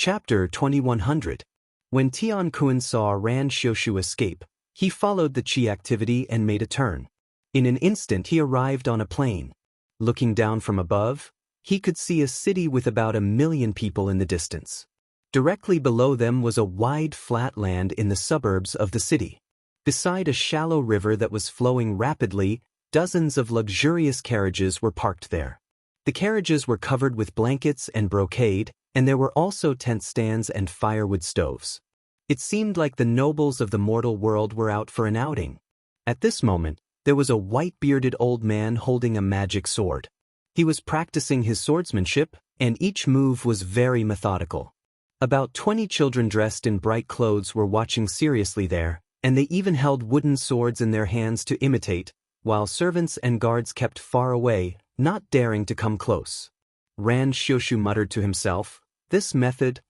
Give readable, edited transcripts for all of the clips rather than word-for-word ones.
Chapter 2100. When Tian Kun saw Ran Xiushu escape, he followed the qi activity and made a turn. In an instant he arrived on a plain. Looking down from above, he could see a city with about 1 million people in the distance. Directly below them was a wide flat land in the suburbs of the city. Beside a shallow river that was flowing rapidly, dozens of luxurious carriages were parked there. The carriages were covered with blankets and brocade, and there were also tent stands and firewood stoves. It seemed like the nobles of the mortal world were out for an outing. At this moment, there was a white-bearded old man holding a magic sword. He was practicing his swordsmanship, and each move was very methodical. About 20 children dressed in bright clothes were watching seriously there, and they even held wooden swords in their hands to imitate, while servants and guards kept far away, not daring to come close. Ran Xiushu muttered to himself, "This method,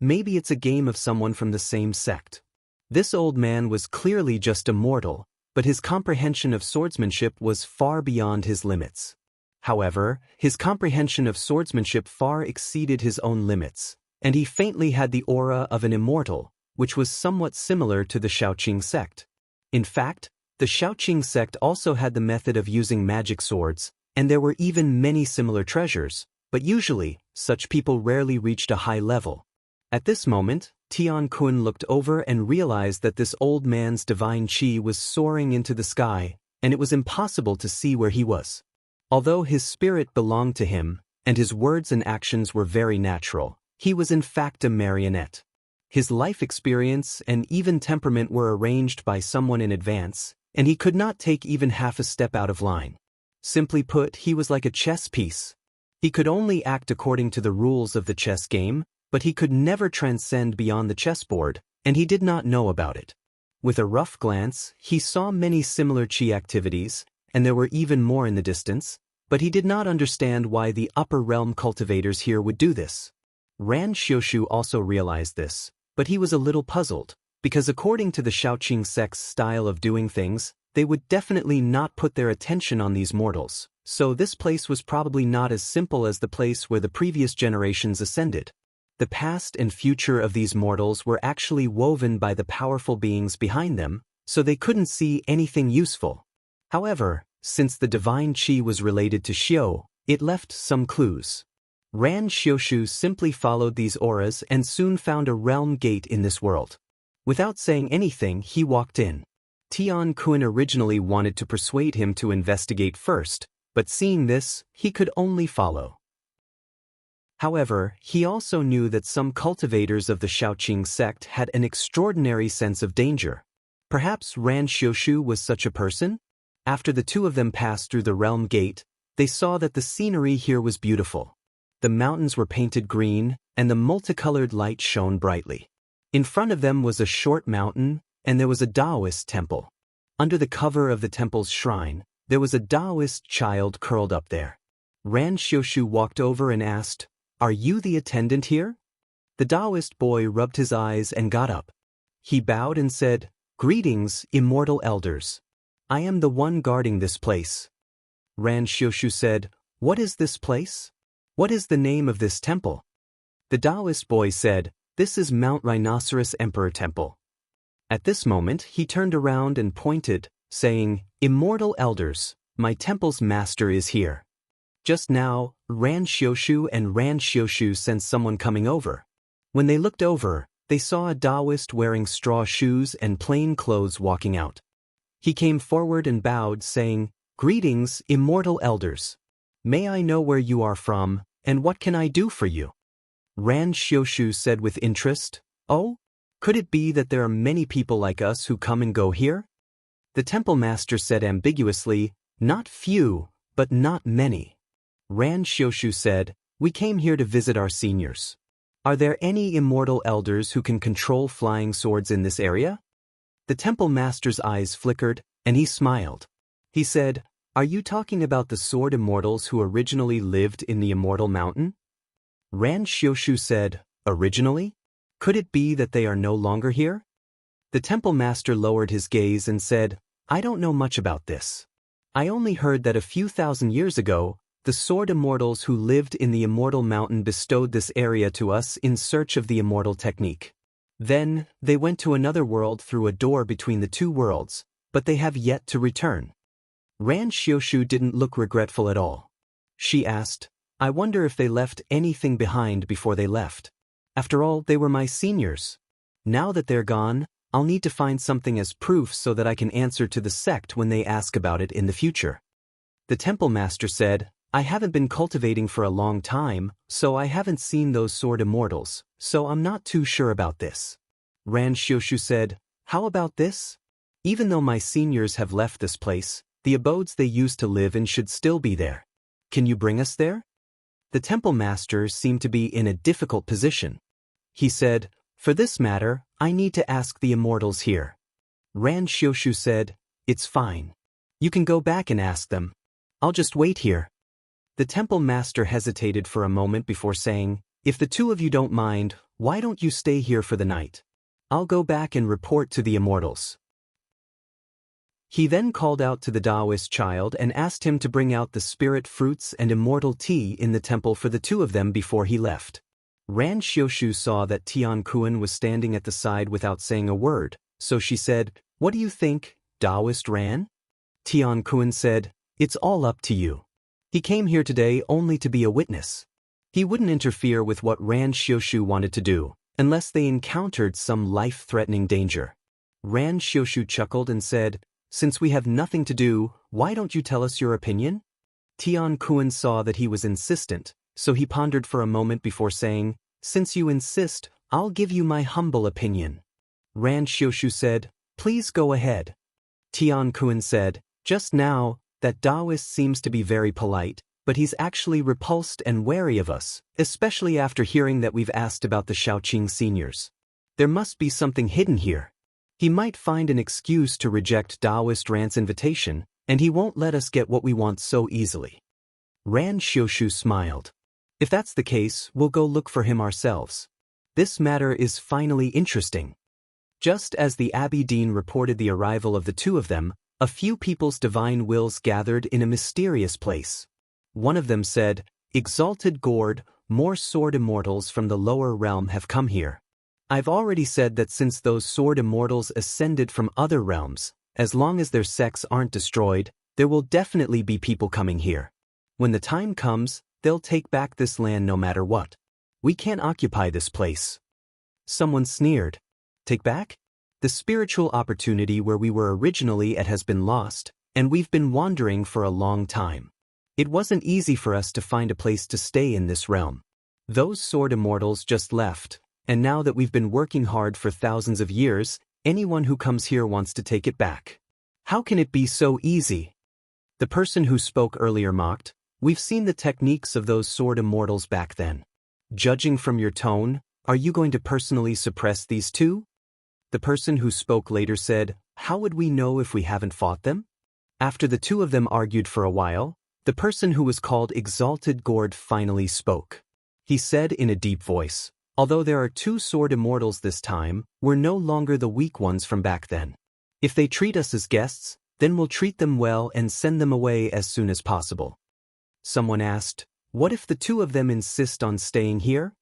maybe it's a game of someone from the same sect." This old man was clearly just a mortal, but his comprehension of swordsmanship was far beyond his limits. However, his comprehension of swordsmanship far exceeded his own limits, and he faintly had the aura of an immortal, which was somewhat similar to the Shaoqing sect. In fact, the Shaoqing sect also had the method of using magic swords, and there were even many similar treasures, but usually, such people rarely reached a high level. At this moment, Tian Kun looked over and realized that this old man's divine qi was soaring into the sky, and it was impossible to see where he was. Although his spirit belonged to him, and his words and actions were very natural, he was in fact a marionette. His life experience and even temperament were arranged by someone in advance, and he could not take even half a step out of line. Simply put, he was like a chess piece. He could only act according to the rules of the chess game, but he could never transcend beyond the chessboard, and he did not know about it. With a rough glance, he saw many similar qi activities, and there were even more in the distance, but he did not understand why the upper realm cultivators here would do this. Ran Xiushu also realized this, but he was a little puzzled, because according to the Shaoqing sect's style of doing things, they would definitely not put their attention on these mortals, so this place was probably not as simple as the place where the previous generations ascended. The past and future of these mortals were actually woven by the powerful beings behind them, so they couldn't see anything useful. However, since the divine qi was related to Xiu, it left some clues. Ran Xiushu simply followed these auras and soon found a realm gate in this world. Without saying anything, he walked in. Tian Kun originally wanted to persuade him to investigate first, but seeing this, he could only follow. However, he also knew that some cultivators of the Shaoqing sect had an extraordinary sense of danger. Perhaps Ran Xiushu was such a person? After the two of them passed through the realm gate, they saw that the scenery here was beautiful. The mountains were painted green, and the multicolored light shone brightly. In front of them was a short mountain, and there was a Taoist temple. Under the cover of the temple's shrine, there was a Taoist child curled up there. Ran Xiushu walked over and asked, "Are you the attendant here?" The Taoist boy rubbed his eyes and got up. He bowed and said, "Greetings, immortal elders. I am the one guarding this place." Ran Xiushu said, "What is this place? What is the name of this temple?" The Taoist boy said, "This is Mount Rhinoceros Emperor Temple." At this moment, he turned around and pointed, saying, "Immortal elders, my temple's master is here." Just now, Ran Xiushu sensed someone coming over. When they looked over, they saw a Taoist wearing straw shoes and plain clothes walking out. He came forward and bowed, saying, "Greetings, immortal elders. May I know where you are from, and what can I do for you?" Ran Xiushu said with interest, "Oh? Could it be that there are many people like us who come and go here?" The temple master said ambiguously, "Not few, but not many." Ran Xiushu said, "We came here to visit our seniors. Are there any immortal elders who can control flying swords in this area?" The temple master's eyes flickered, and he smiled. He said, "Are you talking about the sword immortals who originally lived in the Immortal Mountain?" Ran Xiushu said, "Originally? Could it be that they are no longer here?" The temple master lowered his gaze and said, "I don't know much about this. I only heard that a few thousand years ago, The sword immortals who lived in the immortal mountain bestowed this area to us in search of the immortal technique. Then, they went to another world through a door between the two worlds, but they have yet to return. Ran Xiushu didn't look regretful at all. She asked, I wonder if they left anything behind before they left. After all, they were my seniors. Now that they're gone, I'll need to find something as proof so that I can answer to the sect when they ask about it in the future. The temple master said, I haven't been cultivating for a long time, so I haven't seen those sword immortals, so I'm not too sure about this. Ran Xiushu said, how about this? Even though my seniors have left this place, the abodes they used to live in should still be there. Can you bring us there? The temple master seemed to be in a difficult position. He said, for this matter, I need to ask the immortals here. Ran Xiushu said, it's fine. You can go back and ask them. I'll just wait here. The temple master hesitated for a moment before saying, if the two of you don't mind, why don't you stay here for the night? I'll go back and report to the immortals. He then called out to the Taoist child and asked him to bring out the spirit fruits and immortal tea in the temple for the two of them before he left. Ran Xiushu saw that Tian Kuan was standing at the side without saying a word, so she said, what do you think, Taoist Ran? Tian Kuan said, it's all up to you. He came here today only to be a witness. He wouldn't interfere with what Ran Xiushu wanted to do, unless they encountered some life-threatening danger. Ran Xiushu chuckled and said, since we have nothing to do, why don't you tell us your opinion? Tian Kuan saw that he was insistent, so he pondered for a moment before saying, since you insist, I'll give you my humble opinion. Ran Xiushu said, please go ahead. Tian Kuan said, just now, that Taoist seems to be very polite, but he's actually repulsed and wary of us, especially after hearing that we've asked about the Shaoqing seniors. There must be something hidden here. He might find an excuse to reject Taoist Ran's invitation, and he won't let us get what we want so easily. Ran Xiushu smiled. If that's the case, we'll go look for him ourselves. This matter is finally interesting. Just as the Abbey Dean reported the arrival of the two of them, a few people's divine wills gathered in a mysterious place. One of them said, Exalted Gord, more sword immortals from the lower realm have come here. I've already said that since those sword immortals ascended from other realms, as long as their sects aren't destroyed, there will definitely be people coming here. When the time comes, they'll take back this land no matter what. We can't occupy this place. Someone sneered. Take back? The spiritual opportunity where we were originally at has been lost, and we've been wandering for a long time. It wasn't easy for us to find a place to stay in this realm. Those sword immortals just left, and now that we've been working hard for thousands of years, anyone who comes here wants to take it back. How can it be so easy? The person who spoke earlier mocked, we've seen the techniques of those sword immortals back then. Judging from your tone, are you going to personally suppress these two? The person who spoke later said, how would we know if we haven't fought them? After the two of them argued for a while, the person who was called Exalted Gord finally spoke. He said in a deep voice, although there are two sword immortals this time, we're no longer the weak ones from back then. If they treat us as guests, then we'll treat them well and send them away as soon as possible. Someone asked, what if the two of them insist on staying here?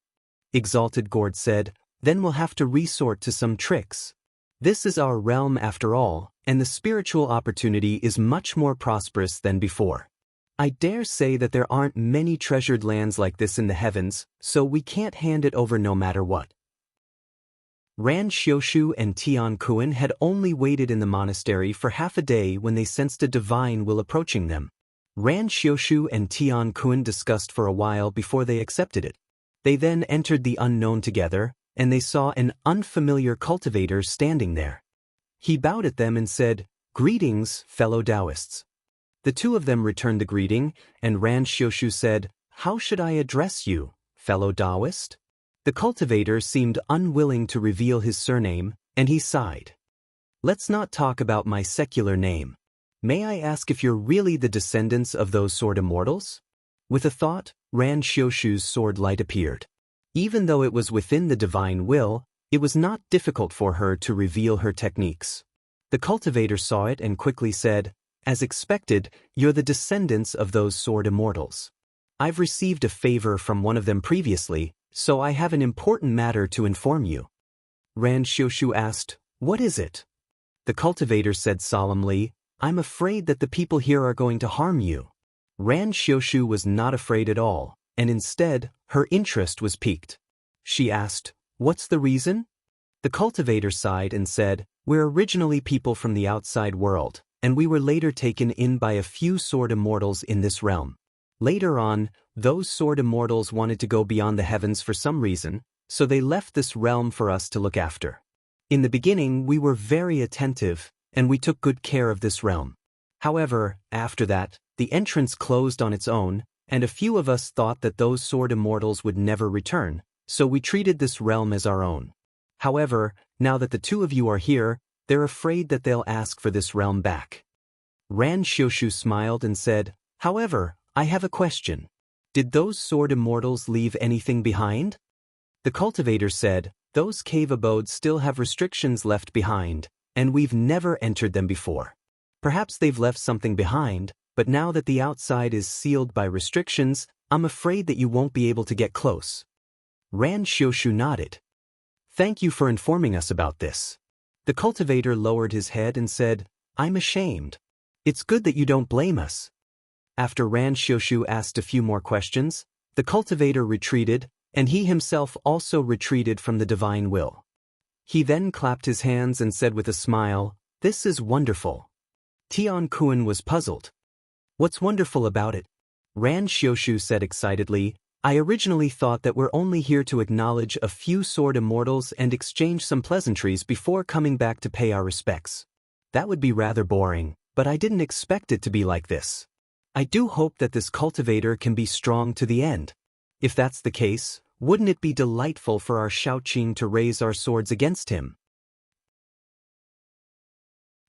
Exalted Gord said, then we'll have to resort to some tricks. This is our realm after all, and the spiritual opportunity is much more prosperous than before. I dare say that there aren't many treasured lands like this in the heavens, so we can't hand it over no matter what. Ran Xiushu and Tian Kuan had only waited in the monastery for half a day when they sensed a divine will approaching them. Ran Xiushu and Tian Kuan discussed for a while before they accepted it. They then entered the unknown together, and they saw an unfamiliar cultivator standing there. He bowed at them and said, Greetings, fellow Taoists. The two of them returned the greeting, and Ran Xiushu said, How should I address you, fellow Taoist? The cultivator seemed unwilling to reveal his surname, and he sighed. Let's not talk about my secular name. May I ask if you're really the descendants of those sword immortals? With a thought, Ran Xiushu's sword light appeared. Even though it was within the divine will, it was not difficult for her to reveal her techniques. The cultivator saw it and quickly said, As expected, you're the descendants of those sword immortals. I've received a favor from one of them previously, so I have an important matter to inform you. Ran Xiushu asked, "What is it?" The cultivator said solemnly, "I'm afraid that the people here are going to harm you." Ran Xiushu was not afraid at all, and instead, her interest was piqued. She asked, "What's the reason?" The cultivator sighed and said, "We're originally people from the outside world, and we were later taken in by a few sword immortals in this realm. Later on, those sword immortals wanted to go beyond the heavens for some reason, so they left this realm for us to look after. In the beginning, we were very attentive, and we took good care of this realm. However, after that, the entrance closed on its own, and a few of us thought that those sword immortals would never return, so we treated this realm as our own. However, now that the two of you are here, they're afraid that they'll ask for this realm back." Ran Xiushu smiled and said, "However, I have a question. Did those sword immortals leave anything behind?" The cultivator said, "Those cave abodes still have restrictions left behind, and we've never entered them before. Perhaps they've left something behind, but now that the outside is sealed by restrictions, I'm afraid that you won't be able to get close." Ran Xiushu nodded. "Thank you for informing us about this." The cultivator lowered his head and said, "I'm ashamed. It's good that you don't blame us." After Ran Xiushu asked a few more questions, the cultivator retreated, and he himself also retreated from the divine will. He then clapped his hands and said with a smile, "This is wonderful." Tian Kun was puzzled. "What's wonderful about it?" Ran Xiushu said excitedly, "I originally thought that we're only here to acknowledge a few sword immortals and exchange some pleasantries before coming back to pay our respects. That would be rather boring, but I didn't expect it to be like this. I do hope that this cultivator can be strong to the end. If that's the case, wouldn't it be delightful for our Shaoqing to raise our swords against him?"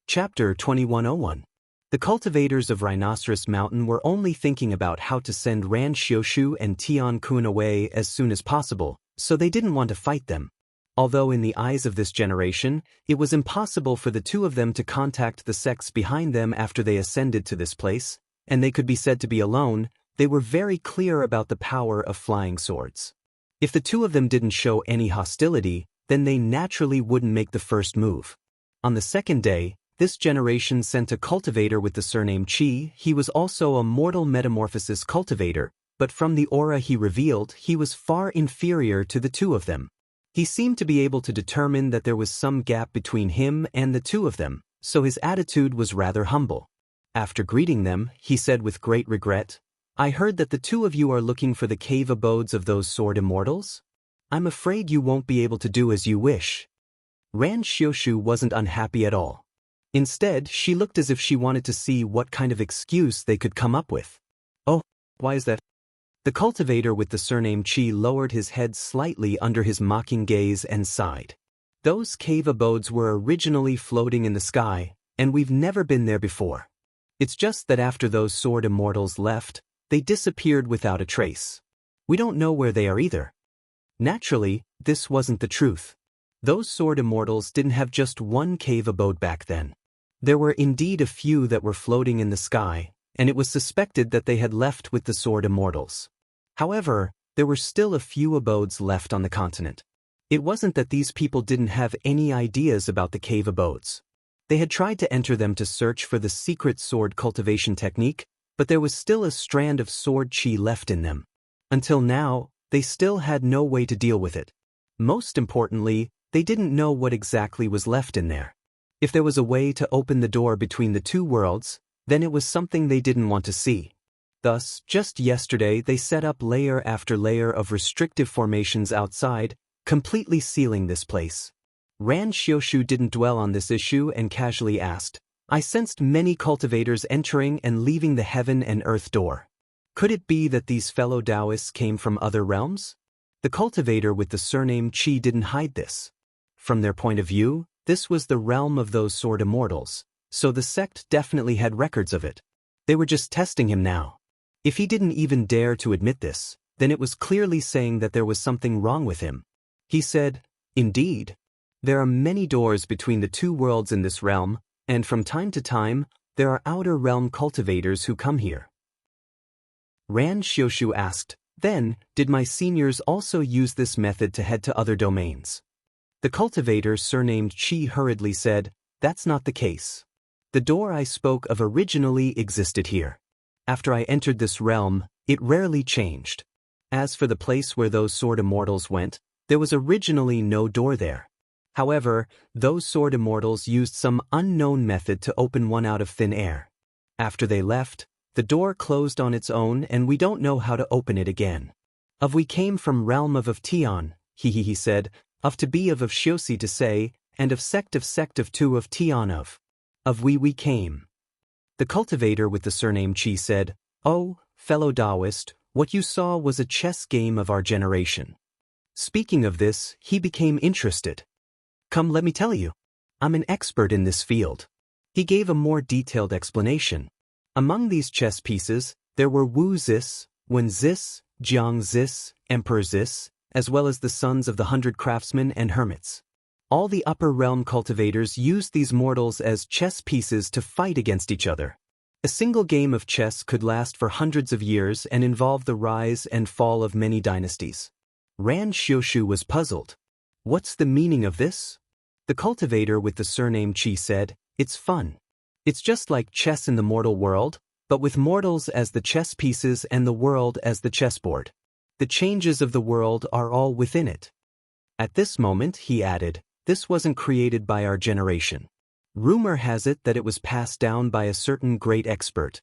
Chapter 2101. The cultivators of Rhinoceros Mountain were only thinking about how to send Ran Xiushu and Tian Kun away as soon as possible, so they didn't want to fight them. Although in the eyes of this generation, it was impossible for the two of them to contact the sects behind them after they ascended to this place, and they could be said to be alone, they were very clear about the power of flying swords. If the two of them didn't show any hostility, then they naturally wouldn't make the first move. On the second day, this generation sent a cultivator with the surname Qi. He was also a mortal metamorphosis cultivator, but from the aura he revealed, he was far inferior to the two of them. He seemed to be able to determine that there was some gap between him and the two of them, so his attitude was rather humble. After greeting them, he said with great regret, "I heard that the two of you are looking for the cave abodes of those sword immortals? I'm afraid you won't be able to do as you wish." Ran Xiushu wasn't unhappy at all. Instead, she looked as if she wanted to see what kind of excuse they could come up with. "Oh, why is that?" The cultivator with the surname Qi lowered his head slightly under his mocking gaze and sighed. "Those cave abodes were originally floating in the sky, and we've never been there before. It's just that after those sword immortals left, they disappeared without a trace. We don't know where they are either." Naturally, this wasn't the truth. Those sword immortals didn't have just one cave abode back then. There were indeed a few that were floating in the sky, and it was suspected that they had left with the sword immortals. However, there were still a few abodes left on the continent. It wasn't that these people didn't have any ideas about the cave abodes. They had tried to enter them to search for the secret sword cultivation technique, but there was still a strand of sword qi left in them. Until now, they still had no way to deal with it. Most importantly, they didn't know what exactly was left in there. If there was a way to open the door between the two worlds, then it was something they didn't want to see. Thus, just yesterday they set up layer after layer of restrictive formations outside, completely sealing this place. Ran Xiushu didn't dwell on this issue and casually asked, "I sensed many cultivators entering and leaving the heaven and earth door. Could it be that these fellow Taoists came from other realms?" The cultivator with the surname Qi didn't hide this. From their point of view, this was the realm of those sword immortals, so the sect definitely had records of it. They were just testing him now. If he didn't even dare to admit this, then it was clearly saying that there was something wrong with him. He said, "Indeed. There are many doors between the two worlds in this realm, and from time to time, there are outer realm cultivators who come here." Ran Xiushu asked. Then, did my seniors also use this method to head to other domains? The cultivator surnamed Qi hurriedly said, that's not the case. The door I spoke of originally existed here. After I entered this realm, it rarely changed. As for the place where those sword immortals went, there was originally no door there. However, those sword immortals used some unknown method to open one out of thin air. After they left, the door closed on its own and we don't know how to open it again. We came from realm of Tian, he said, of to be of Xiosi to say, and of sect of two of Tian of we came. The cultivator with the surname Qi said, oh, fellow Taoist, what you saw was a chess game of our generation. Speaking of this, he became interested. Come let me tell you. I'm an expert in this field. He gave a more detailed explanation. Among these chess pieces, there were Wu Zis, Wen Zis, Jiang Zis, Emperor Zis, as well as the sons of the 100 craftsmen and hermits. All the upper realm cultivators used these mortals as chess pieces to fight against each other. A single game of chess could last for hundreds of years and involve the rise and fall of many dynasties. Ran Xiushu was puzzled. What's the meaning of this? The cultivator with the surname Qi said, it's fun. It's just like chess in the mortal world, but with mortals as the chess pieces and the world as the chessboard. The changes of the world are all within it. At this moment, he added, this wasn't created by our generation. Rumor has it that it was passed down by a certain great expert.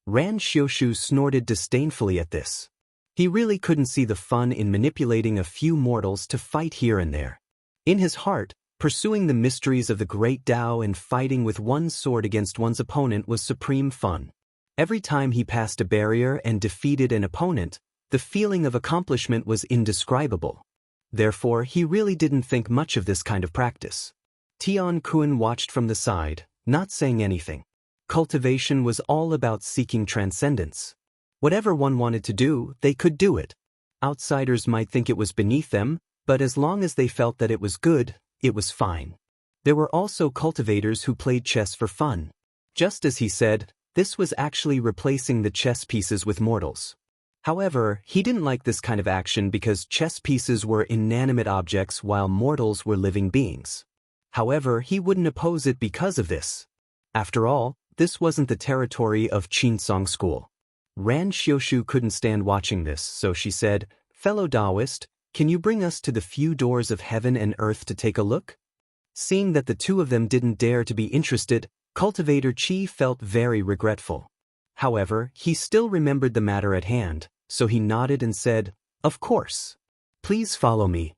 Ran Xiushu snorted disdainfully at this. He really couldn't see the fun in manipulating a few mortals to fight here and there. In his heart, pursuing the mysteries of the great Tao and fighting with one's sword against one's opponent was supreme fun. Every time he passed a barrier and defeated an opponent, the feeling of accomplishment was indescribable. Therefore, he really didn't think much of this kind of practice. Tian Kun watched from the side, not saying anything. Cultivation was all about seeking transcendence. Whatever one wanted to do, they could do it. Outsiders might think it was beneath them, but as long as they felt that it was good, it was fine. There were also cultivators who played chess for fun. Just as he said, this was actually replacing the chess pieces with mortals. However, he didn't like this kind of action because chess pieces were inanimate objects while mortals were living beings. However, he wouldn't oppose it because of this. After all, this wasn't the territory of Qinsong School. Ran Xiushu couldn't stand watching this, so she said, fellow Taoist, can you bring us to the few doors of heaven and earth to take a look? Seeing that the two of them didn't dare to be interested, Cultivator Qi felt very regretful. However, he still remembered the matter at hand, so he nodded and said, of course. Please follow me.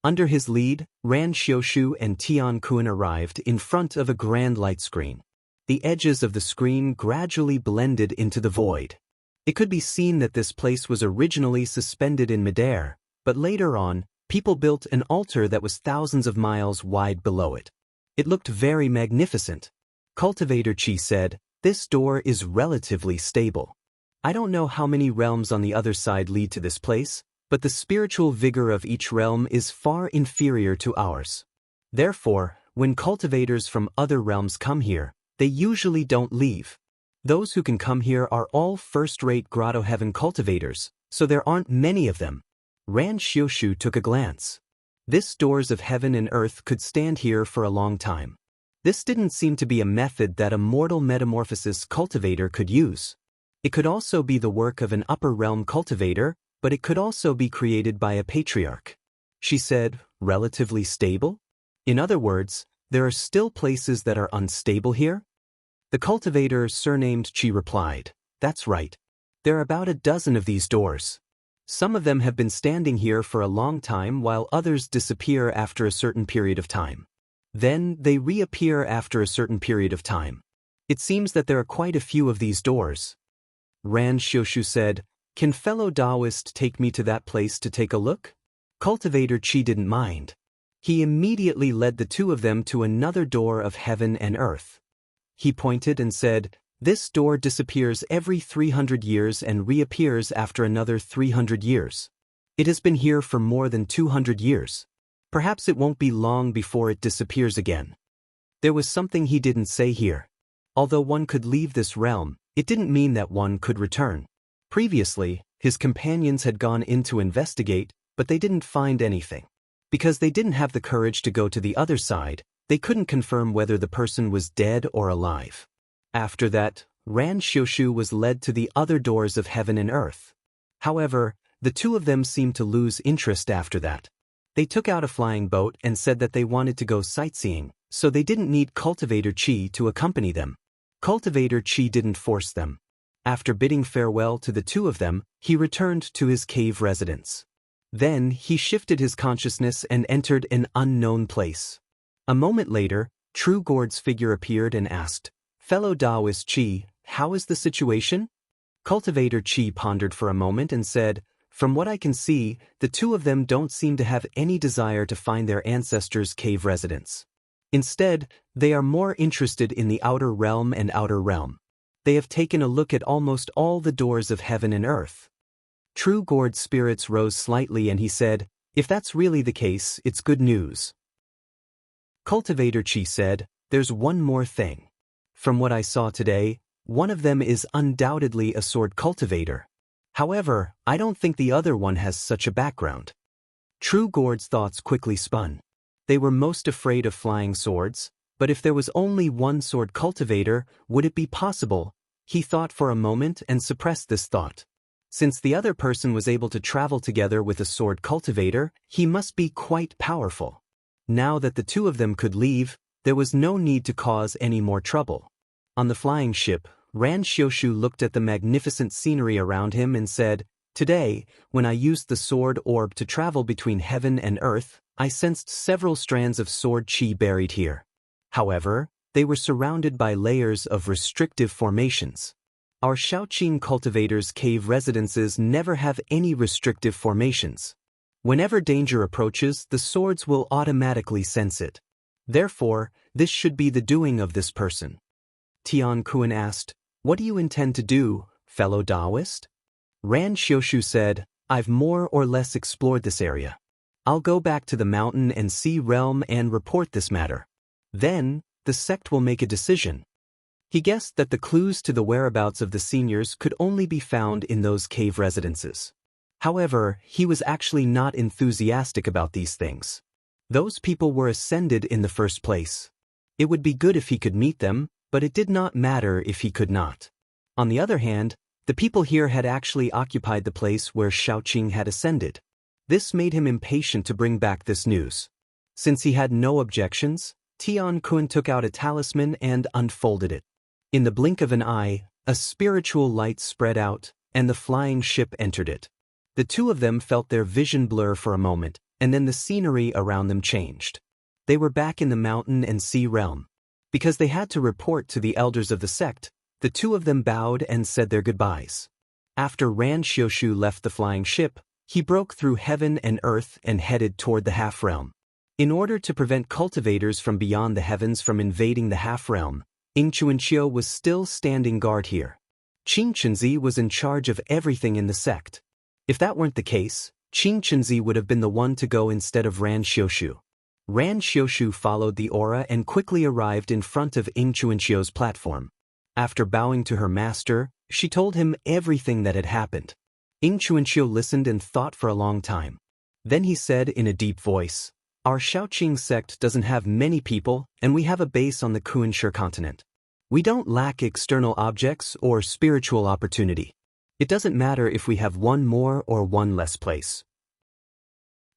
Under his lead, Ran Xiushu and Tian Kun arrived in front of a grand light screen. The edges of the screen gradually blended into the void. It could be seen that this place was originally suspended in midair, but later on, people built an altar that was thousands of miles wide below it. It looked very magnificent. Cultivator Qi said, this door is relatively stable. I don't know how many realms on the other side lead to this place, but the spiritual vigor of each realm is far inferior to ours. Therefore, when cultivators from other realms come here, they usually don't leave. Those who can come here are all first-rate grotto heaven cultivators, so there aren't many of them. Ran Xiushu took a glance. This doors of heaven and earth could stand here for a long time. This didn't seem to be a method that a mortal metamorphosis cultivator could use. It could also be the work of an upper realm cultivator, but it could also be created by a patriarch. She said, relatively stable? In other words, there are still places that are unstable here? The cultivator surnamed Qi replied, that's right. There are about a dozen of these doors. Some of them have been standing here for a long time while others disappear after a certain period of time. Then they reappear after a certain period of time. It seems that there are quite a few of these doors. Ran Xiushu said, can fellow Taoist take me to that place to take a look? Cultivator Qi didn't mind. He immediately led the two of them to another door of heaven and earth. He pointed and said, this door disappears every 300 years and reappears after another 300 years. It has been here for more than 200 years. Perhaps it won't be long before it disappears again. There was something he didn't say here. Although one could leave this realm, it didn't mean that one could return. Previously, his companions had gone in to investigate, but they didn't find anything. Because they didn't have the courage to go to the other side, they couldn't confirm whether the person was dead or alive. After that, Ran Xiushu was led to the other doors of heaven and earth. However, the two of them seemed to lose interest after that. They took out a flying boat and said that they wanted to go sightseeing, so they didn't need Cultivator Chi to accompany them. Cultivator Chi didn't force them. After bidding farewell to the two of them, he returned to his cave residence. Then he shifted his consciousness and entered an unknown place. A moment later, True Gourd's figure appeared and asked, "Fellow Taoist Chi, how is the situation?" Cultivator Chi pondered for a moment and said, "From what I can see, the two of them don't seem to have any desire to find their ancestors' cave residence. Instead, they are more interested in the outer realm and outer realm. They have taken a look at almost all the doors of heaven and earth." True Gourd's spirits rose slightly and he said, "If that's really the case, it's good news." Cultivator Chi said, "There's one more thing. From what I saw today, one of them is undoubtedly a sword cultivator. However, I don't think the other one has such a background." True Gourd's thoughts quickly spun. They were most afraid of flying swords, but if there was only one sword cultivator, would it be possible? He thought for a moment and suppressed this thought. Since the other person was able to travel together with a sword cultivator, he must be quite powerful. Now that the two of them could leave, there was no need to cause any more trouble. On the flying ship, Ran Xiushu looked at the magnificent scenery around him and said, "Today, when I used the sword orb to travel between heaven and earth, I sensed several strands of sword chi buried here. However, they were surrounded by layers of restrictive formations. Our Shaoqing cultivators' cave residences never have any restrictive formations. Whenever danger approaches, the swords will automatically sense it. Therefore, this should be the doing of this person." Tian Kuan asked, "What do you intend to do, fellow Taoist?" Ran Xiushu said, "I've more or less explored this area. I'll go back to the mountain and sea realm and report this matter. Then, the sect will make a decision." He guessed that the clues to the whereabouts of the seniors could only be found in those cave residences. However, he was actually not enthusiastic about these things. Those people were ascended in the first place. It would be good if he could meet them, but it did not matter if he could not. On the other hand, the people here had actually occupied the place where Shaoqing had ascended. This made him impatient to bring back this news. Since he had no objections, Tian Kun took out a talisman and unfolded it. In the blink of an eye, a spiritual light spread out, and the flying ship entered it. The two of them felt their vision blur for a moment, and then the scenery around them changed. They were back in the mountain and sea realm. Because they had to report to the elders of the sect, the two of them bowed and said their goodbyes. After Ran Xiushu left the flying ship, he broke through heaven and earth and headed toward the half-realm. In order to prevent cultivators from beyond the heavens from invading the half-realm, Ying Chuanqiu was still standing guard here. Qing Chunzi was in charge of everything in the sect. If that weren't the case, Qing Chunzi would have been the one to go instead of Ran Xiushu. Ran Xiushu followed the aura and quickly arrived in front of Ying Chuanqiu's platform. After bowing to her master, she told him everything that had happened. Ying Chuanqiu listened and thought for a long time. Then he said in a deep voice, "Our Shaoqing sect doesn't have many people, and we have a base on the Kunshe continent. We don't lack external objects or spiritual opportunity. It doesn't matter if we have one more or one less place."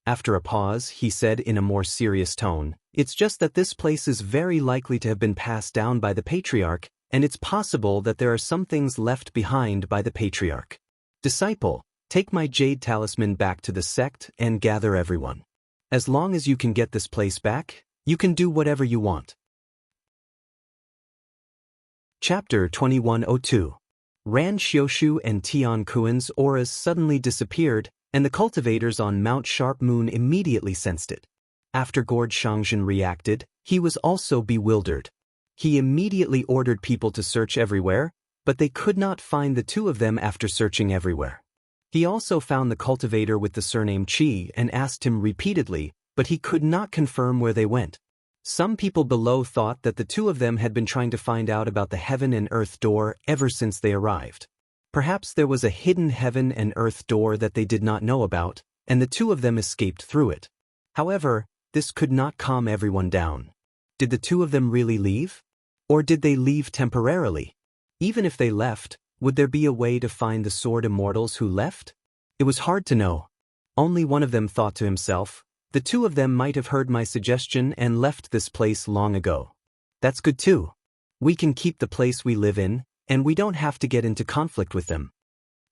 After a pause, he said in a more serious tone, "It's just that this place is very likely to have been passed down by the patriarch, and it's possible that there are some things left behind by the patriarch. Disciple, take my jade talisman back to the sect and gather everyone. As long as you can get this place back, you can do whatever you want." Chapter 2102. Ran Xiushu and Tian Kuan's auras suddenly disappeared, and the cultivators on Mount Sharp Moon immediately sensed it. After Gourd Shangzhen reacted, he was also bewildered. He immediately ordered people to search everywhere, but they could not find the two of them after searching everywhere. He also found the cultivator with the surname Qi and asked him repeatedly, but he could not confirm where they went. Some people below thought that the two of them had been trying to find out about the heaven and earth door ever since they arrived. Perhaps there was a hidden heaven and earth door that they did not know about, and the two of them escaped through it. However, this could not calm everyone down. Did the two of them really leave? Or did they leave temporarily? Even if they left, would there be a way to find the sword immortals who left? It was hard to know. Only one of them thought to himself, the two of them might have heard my suggestion and left this place long ago. That's good too. We can keep the place we live in, and we don't have to get into conflict with them.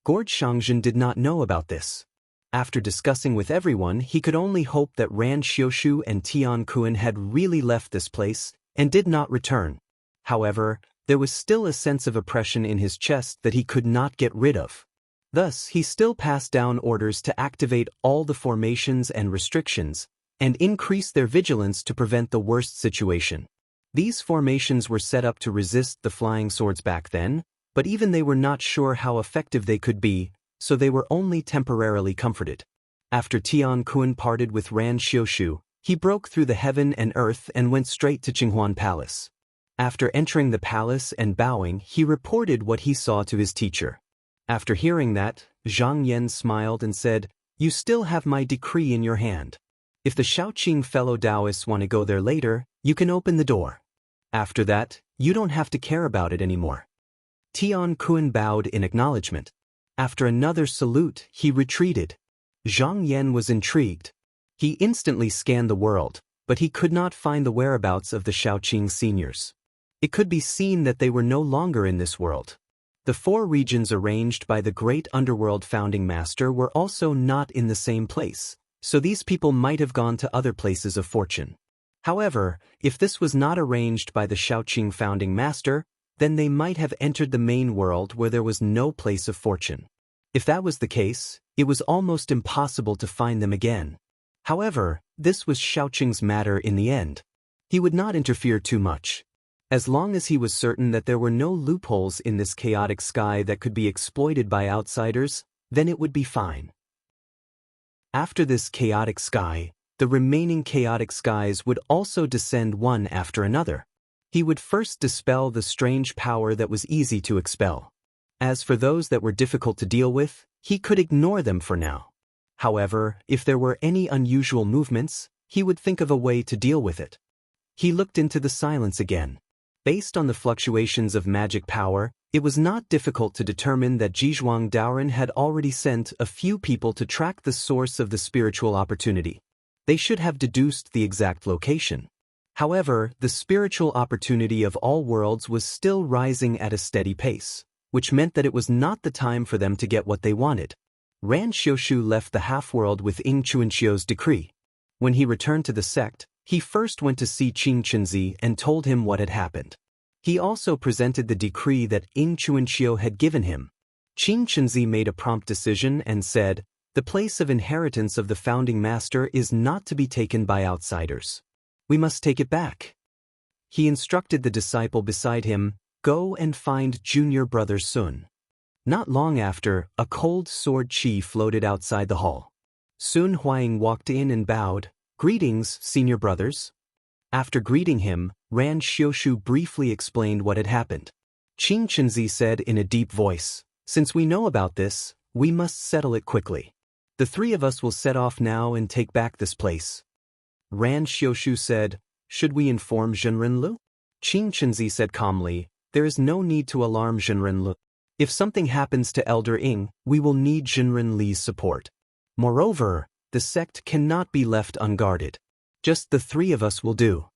Gord Xiangjun did not know about this. After discussing with everyone, he could only hope that Ran Xiushu and Tian Kun had really left this place and did not return. However, there was still a sense of oppression in his chest that he could not get rid of. Thus, he still passed down orders to activate all the formations and restrictions and increase their vigilance to prevent the worst situation. These formations were set up to resist the flying swords back then, but even they were not sure how effective they could be, so they were only temporarily comforted. After Tian Kun parted with Ran Xiushu, he broke through the heaven and earth and went straight to Qinghuan Palace. After entering the palace and bowing, he reported what he saw to his teacher. After hearing that, Zhang Yan smiled and said, "You still have my decree in your hand. If the Shaoqing fellow Taoists want to go there later, you can open the door. After that, you don't have to care about it anymore." Tian Kun bowed in acknowledgement. After another salute, he retreated. Zhang Yan was intrigued. He instantly scanned the world, but he could not find the whereabouts of the Shaoqing seniors. It could be seen that they were no longer in this world. The four regions arranged by the great underworld founding master were also not in the same place, so these people might have gone to other places of fortune. However, if this was not arranged by the Shaoqing founding master, then they might have entered the main world where there was no place of fortune. If that was the case, it was almost impossible to find them again. However, this was Shaoqing's matter in the end. He would not interfere too much. As long as he was certain that there were no loopholes in this chaotic sky that could be exploited by outsiders, then it would be fine. After this chaotic sky, the remaining chaotic skies would also descend one after another. He would first dispel the strange power that was easy to expel. As for those that were difficult to deal with, he could ignore them for now. However, if there were any unusual movements, he would think of a way to deal with it. He looked into the silence again. Based on the fluctuations of magic power, it was not difficult to determine that Zhizhuang Daoren had already sent a few people to track the source of the spiritual opportunity. They should have deduced the exact location. However, the spiritual opportunity of all worlds was still rising at a steady pace, which meant that it was not the time for them to get what they wanted. Ran Xiushu left the half-world with Ying Chuanxiu's decree. When he returned to the sect, he first went to see Qing Chenzi and told him what had happened. He also presented the decree that Ying Chuanxiu had given him. Qing Chenzi made a prompt decision and said, "The place of inheritance of the founding master is not to be taken by outsiders. We must take it back." He instructed the disciple beside him, "Go and find junior brother Sun." Not long after, a cold sword qi floated outside the hall. Sun Huaying walked in and bowed, "Greetings, senior brothers." After greeting him, Ran Xiushu briefly explained what had happened. Qing Chenzi said in a deep voice, "Since we know about this, we must settle it quickly. The three of us will set off now and take back this place." Ran Xiushu said, "Should we inform Zhenrenlu?" Qing Chenzi said calmly, "There is no need to alarm Zhenrenlu. If something happens to Elder Ying, we will need Zhenrenli's support. Moreover, the sect cannot be left unguarded. Just the three of us will do."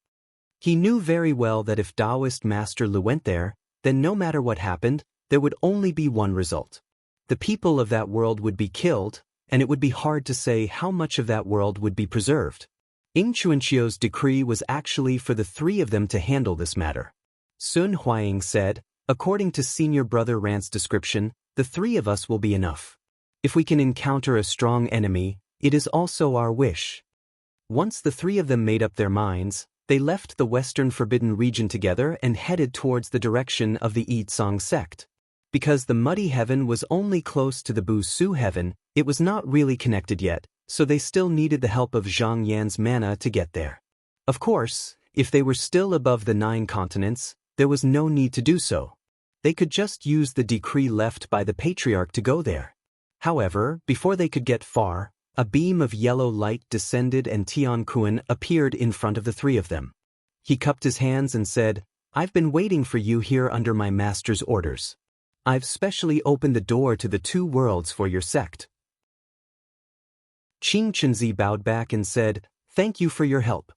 He knew very well that if Taoist Master Lu went there, then no matter what happened, there would only be one result. The people of that world would be killed, and it would be hard to say how much of that world would be preserved. Ying Chuanxiu's decree was actually for the three of them to handle this matter. Sun Huaying said, "According to senior brother Rant's description, the three of us will be enough. If we can encounter a strong enemy, it is also our wish." Once the three of them made up their minds, they left the Western Forbidden region together and headed towards the direction of the Yizong sect. Because the Muddy Heaven was only close to the Bu Su Heaven, it was not really connected yet, so they still needed the help of Zhang Yan's mana to get there. Of course, if they were still above the 9 continents, there was no need to do so. They could just use the decree left by the patriarch to go there. However, before they could get far, a beam of yellow light descended and Tian Kun appeared in front of the three of them. He cupped his hands and said, "I've been waiting for you here under my master's orders. I've specially opened the door to the two worlds for your sect." Qing Chenzi bowed back and said, "Thank you for your help."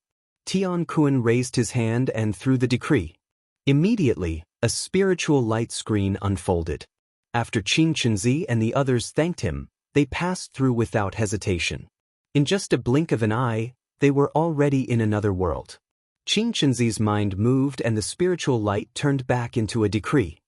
Tian Kun raised his hand and threw the decree. Immediately, a spiritual light screen unfolded. After Qing Chenzi and the others thanked him, they passed through without hesitation. In just a blink of an eye, they were already in another world. Qing Chenzi's mind moved and the spiritual light turned back into a decree.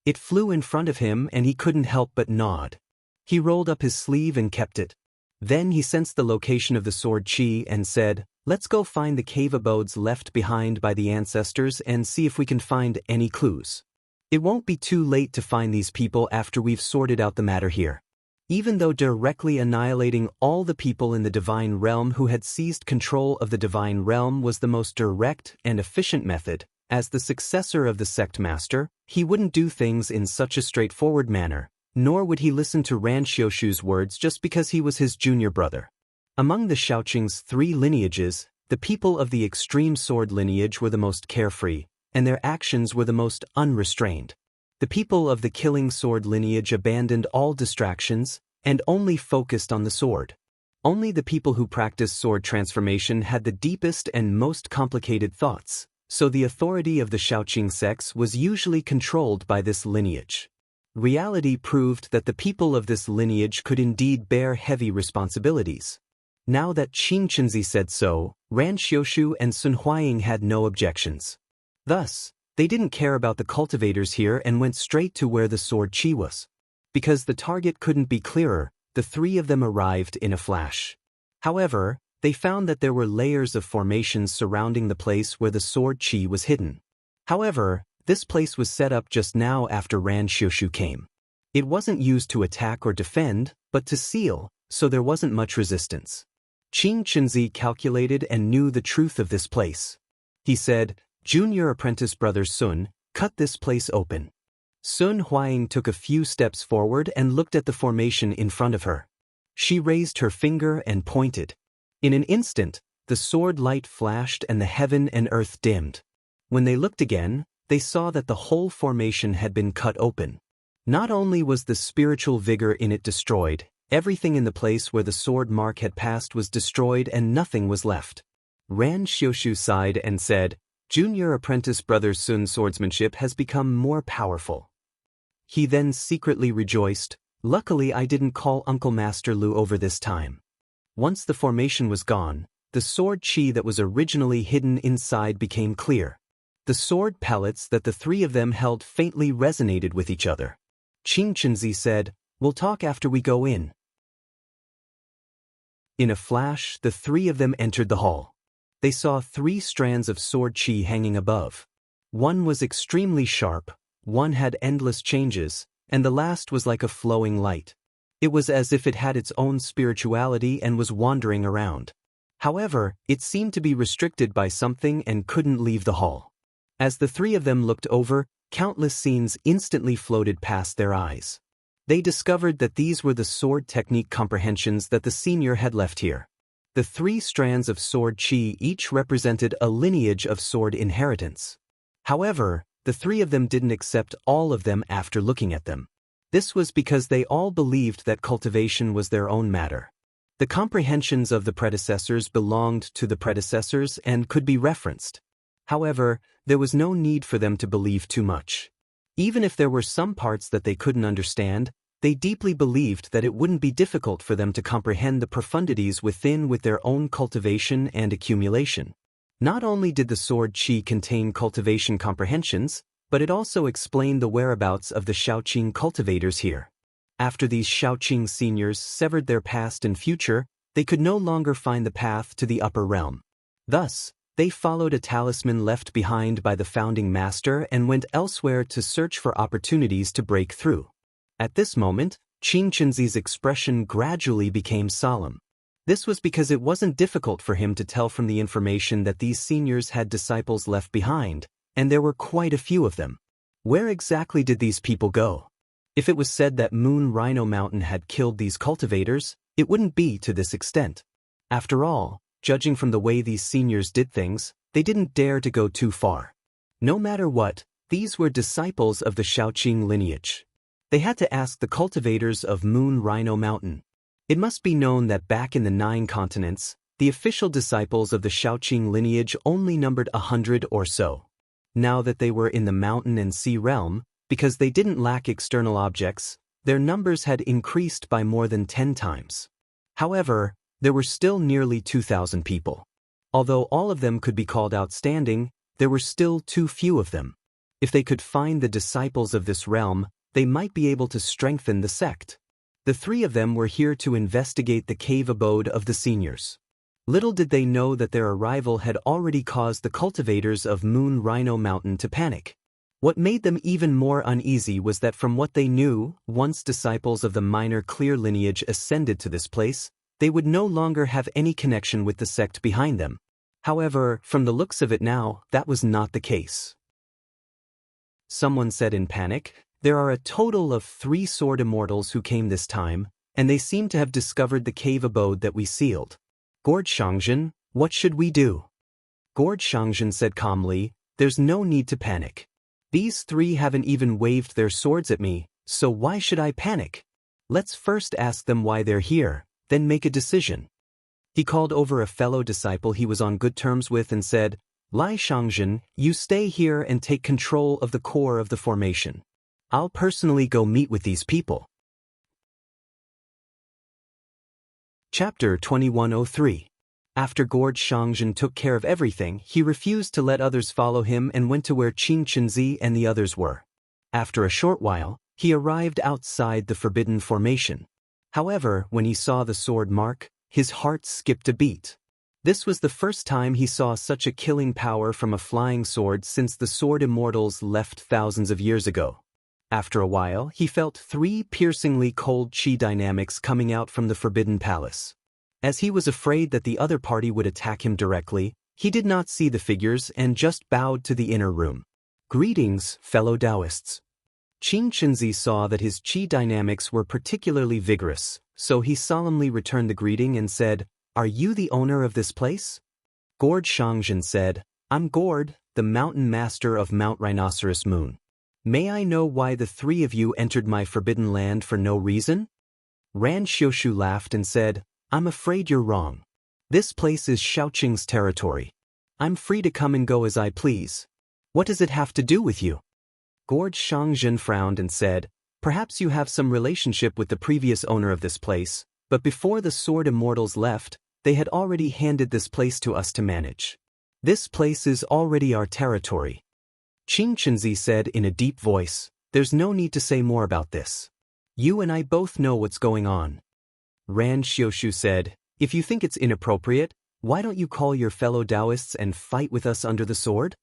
It flew in front of him and he couldn't help but nod. He rolled up his sleeve and kept it. Then he sensed the location of the sword chi and said, "Let's go find the cave abodes left behind by the ancestors and see if we can find any clues. It won't be too late to find these people after we've sorted out the matter here." Even though directly annihilating all the people in the divine realm who had seized control of the divine realm was the most direct and efficient method, as the successor of the sect master, he wouldn't do things in such a straightforward manner, nor would he listen to Ran Xiushu's words just because he was his junior brother. Among the Shaoqing's three lineages, the people of the extreme sword lineage were the most carefree, and their actions were the most unrestrained. The people of the killing sword lineage abandoned all distractions and only focused on the sword. Only the people who practiced sword transformation had the deepest and most complicated thoughts, so the authority of the Shaoqing sects was usually controlled by this lineage. Reality proved that the people of this lineage could indeed bear heavy responsibilities. Now that Qing Chenzi said so, Ran Xiushu and Sun Huaying had no objections. Thus, they didn't care about the cultivators here and went straight to where the sword chi was. Because the target couldn't be clearer, the three of them arrived in a flash. However, they found that there were layers of formations surrounding the place where the sword chi was hidden. However, this place was set up just now after Ran Xiushu came. It wasn't used to attack or defend, but to seal, so there wasn't much resistance. Qing Chenzi calculated and knew the truth of this place. He said, "Junior apprentice brother Sun, cut this place open." Sun Huaying took a few steps forward and looked at the formation in front of her. She raised her finger and pointed. In an instant, the sword light flashed and the heaven and earth dimmed. When they looked again, they saw that the whole formation had been cut open. Not only was the spiritual vigor in it destroyed, everything in the place where the sword mark had passed was destroyed and nothing was left. Ran Xiushu sighed and said, "Junior apprentice brother Sun's swordsmanship has become more powerful." He then secretly rejoiced, "Luckily I didn't call Uncle Master Lu over this time." Once the formation was gone, the sword chi that was originally hidden inside became clear. The sword pellets that the three of them held faintly resonated with each other. Qing Chenzi said, "We'll talk after we go in." In a flash, the three of them entered the hall. They saw 3 strands of sword chi hanging above. One was extremely sharp, one had endless changes, and the last was like a flowing light. It was as if it had its own spirituality and was wandering around. However, it seemed to be restricted by something and couldn't leave the hall. As the three of them looked over, countless scenes instantly floated past their eyes. They discovered that these were the sword technique comprehensions that the senior had left here. The 3 strands of sword chi each represented a lineage of sword inheritance. However, the 3 of them didn't accept all of them after looking at them. This was because they all believed that cultivation was their own matter. The comprehensions of the predecessors belonged to the predecessors and could be referenced. However, there was no need for them to believe too much. Even if there were some parts that they couldn't understand, they deeply believed that it wouldn't be difficult for them to comprehend the profundities within with their own cultivation and accumulation. Not only did the sword chi contain cultivation comprehensions, but it also explained the whereabouts of the Shaoqing cultivators here. After these Shaoqing seniors severed their past and future, they could no longer find the path to the upper realm. Thus, they followed a talisman left behind by the founding master and went elsewhere to search for opportunities to break through. At this moment, Qing Chenzi's expression gradually became solemn. This was because it wasn't difficult for him to tell from the information that these seniors had disciples left behind, and there were quite a few of them. Where exactly did these people go? If it was said that Moon Rhino Mountain had killed these cultivators, it wouldn't be to this extent. After all, judging from the way these seniors did things, they didn't dare to go too far. No matter what, these were disciples of the Shaoqing lineage. They had to ask the cultivators of Moon Rhino Mountain. It must be known that back in the 9 continents, the official disciples of the Shaoqing lineage only numbered 100 or so. Now that they were in the mountain and sea realm, because they didn't lack external objects, their numbers had increased by more than 10 times. However, there were still nearly 2,000 people. Although all of them could be called outstanding, there were still too few of them. If they could find the disciples of this realm, they might be able to strengthen the sect. The 3 of them were here to investigate the cave abode of the seniors. Little did they know that their arrival had already caused the cultivators of Moon Rhino Mountain to panic. What made them even more uneasy was that from what they knew, once disciples of the Minor Clear lineage ascended to this place, they would no longer have any connection with the sect behind them. However, from the looks of it now, that was not the case. Someone said in panic, "There are a total of 3 sword immortals who came this time, and they seem to have discovered the cave abode that we sealed. Gord Shangzhen, what should we do?" Gord Shangzhen said calmly, "There's no need to panic. These 3 haven't even waved their swords at me, so why should I panic? Let's first ask them why they're here, then make a decision." He called over a fellow disciple he was on good terms with and said, "Lai Shangzhen, you stay here and take control of the core of the formation. I'll personally go meet with these people." Chapter 2103. After Gord Shangzhen took care of everything, he refused to let others follow him and went to where Qing Chenzi and the others were. After a short while, he arrived outside the forbidden formation. However, when he saw the sword mark, his heart skipped a beat. This was the first time he saw such a killing power from a flying sword since the sword immortals left thousands of years ago. After a while, he felt 3 piercingly cold chi dynamics coming out from the Forbidden Palace. As he was afraid that the other party would attack him directly, he did not see the figures and just bowed to the inner room. "Greetings, fellow Taoists." Qing Chenzi saw that his chi dynamics were particularly vigorous, so he solemnly returned the greeting and said, "Are you the owner of this place?" Gord Shangzhen said, "I'm Gord, the mountain master of Mount Rhinoceros Moon. May I know why the 3 of you entered my forbidden land for no reason?" Ran Xiushu laughed and said, "I'm afraid you're wrong. This place is Shaoqing's territory. I'm free to come and go as I please. What does it have to do with you?" Gord Shangzhen frowned and said, "Perhaps you have some relationship with the previous owner of this place, but before the sword immortals left, they had already handed this place to us to manage. This place is already our territory." Qing Chenzi said in a deep voice, "There's no need to say more about this. You and I both know what's going on." Ran Xiushu said, "If you think it's inappropriate, why don't you call your fellow Taoists and fight with us under the sword?"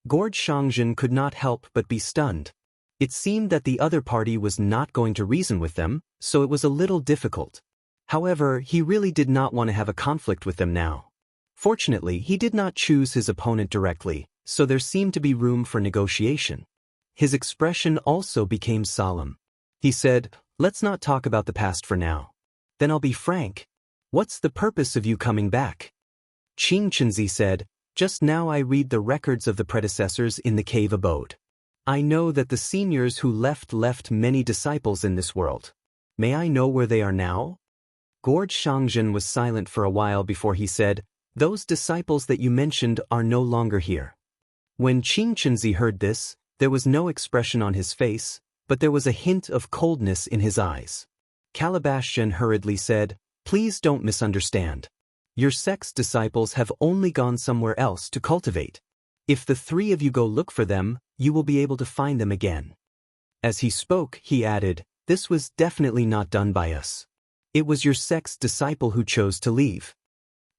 Gord Shangzhen could not help but be stunned. It seemed that the other party was not going to reason with them, so it was a little difficult. However, he really did not want to have a conflict with them now. Fortunately, he did not choose his opponent directly, so there seemed to be room for negotiation. His expression also became solemn. He said, "Let's not talk about the past for now. Then I'll be frank. What's the purpose of you coming back?" Qing Chenzi said, "Just now I read the records of the predecessors in the cave abode. I know that the seniors who left many disciples in this world. May I know where they are now?" Gord Shangzhen was silent for a while before he said, "Those disciples that you mentioned are no longer here." When Qing Chenzi heard this, there was no expression on his face, but there was a hint of coldness in his eyes. Calabash-Jen hurriedly said, "Please don't misunderstand. Your sect's disciples have only gone somewhere else to cultivate. If the 3 of you go look for them, you will be able to find them again." As he spoke, he added, "This was definitely not done by us. It was your sect's disciple who chose to leave."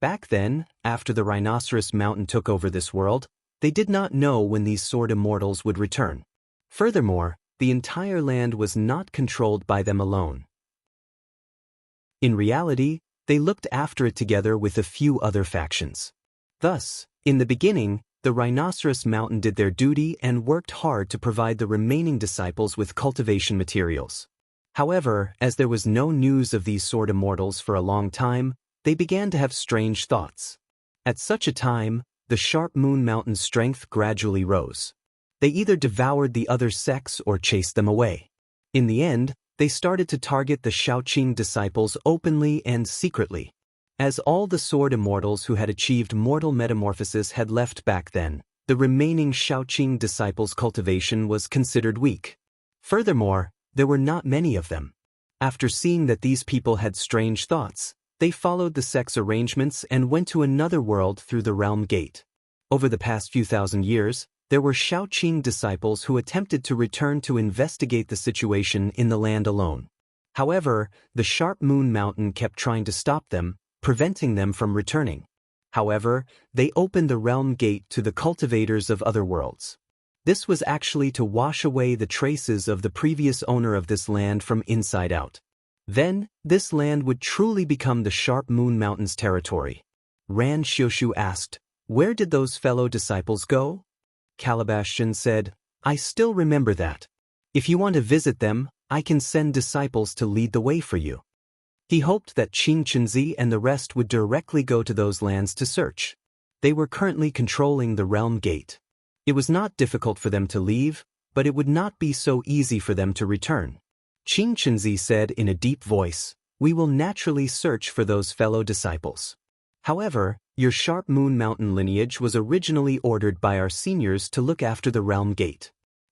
Back then, after the Rhinoceros Mountain took over this world, they did not know when these sword immortals would return. Furthermore, the entire land was not controlled by them alone. In reality, they looked after it together with a few other factions. Thus, in the beginning, the Rhinoceros Mountain did their duty and worked hard to provide the remaining disciples with cultivation materials. However, as there was no news of these sword immortals for a long time, they began to have strange thoughts. At such a time, the Sharp Moon Mountain's strength gradually rose. They either devoured the other sects or chased them away. In the end, they started to target the Shaoqing disciples openly and secretly. As all the sword immortals who had achieved mortal metamorphosis had left back then, the remaining Shaoqing disciples' cultivation was considered weak. Furthermore, there were not many of them. After seeing that these people had strange thoughts, they followed the sect's arrangements and went to another world through the realm gate. Over the past few thousand years, there were Shaoqing disciples who attempted to return to investigate the situation in the land alone. However, the Sharp Moon Mountain kept trying to stop them, preventing them from returning. However, they opened the realm gate to the cultivators of other worlds. This was actually to wash away the traces of the previous owner of this land from inside out. Then, this land would truly become the Sharp Moon Mountain's territory. Ran Xiushu asked, "Where did those fellow disciples go?" Calabastian said, "I still remember that. If you want to visit them, I can send disciples to lead the way for you." He hoped that Qing Chenzi and the rest would directly go to those lands to search. They were currently controlling the realm gate. It was not difficult for them to leave, but it would not be so easy for them to return. Qing Chenzi said in a deep voice, "We will naturally search for those fellow disciples. However, your Sharp Moon Mountain lineage was originally ordered by our seniors to look after the realm gate.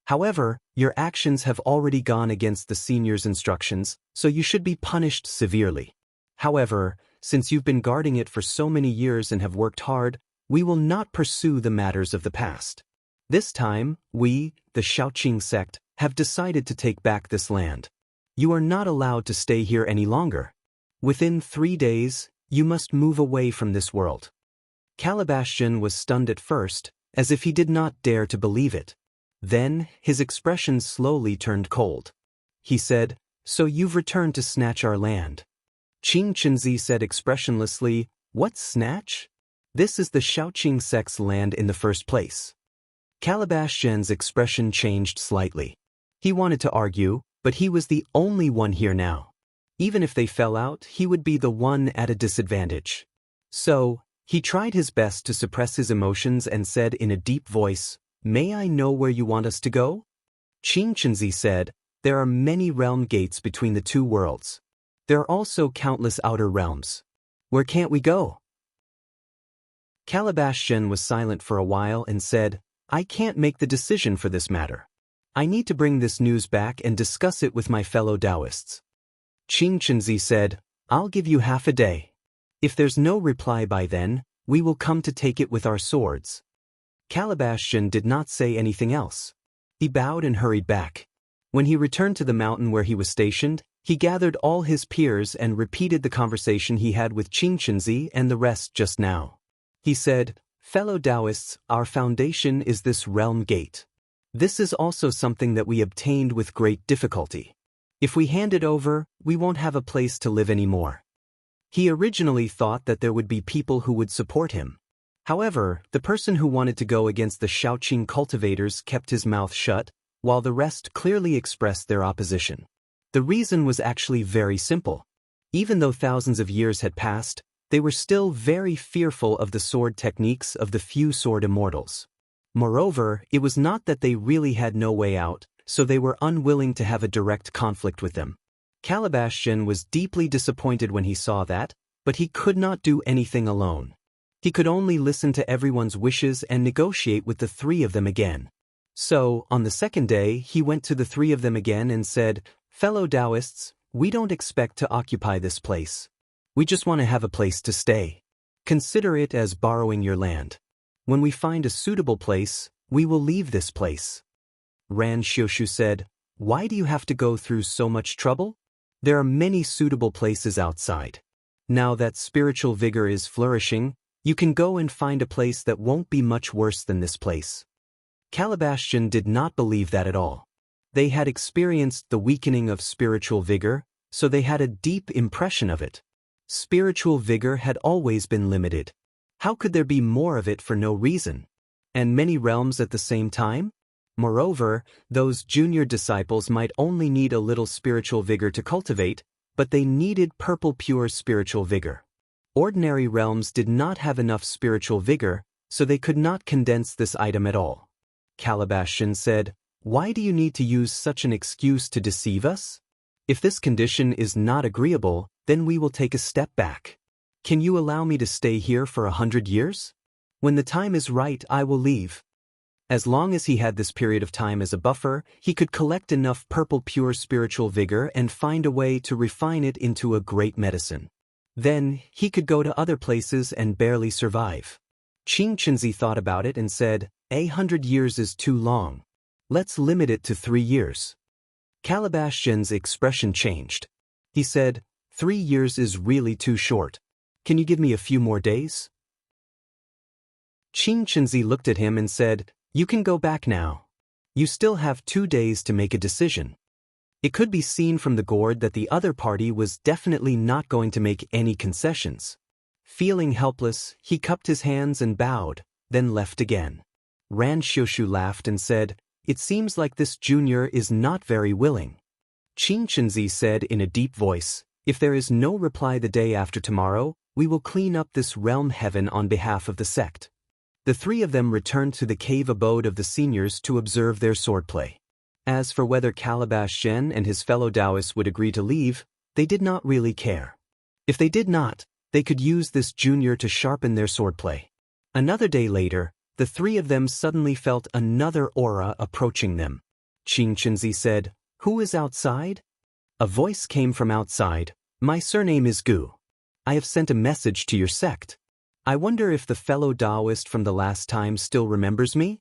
However, your actions have already gone against the seniors' instructions, so you should be punished severely. However, since you've been guarding it for so many years and have worked hard, we will not pursue the matters of the past. This time, we, the Shaoqing sect, have decided to take back this land. You are not allowed to stay here any longer. Within 3 days, you must move away from this world." Calabastian was stunned at first, as if he did not dare to believe it. Then, his expression slowly turned cold. He said, "So you've returned to snatch our land?" Qing Chenzi said expressionlessly, "What snatch? This is the Shaoqing sect's land in the first place." Calabastian's expression changed slightly. He wanted to argue, but he was the only one here now. Even if they fell out, he would be the one at a disadvantage. So, he tried his best to suppress his emotions and said in a deep voice, "May I know where you want us to go?" Qing Chenzi said, "There are many realm gates between the two worlds. There are also countless outer realms. Where can't we go?" Calabastian was silent for a while and said, "I can't make the decision for this matter. I need to bring this news back and discuss it with my fellow Taoists." Qing Chenzi said, "I'll give you half a day. If there's no reply by then, we will come to take it with our swords." Calabastian did not say anything else. He bowed and hurried back. When he returned to the mountain where he was stationed, he gathered all his peers and repeated the conversation he had with Qing Chenzi and the rest just now. He said, "Fellow Taoists, our foundation is this realm gate. This is also something that we obtained with great difficulty. If we hand it over, we won't have a place to live anymore." He originally thought that there would be people who would support him. However, the person who wanted to go against the Shaoqing cultivators kept his mouth shut, while the rest clearly expressed their opposition. The reason was actually very simple. Even though thousands of years had passed, they were still very fearful of the sword techniques of the few sword immortals. Moreover, it was not that they really had no way out, so they were unwilling to have a direct conflict with them. Calabastian was deeply disappointed when he saw that, but he could not do anything alone. He could only listen to everyone's wishes and negotiate with the 3 of them again. So, on the second day, he went to the 3 of them again and said, "Fellow Taoists, we don't expect to occupy this place. We just want to have a place to stay. Consider it as borrowing your land. When we find a suitable place, we will leave this place." Ran Xiushu said, "Why do you have to go through so much trouble? There are many suitable places outside. Now that spiritual vigor is flourishing, you can go and find a place that won't be much worse than this place." Calabastian did not believe that at all. They had experienced the weakening of spiritual vigor, so they had a deep impression of it. Spiritual vigor had always been limited. How could there be more of it for no reason? and many realms at the same time? Moreover, those junior disciples might only need a little spiritual vigor to cultivate, but they needed purple pure spiritual vigor. Ordinary realms did not have enough spiritual vigor, so they could not condense this item at all. Calabash said, "Why do you need to use such an excuse to deceive us? If this condition is not agreeable, then we will take a step back. Can you allow me to stay here for 100 years? When the time is right, I will leave." As long as he had this period of time as a buffer, he could collect enough purple pure spiritual vigor and find a way to refine it into a great medicine. Then, he could go to other places and barely survive. Qingqunzi thought about it and said, 100 years is too long. Let's limit it to 3 years. Calabash's expression changed. He said, 3 years is really too short. Can you give me a few more days? Qingqunzi looked at him and said, "You can go back now. You still have 2 days to make a decision." It could be seen from the gourd that the other party was definitely not going to make any concessions. Feeling helpless, he cupped his hands and bowed, then left again. Ran Xiushu laughed and said, "It seems like this junior is not very willing." Qingqunzi said in a deep voice, "If there is no reply the day after tomorrow, we will clean up this realm heaven on behalf of the sect." The 3 of them returned to the cave abode of the seniors to observe their swordplay. As for whether Calabash Shen and his fellow Taoists would agree to leave, they did not really care. If they did not, they could use this junior to sharpen their swordplay. Another day later, the 3 of them suddenly felt another aura approaching them. Qingqunzi said, "Who is outside?" A voice came from outside, "My surname is Gu. I have sent a message to your sect. I wonder if the fellow Taoist from the last time still remembers me?"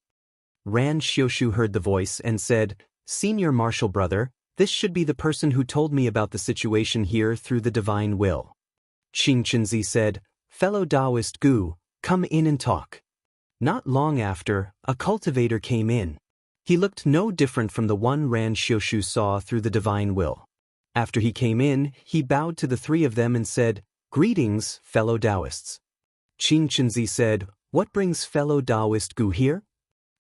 Ran Xiushu heard the voice and said, "Senior martial brother, this should be the person who told me about the situation here through the divine will." Qingqunzi said, "Fellow Taoist Gu, come in and talk." Not long after, a cultivator came in. He looked no different from the one Ran Xiushu saw through the divine will. After he came in, he bowed to the 3 of them and said, "Greetings, fellow Taoists." Qingqunzi said, "What brings fellow Taoist Gu here?"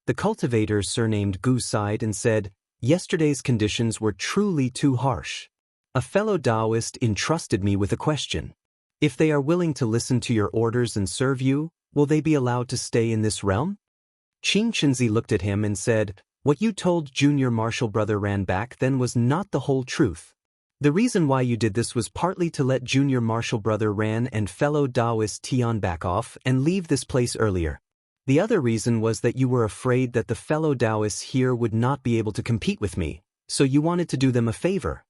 The cultivator surnamed Gu sighed and said, "Yesterday's conditions were truly too harsh. A fellow Taoist entrusted me with a question. If they are willing to listen to your orders and serve you, will they be allowed to stay in this realm?" Qingqunzi looked at him and said, "What you told junior martial brother Ran back then was not the whole truth. The reason why you did this was partly to let junior martial brother Ran and fellow Taoist Tian back off and leave this place earlier. The other reason was that you were afraid that the fellow Taoists here would not be able to compete with me, so you wanted to do them a favor."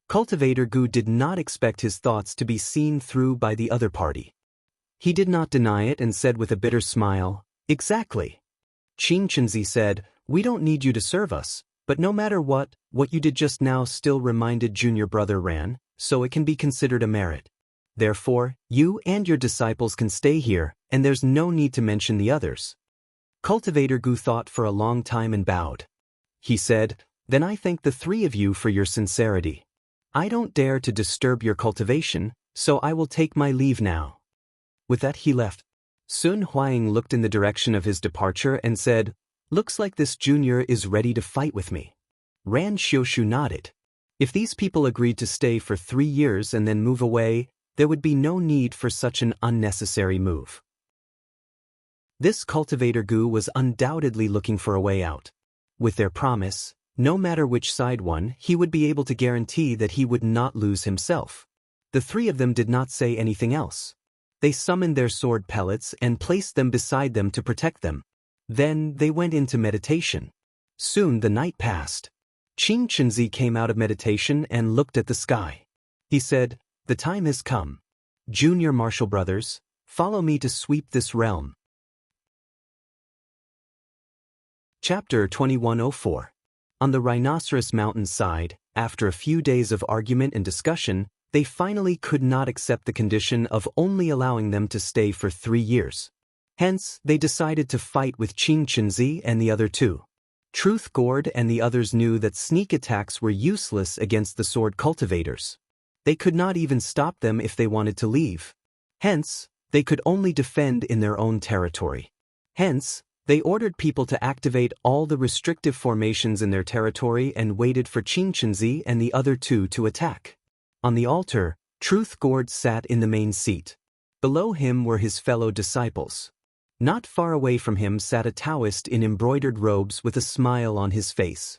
Cultivator Gu did not expect his thoughts to be seen through by the other party. He did not deny it and said with a bitter smile, "Exactly." Qingqunzi said, "We don't need you to serve us, but no matter what you did just now still reminded junior brother Ran, so it can be considered a merit. Therefore, you and your disciples can stay here, and there's no need to mention the others." Cultivator Gu thought for a long time and bowed. He said, "Then I thank the 3 of you for your sincerity. I don't dare to disturb your cultivation, so I will take my leave now." With that he left. Sun Huang looked in the direction of his departure and said, "Looks like this junior is ready to fight with me." Ran Xiushu nodded. If these people agreed to stay for 3 years and then move away, there would be no need for such an unnecessary move. This cultivator Gu was undoubtedly looking for a way out. With their promise, no matter which side won, he would be able to guarantee that he would not lose himself. The 3 of them did not say anything else. They summoned their sword pellets and placed them beside them to protect them. Then they went into meditation. Soon the night passed. Qingqunzi came out of meditation and looked at the sky. He said, "The time has come. Junior martial brothers, follow me to sweep this realm." Chapter 2104. On the Rhinoceros Mountain side, after a few days of argument and discussion, they finally could not accept the condition of only allowing them to stay for 3 years. Hence, they decided to fight with Qingqunzi and the other 2. Truth Gourd and the others knew that sneak attacks were useless against the sword cultivators. They could not even stop them if they wanted to leave. Hence, they could only defend in their own territory. Hence, They ordered people to activate all the restrictive formations in their territory and waited for Qingquanzi and the other two to attack. On the altar, Truth Gourd sat in the main seat. Below him were his fellow disciples. Not far away from him sat a Taoist in embroidered robes with a smile on his face.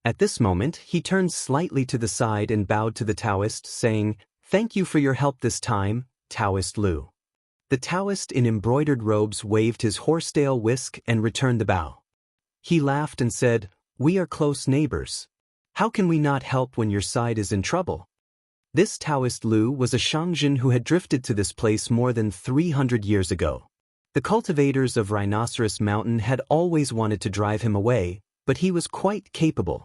At this moment, he turned slightly to the side and bowed to the Taoist, saying, "Thank you for your help this time, Taoist Lu." The Taoist in embroidered robes waved his horsetail whisk and returned the bow. He laughed and said, "We are close neighbors. How can we not help when your side is in trouble?" This Taoist Lu was a Shangjin who had drifted to this place more than 300 years ago. The cultivators of Rhinoceros Mountain had always wanted to drive him away, but he was quite capable.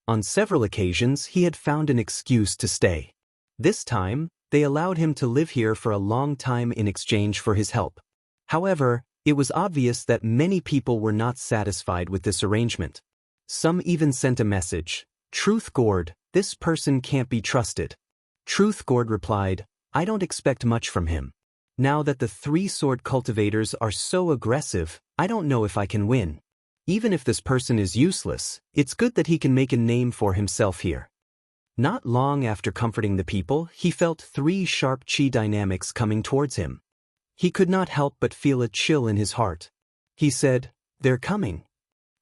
On several occasions he had found an excuse to stay. This time, they allowed him to live here for a long time in exchange for his help. However, it was obvious that many people were not satisfied with this arrangement. Some even sent a message, "Truth Gourd, this person can't be trusted." Truth Gourd replied, "I don't expect much from him. Now that the three-sword cultivators are so aggressive, I don't know if I can win. Even if this person is useless, it's good that he can make a name for himself here." Not long after comforting the people, he felt three sharp qi dynamics coming towards him. He could not help but feel a chill in his heart. He said, "They're coming."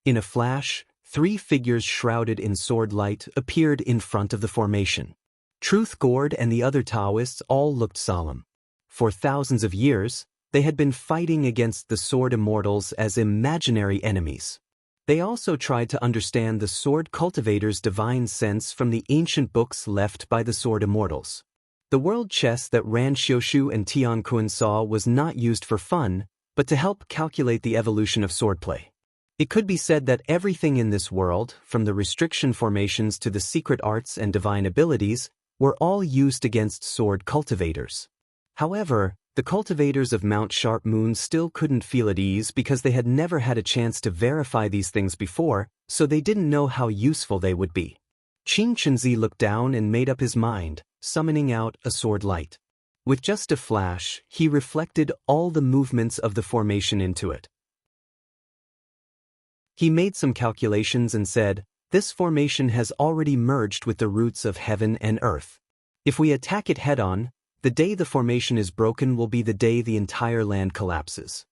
In a flash, three figures shrouded in sword light appeared in front of the formation. Truth Gourd and the other Taoists all looked solemn. For thousands of years, they had been fighting against the sword immortals as imaginary enemies. They also tried to understand the sword cultivators' divine sense from the ancient books left by the sword immortals. The world chess that Ran Xiushu and Tian Kun saw was not used for fun, but to help calculate the evolution of swordplay. It could be said that everything in this world, from the restriction formations to the secret arts and divine abilities, were all used against sword cultivators. However, the cultivators of Mount Sharp Moon still couldn't feel at ease because they had never had a chance to verify these things before, so they didn't know how useful they would be. Qingquanzi looked down and made up his mind, summoning out a sword light. With just a flash, he reflected all the movements of the formation into it. He made some calculations and said, "This formation has already merged with the roots of heaven and earth. If we attack it head-on, the day the formation is broken will be the day the entire land collapses."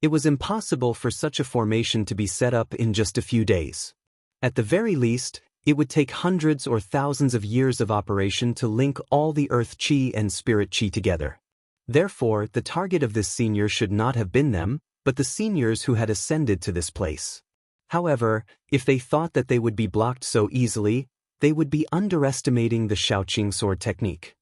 It was impossible for such a formation to be set up in just a few days. At the very least, it would take hundreds or thousands of years of operation to link all the earth chi and spirit chi together. Therefore, the target of this senior should not have been them, but the seniors who had ascended to this place. However, if they thought that they would be blocked so easily, they would be underestimating the Shaoqing sword technique.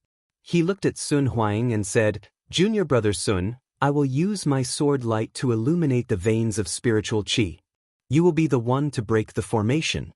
He looked at Sun Huang and said, "Junior brother Sun, I will use my sword light to illuminate the veins of spiritual qi. You will be the one to break the formation."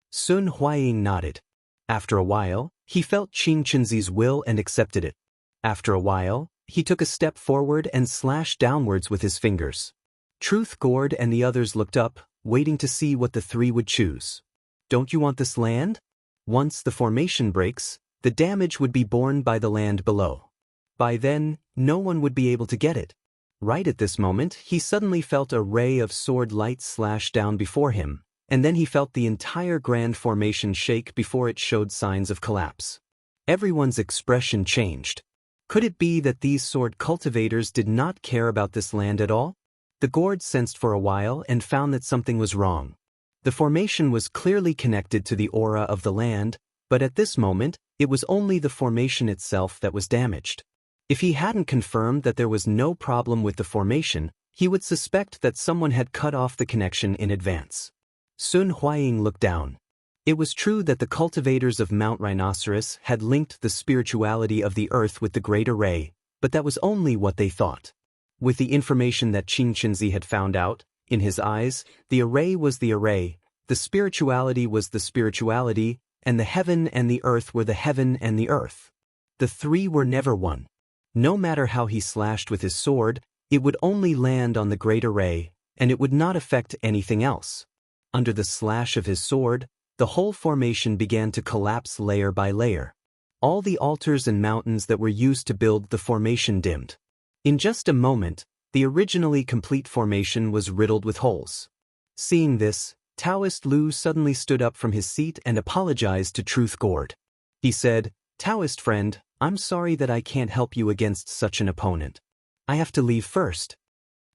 Sun Huang nodded. After a while, he felt Qingquanzi's will and accepted it. After a while, he took a step forward and slashed downwards with his fingers. Truth Gourd and the others looked up, waiting to see what the three would choose. "Don't you want this land? Once the formation breaks, the damage would be borne by the land below. By then, no one would be able to get it." Right at this moment, he suddenly felt a ray of sword light slash down before him, and then he felt the entire grand formation shake before it showed signs of collapse. Everyone's expression changed. Could it be that these sword cultivators did not care about this land at all? The Gourd sensed for a while and found that something was wrong. The formation was clearly connected to the aura of the land, but at this moment, it was only the formation itself that was damaged. If he hadn't confirmed that there was no problem with the formation, he would suspect that someone had cut off the connection in advance. Sun Huang looked down. It was true that the cultivators of Mount Rhinoceros had linked the spirituality of the earth with the great array, but that was only what they thought. With the information that Qingquanzi had found out, in his eyes, the array was the array, the spirituality was the spirituality, and the heaven and the earth were the heaven and the earth. The three were never one. No matter how he slashed with his sword, it would only land on the great array, and it would not affect anything else. Under the slash of his sword, the whole formation began to collapse layer by layer. All the altars and mountains that were used to build the formation dimmed. In just a moment, The originally complete formation was riddled with holes. Seeing this, Taoist Lu suddenly stood up from his seat and apologized to Truth Gord. He said, "Taoist friend, I'm sorry that I can't help you against such an opponent. I have to leave first."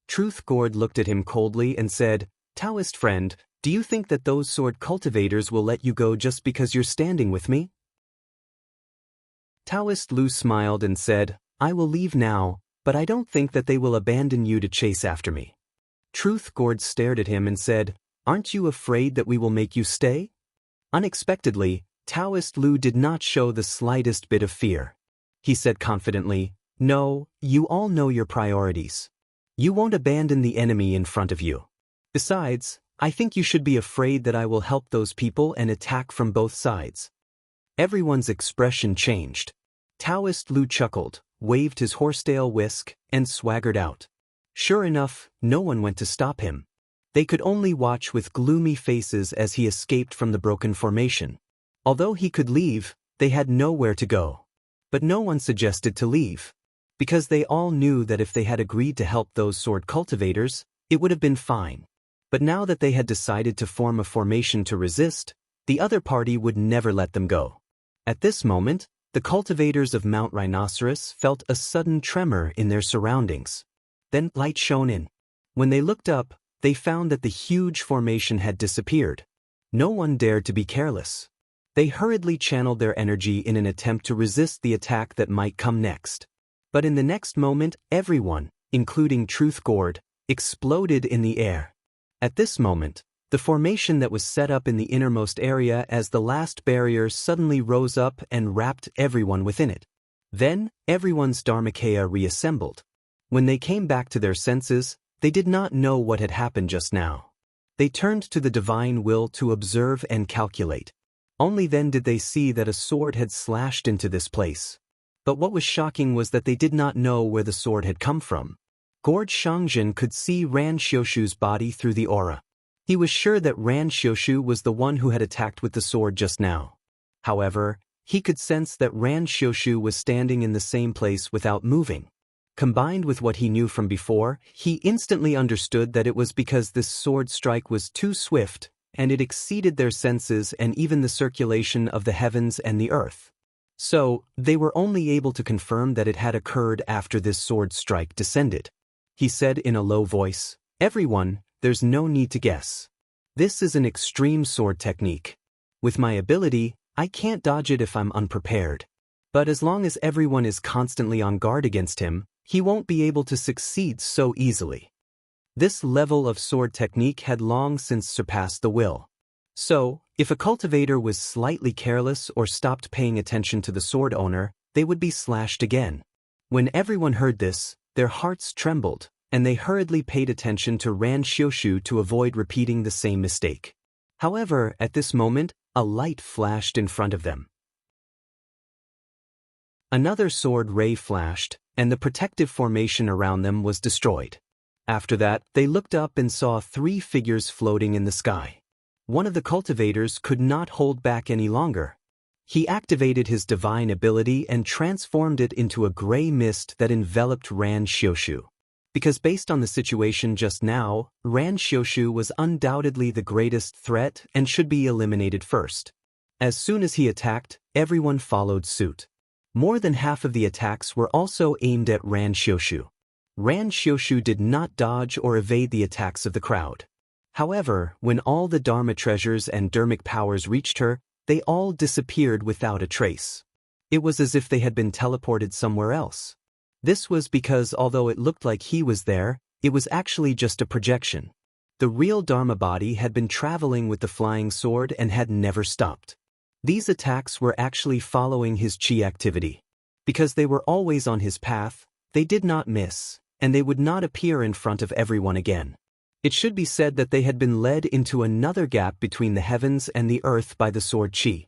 Truth Gord looked at him coldly and said, "Taoist friend, do you think that those sword cultivators will let you go just because you're standing with me?" Taoist Lu smiled and said, "I will leave now, but I don't think that they will abandon you to chase after me." Truth Gord stared at him and said, "Aren't you afraid that we will make you stay?" Unexpectedly, Taoist Lu did not show the slightest bit of fear. He said confidently, "No, you all know your priorities. You won't abandon the enemy in front of you. Besides, I think you should be afraid that I will help those people and attack from both sides." Everyone's expression changed. Taoist Lu chuckled, waved his horsetail whisk, and swaggered out. Sure enough, no one went to stop him. They could only watch with gloomy faces as he escaped from the broken formation. Although he could leave, they had nowhere to go. But no one suggested to leave, because they all knew that if they had agreed to help those sword cultivators, it would have been fine. But now that they had decided to form a formation to resist, the other party would never let them go. At this moment, the cultivators of Mount Rhinoceros felt a sudden tremor in their surroundings. Then light shone in. When they looked up, they found that the huge formation had disappeared. No one dared to be careless. They hurriedly channeled their energy in an attempt to resist the attack that might come next. But in the next moment, everyone, including Truth Gord, exploded in the air. At this moment, the formation that was set up in the innermost area as the last barrier suddenly rose up and wrapped everyone within it. Then, everyone's Dharmakaya reassembled. When they came back to their senses, they did not know what had happened just now. They turned to the divine will to observe and calculate. Only then did they see that a sword had slashed into this place. But what was shocking was that they did not know where the sword had come from. Gord Shangjin could see Ran Xiushu's body through the aura. He was sure that Ran Xiushu was the one who had attacked with the sword just now. However, he could sense that Ran Xiushu was standing in the same place without moving. Combined with what he knew from before, he instantly understood that it was because this sword strike was too swift, and it exceeded their senses and even the circulation of the heavens and the earth. So, they were only able to confirm that it had occurred after this sword strike descended. He said in a low voice, "Everyone, there's no need to guess. This is an extreme sword technique. With my ability, I can't dodge it if I'm unprepared. But as long as everyone is constantly on guard against him, he won't be able to succeed so easily." This level of sword technique had long since surpassed the will. So, if a cultivator was slightly careless or stopped paying attention to the sword owner, they would be slashed again. When everyone heard this, their hearts trembled, and they hurriedly paid attention to Ran Xiushu to avoid repeating the same mistake. However, at this moment, a light flashed in front of them. Another sword ray flashed, and the protective formation around them was destroyed. After that, they looked up and saw 3 figures floating in the sky. One of the cultivators could not hold back any longer. He activated his divine ability and transformed it into a gray mist that enveloped Ran Xiushu. Because based on the situation just now, Ran Xiushu was undoubtedly the greatest threat and should be eliminated first. As soon as he attacked, everyone followed suit. More than half of the attacks were also aimed at Ran Xiushu. Ran Xiushu did not dodge or evade the attacks of the crowd. However, when all the Dharma treasures and Dharmic powers reached her, they all disappeared without a trace. It was as if they had been teleported somewhere else. This was because although it looked like he was there, it was actually just a projection. The real Dharma body had been traveling with the flying sword and had never stopped. These attacks were actually following his chi activity. Because they were always on his path, they did not miss, and they would not appear in front of everyone again. It should be said that they had been led into another gap between the heavens and the earth by the sword chi.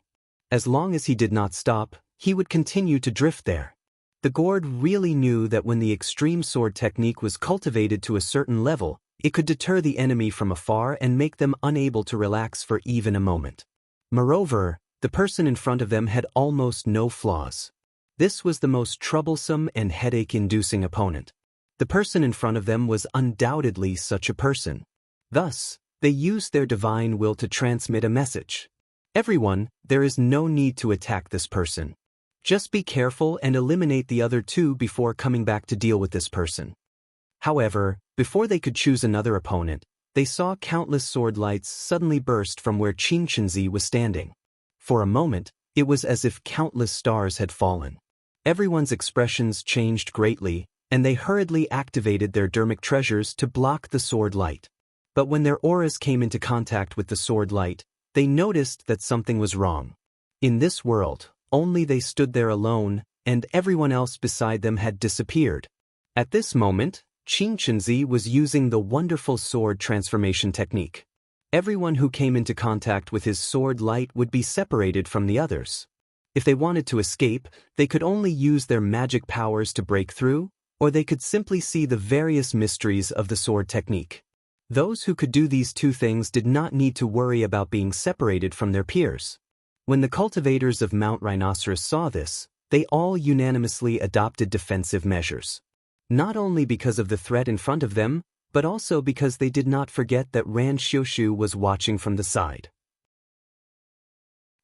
As long as he did not stop, he would continue to drift there. The Gord really knew that when the extreme sword technique was cultivated to a certain level, it could deter the enemy from afar and make them unable to relax for even a moment. Moreover, the person in front of them had almost no flaws. This was the most troublesome and headache-inducing opponent. The The person in front of them was undoubtedly such a person. Thus, they used their divine will to transmit a message. Everyone, there is no need to attack this person. Just be careful and eliminate the other two before coming back to deal with this person. However, before they could choose another opponent, they saw countless sword lights suddenly burst from where Qin Chenzi was standing. For a moment, it was as if countless stars had fallen. Everyone's expressions changed greatly, and they hurriedly activated their dermic treasures to block the sword light. But when their auras came into contact with the sword light, they noticed that something was wrong. In this world, only they stood there alone, and everyone else beside them had disappeared. At this moment, Qin Chenzi was using the wonderful sword transformation technique. Everyone who came into contact with his sword light would be separated from the others. If they wanted to escape, they could only use their magic powers to break through, or they could simply see the various mysteries of the sword technique. Those who could do these two things did not need to worry about being separated from their peers. When the cultivators of Mount Rhinoceros saw this, they all unanimously adopted defensive measures. Not only because of the threat in front of them, but also because they did not forget that Ran Xiushu was watching from the side.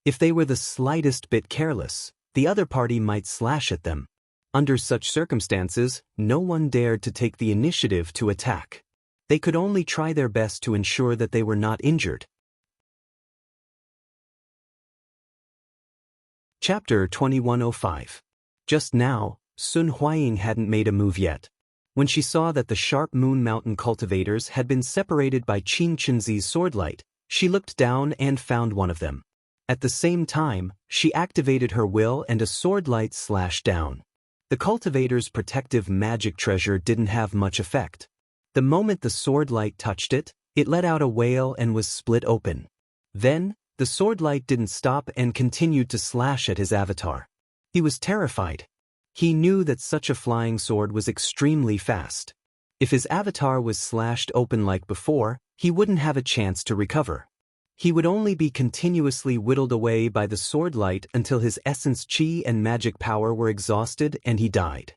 If they were the slightest bit careless, the other party might slash at them. Under such circumstances, no one dared to take the initiative to attack. They could only try their best to ensure that they were not injured. Chapter 2105. Just now, Sun Huaying hadn't made a move yet. When she saw that the Sharp Moon Mountain cultivators had been separated by Qin Chenzi's swordlight, she looked down and found one of them. At the same time, she activated her will and a swordlight slashed down. The cultivator's protective magic treasure didn't have much effect. The moment the swordlight touched it, it let out a wail and was split open. Then, the swordlight didn't stop and continued to slash at his avatar. He was terrified. He knew that such a flying sword was extremely fast. If his avatar was slashed open like before, he wouldn't have a chance to recover. He would only be continuously whittled away by the swordlight until his essence chi and magic power were exhausted and he died.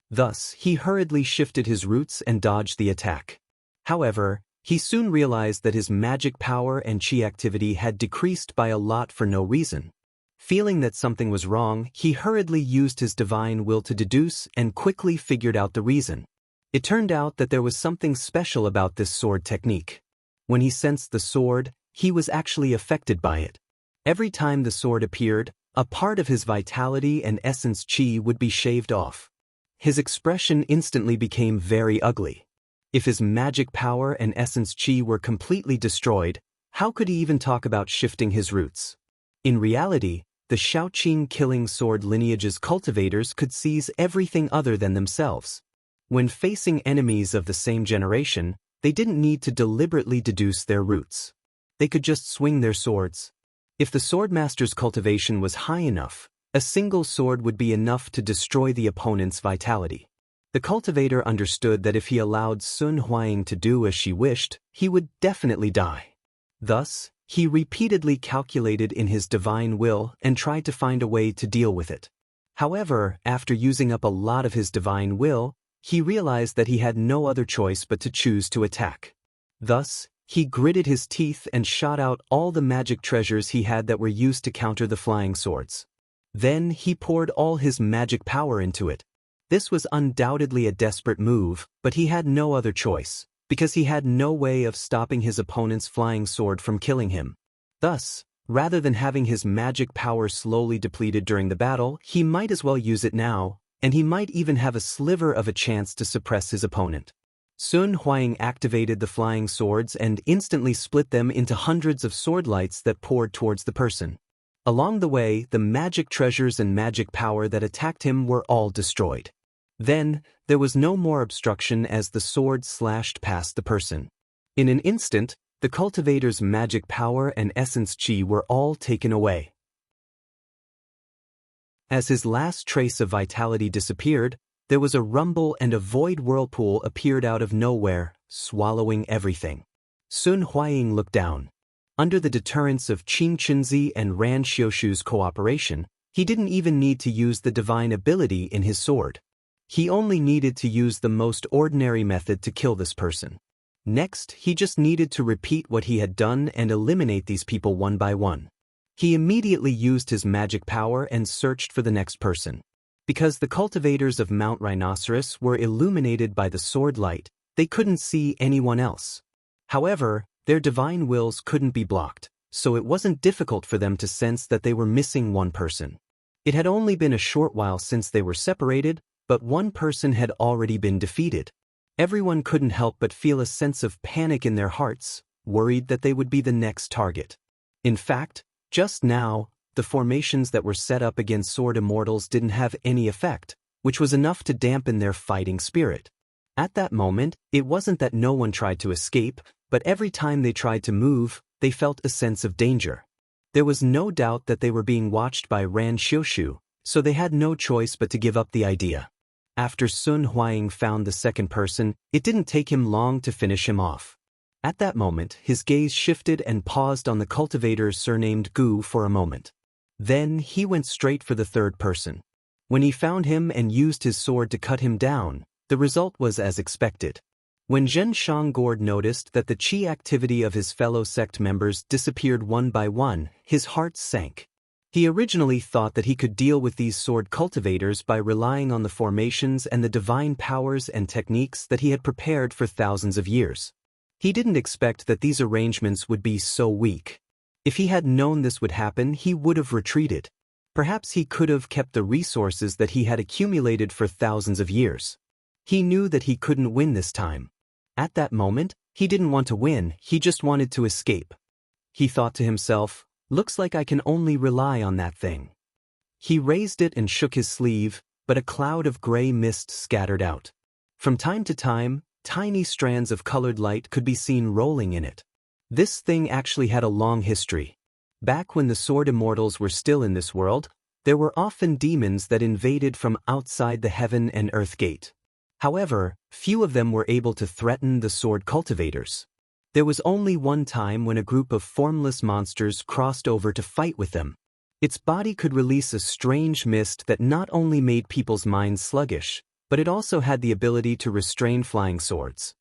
Thus, he hurriedly shifted his routes and dodged the attack. However, he soon realized that his magic power and chi activity had decreased by a lot for no reason. Feeling that something was wrong, he hurriedly used his divine will to deduce and quickly figured out the reason. It turned out that there was something special about this sword technique. When he sensed the sword, he was actually affected by it. Every time the sword appeared, a part of his vitality and essence chi would be shaved off. His expression instantly became very ugly. If his magic power and essence chi were completely destroyed, how could he even talk about shifting his roots? In reality, the Shaoqing killing sword lineage's cultivators could seize everything other than themselves. When facing enemies of the same generation, they didn't need to deliberately deduce their roots. They could just swing their swords. If the swordmaster's cultivation was high enough, a single sword would be enough to destroy the opponent's vitality. The cultivator understood that if he allowed Sun Huaying to do as she wished, he would definitely die. Thus, he repeatedly calculated in his divine will and tried to find a way to deal with it. However, after using up a lot of his divine will, he realized that he had no other choice but to choose to attack. Thus, he gritted his teeth and shot out all the magic treasures he had that were used to counter the flying swords. Then he poured all his magic power into it. This was undoubtedly a desperate move, but he had no other choice, because he had no way of stopping his opponent's flying sword from killing him. Thus, rather than having his magic power slowly depleted during the battle, he might as well use it now, and he might even have a sliver of a chance to suppress his opponent. Sun Huaying activated the flying swords and instantly split them into hundreds of swordlights that poured towards the person. Along the way, the magic treasures and magic power that attacked him were all destroyed. Then, there was no more obstruction as the sword slashed past the person. In an instant, the cultivator's magic power and essence chi were all taken away. As his last trace of vitality disappeared, there was a rumble and a void whirlpool appeared out of nowhere, swallowing everything. Sun Huaying looked down. Under the deterrence of Qin Chenzi and Ran Xiushu's cooperation, he didn't even need to use the divine ability in his sword. He only needed to use the most ordinary method to kill this person. Next, he just needed to repeat what he had done and eliminate these people one by one. He immediately used his magic power and searched for the next person. Because the cultivators of Mount Rhinoceros were illuminated by the sword light, they couldn't see anyone else. However, their divine wills couldn't be blocked, so it wasn't difficult for them to sense that they were missing one person. It had only been a short while since they were separated, but one person had already been defeated. Everyone couldn't help but feel a sense of panic in their hearts, worried that they would be the next target. In fact, just now, the formations that were set up against sword immortals didn't have any effect, which was enough to dampen their fighting spirit. At that moment, it wasn't that no one tried to escape, but every time they tried to move, they felt a sense of danger. There was no doubt that they were being watched by Ran Xiushu, so they had no choice but to give up the idea. After Sun Huaying found the second person, it didn't take him long to finish him off. At that moment, his gaze shifted and paused on the cultivator surnamed Gu for a moment. Then he went straight for the third person. When he found him and used his sword to cut him down, the result was as expected. When Zhen Shanggord noticed that the qi activity of his fellow sect members disappeared one by one, his heart sank. He originally thought that he could deal with these sword cultivators by relying on the formations and the divine powers and techniques that he had prepared for thousands of years. He didn't expect that these arrangements would be so weak. If he had known this would happen, he would have retreated. Perhaps he could have kept the resources that he had accumulated for thousands of years. He knew that he couldn't win this time. At that moment, he didn't want to win, he just wanted to escape. He thought to himself, "Looks like I can only rely on that thing." He raised it and shook his sleeve, but a cloud of gray mist scattered out. From time to time, tiny strands of colored light could be seen rolling in it. This thing actually had a long history. Back when the sword immortals were still in this world, there were often demons that invaded from outside the heaven and earth gate. However, few of them were able to threaten the sword cultivators. There was only one time when a group of formless monsters crossed over to fight with them. Its body could release a strange mist that not only made people's minds sluggish, but it also had the ability to restrain flying swords.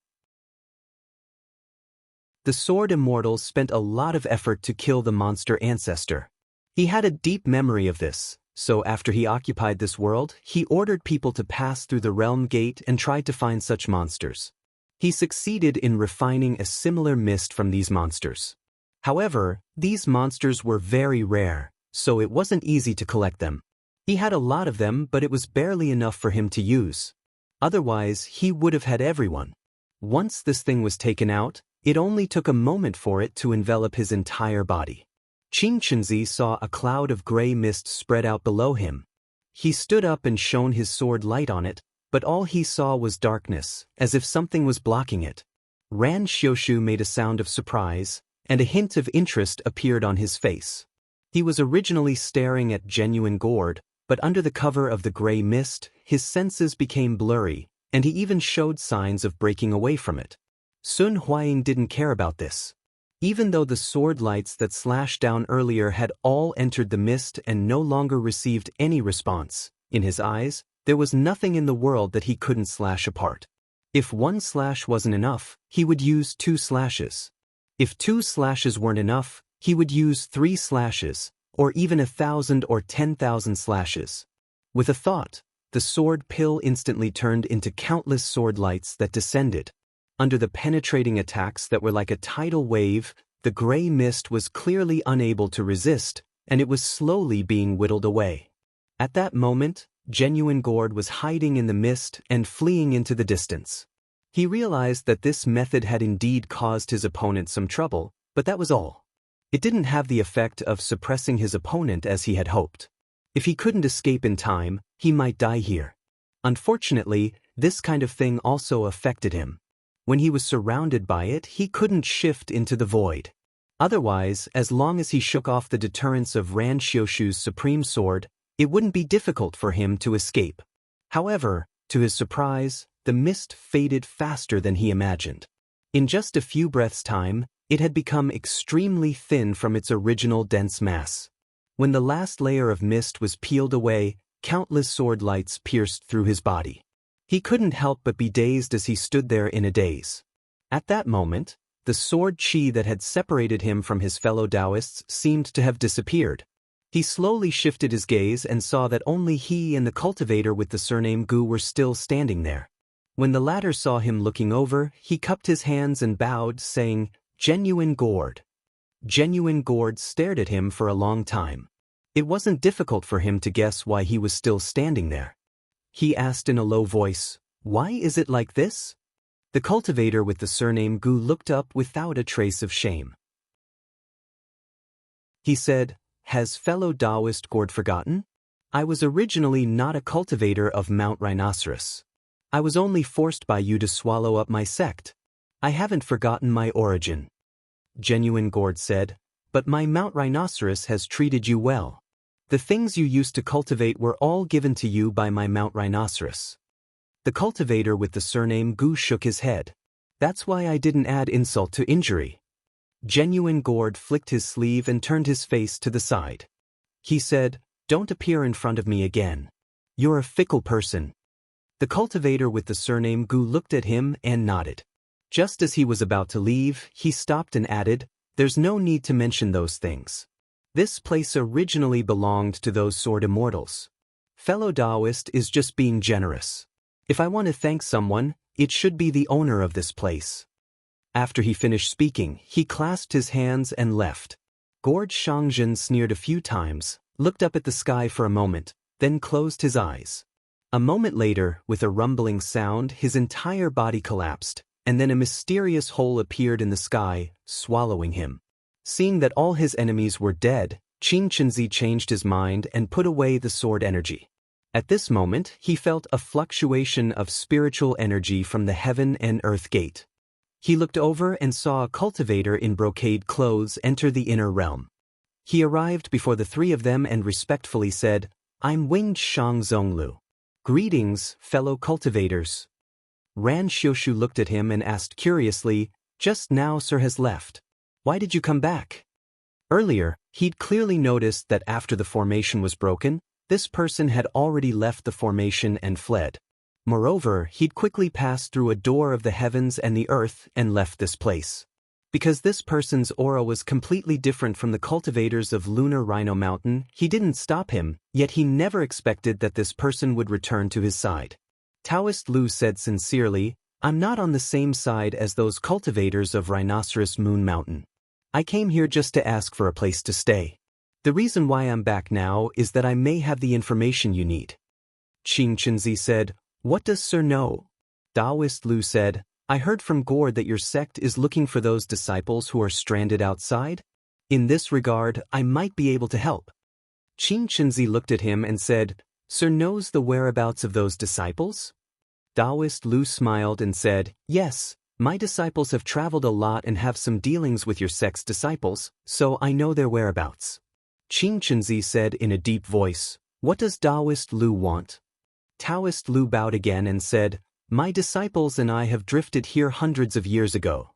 The sword immortals spent a lot of effort to kill the monster ancestor. He had a deep memory of this, so after he occupied this world, he ordered people to pass through the realm gate and tried to find such monsters. He succeeded in refining a similar mist from these monsters. However, these monsters were very rare, so it wasn't easy to collect them. He had a lot of them, but it was barely enough for him to use. Otherwise, he would have had everyone. Once this thing was taken out, it only took a moment for it to envelop his entire body. Qing Chenzi saw a cloud of gray mist spread out below him. He stood up and shone his sword light on it, but all he saw was darkness, as if something was blocking it. Ran Xiushu made a sound of surprise, and a hint of interest appeared on his face. He was originally staring at Genuine Gourd, but under the cover of the gray mist, his senses became blurry, and he even showed signs of breaking away from it. Sun Huaying didn't care about this. Even though the sword lights that slashed down earlier had all entered the mist and no longer received any response, in his eyes, there was nothing in the world that he couldn't slash apart. If one slash wasn't enough, he would use 2 slashes. If 2 slashes weren't enough, he would use 3 slashes, or even 1,000 or 10,000 slashes. With a thought, the sword pill instantly turned into countless sword lights that descended. Under the penetrating attacks that were like a tidal wave, the gray mist was clearly unable to resist, and it was slowly being whittled away. At that moment, Genuine Gourd was hiding in the mist and fleeing into the distance. He realized that this method had indeed caused his opponent some trouble, but that was all. It didn't have the effect of suppressing his opponent as he had hoped. If he couldn't escape in time, he might die here. Unfortunately, this kind of thing also affected him. When he was surrounded by it, he couldn't shift into the void. Otherwise, as long as he shook off the deterrence of Ran Xiushu's supreme sword, it wouldn't be difficult for him to escape. However, to his surprise, the mist faded faster than he imagined. In just a few breaths' time, it had become extremely thin from its original dense mass. When the last layer of mist was peeled away, countless sword lights pierced through his body. He couldn't help but be dazed as he stood there in a daze. At that moment, the sword chi that had separated him from his fellow Taoists seemed to have disappeared. He slowly shifted his gaze and saw that only he and the cultivator with the surname Gu were still standing there. When the latter saw him looking over, he cupped his hands and bowed, saying, "Genuine gourd." Genuine gourd stared at him for a long time. It wasn't difficult for him to guess why he was still standing there. He asked in a low voice, "Why is it like this?" The cultivator with the surname Gu looked up without a trace of shame. He said, "Has fellow Taoist gourd forgotten? I was originally not a cultivator of Mount Rhinoceros. I was only forced by you to swallow up my sect. I haven't forgotten my origin." Genuine gourd said, "But my Mount Rhinoceros has treated you well. The things you used to cultivate were all given to you by my Mount Rhinoceros." The cultivator with the surname Gu shook his head. "That's why I didn't add insult to injury." Genuine gourd flicked his sleeve and turned his face to the side. He said, "Don't appear in front of me again. You're a fickle person." The cultivator with the surname Gu looked at him and nodded. Just as he was about to leave, he stopped and added, "There's no need to mention those things. This place originally belonged to those sword immortals. Fellow Taoist is just being generous. If I want to thank someone, it should be the owner of this place." After he finished speaking, he clasped his hands and left. Gourd Shangjin sneered a few times, looked up at the sky for a moment, then closed his eyes. A moment later, with a rumbling sound, his entire body collapsed, and then a mysterious hole appeared in the sky, swallowing him. Seeing that all his enemies were dead, Qing Chenzi changed his mind and put away the sword energy. At this moment, he felt a fluctuation of spiritual energy from the heaven and earth gate. He looked over and saw a cultivator in brocade clothes enter the inner realm. He arrived before the three of them and respectfully said, "I'm Winged Shang Zhonglu. Greetings, fellow cultivators." Ran Xiushu looked at him and asked curiously, "Just now Sir has left. Why did you come back?" Earlier, he'd clearly noticed that after the formation was broken, this person had already left the formation and fled. Moreover, he'd quickly passed through a door of the heavens and the earth and left this place. Because this person's aura was completely different from the cultivators of Lunar Rhino Mountain, he didn't stop him, yet he never expected that this person would return to his side. Taoist Lu said sincerely, "I'm not on the same side as those cultivators of Rhinoceros Moon Mountain. I came here just to ask for a place to stay. The reason why I'm back now is that I may have the information you need." Qing Chenzi said, "What does Sir know?" Taoist Lu said, "I heard from Gourd that your sect is looking for those disciples who are stranded outside. In this regard, I might be able to help." Qing Chenzi looked at him and said, "Sir knows the whereabouts of those disciples?" Taoist Lu smiled and said, "Yes, my disciples have traveled a lot and have some dealings with your sect's disciples, so I know their whereabouts." Qing Chenzi said in a deep voice, "What does Taoist Lu want?" Taoist Lu bowed again and said, "My disciples and I have drifted here hundreds of years ago.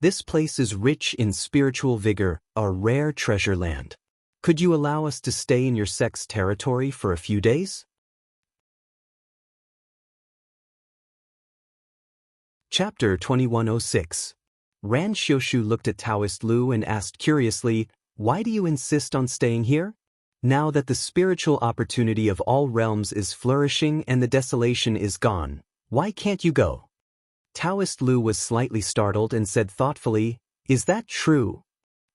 This place is rich in spiritual vigor, a rare treasure land. Could you allow us to stay in your sect's territory for a few days?" Chapter 2106. Ran Xiushu looked at Taoist Lu and asked curiously, "Why do you insist on staying here? Now that the spiritual opportunity of all realms is flourishing and the desolation is gone, why can't you go?" Taoist Lu was slightly startled and said thoughtfully, "Is that true?"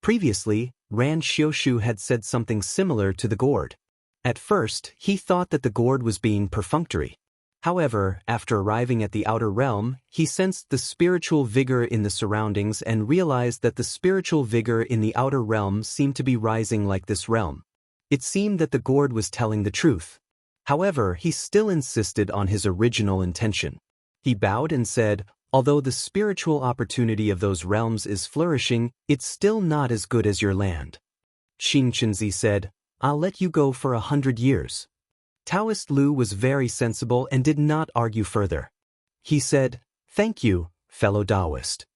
Previously, Ran Xiushu had said something similar to the gourd. At first, he thought that the gourd was being perfunctory. However, after arriving at the outer realm, he sensed the spiritual vigor in the surroundings and realized that the spiritual vigor in the outer realm seemed to be rising like this realm. It seemed that the gourd was telling the truth. However, he still insisted on his original intention. He bowed and said, "Although the spiritual opportunity of those realms is flourishing, it's still not as good as your land." Qing Chenzi said, "I'll let you go for 100 years. Taoist Lu was very sensible and did not argue further. He said, "Thank you, fellow Taoist."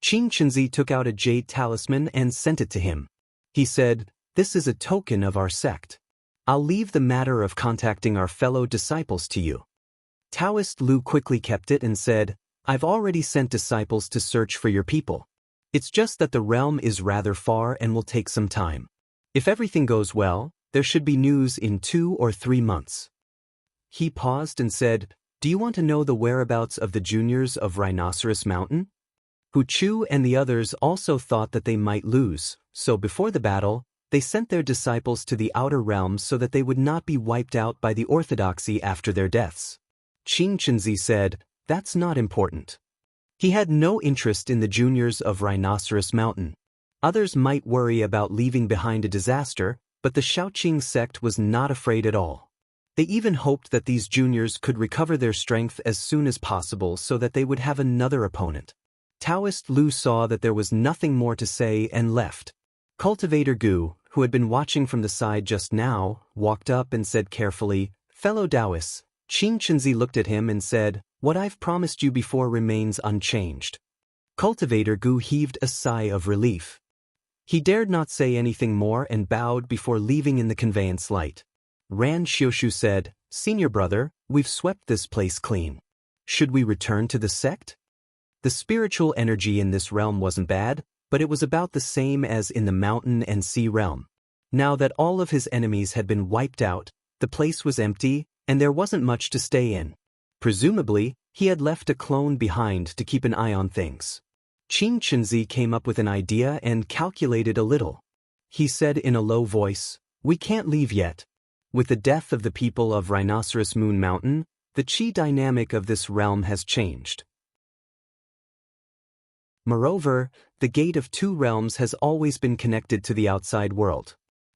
Qing Chenzi took out a jade talisman and sent it to him. He said, "This is a token of our sect. I'll leave the matter of contacting our fellow disciples to you." Taoist Lu quickly kept it and said, I've already sent disciples to search for your people. It's just that the realm is rather far and will take some time. If everything goes well, there should be news in 2 or 3 months. He paused and said, Do you want to know the whereabouts of the juniors of Rhinoceros Mountain? Hu Chu and the others also thought that they might lose, so before the battle, they sent their disciples to the outer realms so that they would not be wiped out by the orthodoxy after their deaths. Qing Chenzi said, That's not important. He had no interest in the juniors of Rhinoceros Mountain. Others might worry about leaving behind a disaster, but the Shaoqing sect was not afraid at all. They even hoped that these juniors could recover their strength as soon as possible so that they would have another opponent. Taoist Lu saw that there was nothing more to say and left. Cultivator Gu, who had been watching from the side just now, walked up and said carefully, Fellow Taoists, Qing Chenzi looked at him and said, What I've promised you before remains unchanged. Cultivator Gu heaved a sigh of relief. He dared not say anything more and bowed before leaving in the conveyance light. Ran Xiushu said, Senior brother, we've swept this place clean. Should we return to the sect? The spiritual energy in this realm wasn't bad, but it was about the same as in the mountain and sea realm. Now that all of his enemies had been wiped out, the place was empty, and there wasn't much to stay in. Presumably, he had left a clone behind to keep an eye on things. Qing Chenzi came up with an idea and calculated a little. He said in a low voice, We can't leave yet. With the death of the people of Rhinoceros Moon Mountain, the qi dynamic of this realm has changed. Moreover, the gate of 2 realms has always been connected to the outside world.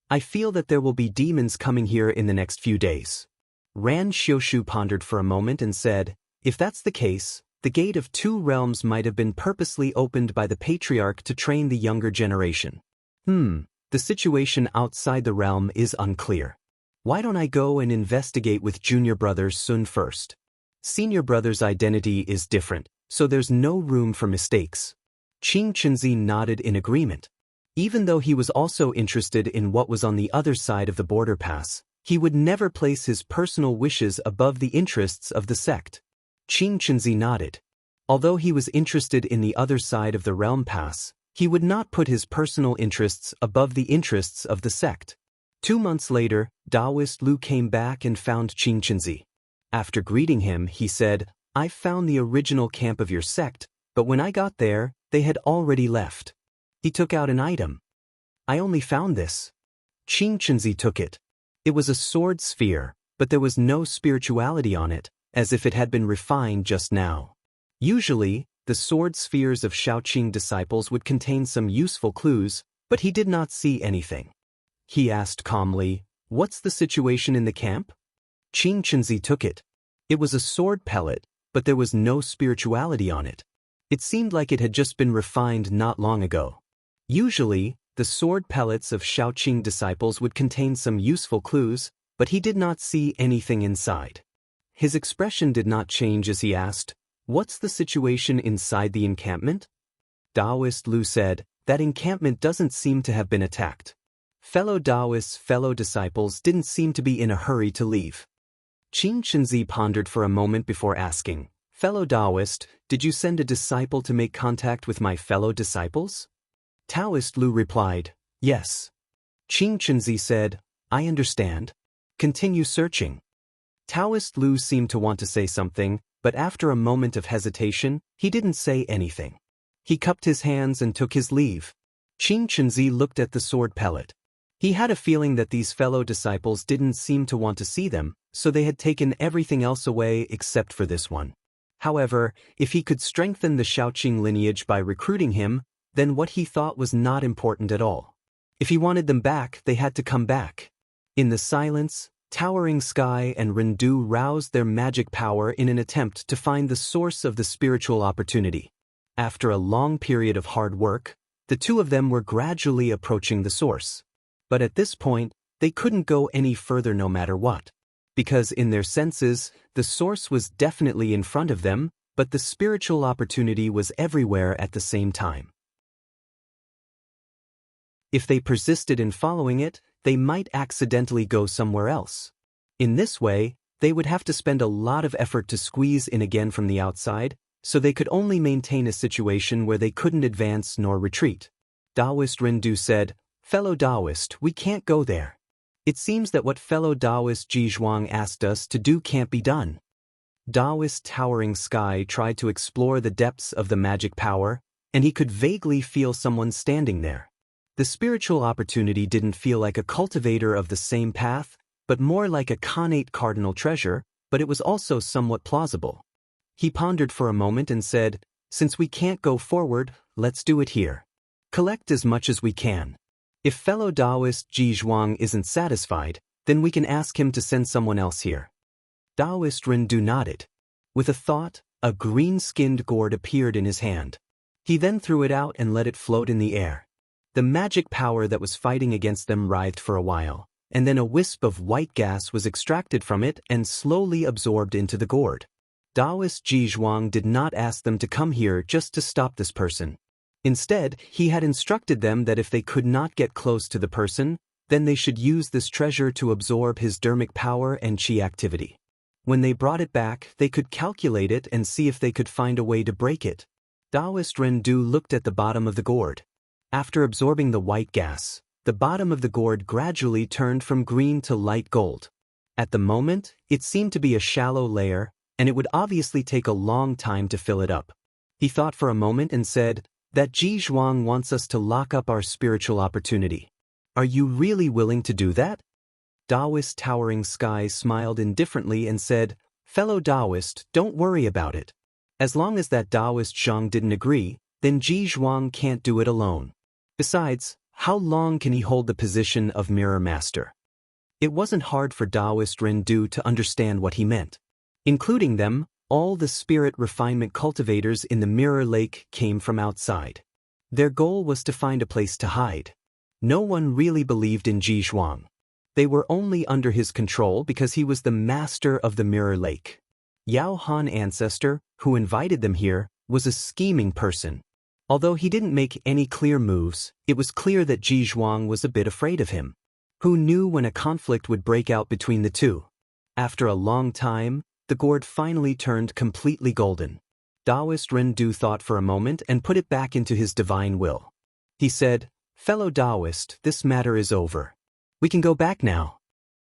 I feel that there will be demons coming here in the next few days. Ran Xiushu pondered for a moment and said, If that's the case, the gate of 2 realms might have been purposely opened by the patriarch to train the younger generation. The situation outside the realm is unclear. Why don't I go and investigate with junior brother Sun first? Senior brother's identity is different, so there's no room for mistakes. Qing Chenzi nodded in agreement. Even though he was also interested in what was on the other side of the border pass, he would never place his personal wishes above the interests of the sect. Qing Chenzi nodded. Although he was interested in the other side of the realm pass, he would not put his personal interests above the interests of the sect. 2 months later, Taoist Lu came back and found Qing Chenzi. After greeting him, he said, I found the original camp of your sect, but when I got there, they had already left. He took out an item. I only found this. Qing Chenzi took it. It was a sword sphere, but there was no spirituality on it, as if it had been refined just now. Usually, the sword spheres of Shaoqing disciples would contain some useful clues, but he did not see anything. He asked calmly, What's the situation in the camp? Qing Chenzi took it. It was a sword pellet, but there was no spirituality on it. It seemed like it had just been refined not long ago. Usually, the sword pellets of Shaoqing disciples would contain some useful clues, but he did not see anything inside. His expression did not change as he asked, What's the situation inside the encampment? Taoist Lu said, That encampment doesn't seem to have been attacked. Fellow Taoists, fellow disciples didn't seem to be in a hurry to leave. Qing Chenzi pondered for a moment before asking, Fellow Taoist, did you send a disciple to make contact with my fellow disciples? Taoist Lu replied, Yes. Qing Chenzi said, I understand. Continue searching. Taoist Lu seemed to want to say something, but after a moment of hesitation, he didn't say anything. He cupped his hands and took his leave. Qing Chenzi looked at the sword pellet. He had a feeling that these fellow disciples didn't seem to want to see them, so they had taken everything else away except for this one. However, if he could strengthen the Shaoqing lineage by recruiting him, then what he thought was not important at all. If he wanted them back, they had to come back. In the silence, Towering Sky and Rendu roused their magic power in an attempt to find the source of the spiritual opportunity. After a long period of hard work, the 2 of them were gradually approaching the source. But at this point, they couldn't go any further no matter what. Because in their senses, the source was definitely in front of them, but the spiritual opportunity was everywhere at the same time. If they persisted in following it, they might accidentally go somewhere else. In this way, they would have to spend a lot of effort to squeeze in again from the outside, so they could only maintain a situation where they couldn't advance nor retreat. Taoist Rindu said, "Fellow Taoist, we can't go there. It seems that what fellow Taoist Ji Zhuang asked us to do can't be done." Taoist Towering Sky tried to explore the depths of the magic power, and he could vaguely feel someone standing there. The spiritual opportunity didn't feel like a cultivator of the same path, but more like a connate cardinal treasure, but it was also somewhat plausible. He pondered for a moment and said, "Since we can't go forward, let's do it here. Collect as much as we can. If fellow Taoist Ji Zhuang isn't satisfied, then we can ask him to send someone else here." Taoist Rindu nodded. With a thought, a green-skinned gourd appeared in his hand. He then threw it out and let it float in the air. The magic power that was fighting against them writhed for a while, and then a wisp of white gas was extracted from it and slowly absorbed into the gourd. Taoist Ji Zhuang did not ask them to come here just to stop this person. Instead, he had instructed them that if they could not get close to the person, then they should use this treasure to absorb his dermic power and chi activity. When they brought it back, they could calculate it and see if they could find a way to break it. Taoist Rendu looked at the bottom of the gourd. After absorbing the white gas, the bottom of the gourd gradually turned from green to light gold. At the moment, it seemed to be a shallow layer, and it would obviously take a long time to fill it up. He thought for a moment and said, "That Ji Zhuang wants us to lock up our spiritual opportunity. Are you really willing to do that?" Taoist Towering Sky smiled indifferently and said, "Fellow Taoist, don't worry about it. As long as that Taoist Zhang didn't agree, then Ji Zhuang can't do it alone. Besides, how long can he hold the position of Mirror Master?" It wasn't hard for Taoist Rendu to understand what he meant. Including them, all the spirit refinement cultivators in the Mirror Lake came from outside. Their goal was to find a place to hide. No one really believed in Ji Zhuang. They were only under his control because he was the master of the Mirror Lake. Yao Han Ancestor, who invited them here, was a scheming person. Although he didn't make any clear moves, it was clear that Ji Zhuang was a bit afraid of him. Who knew when a conflict would break out between the two? After a long time, the gourd finally turned completely golden. Taoist Rendu thought for a moment and put it back into his divine will. He said, "Fellow Taoist, this matter is over. We can go back now."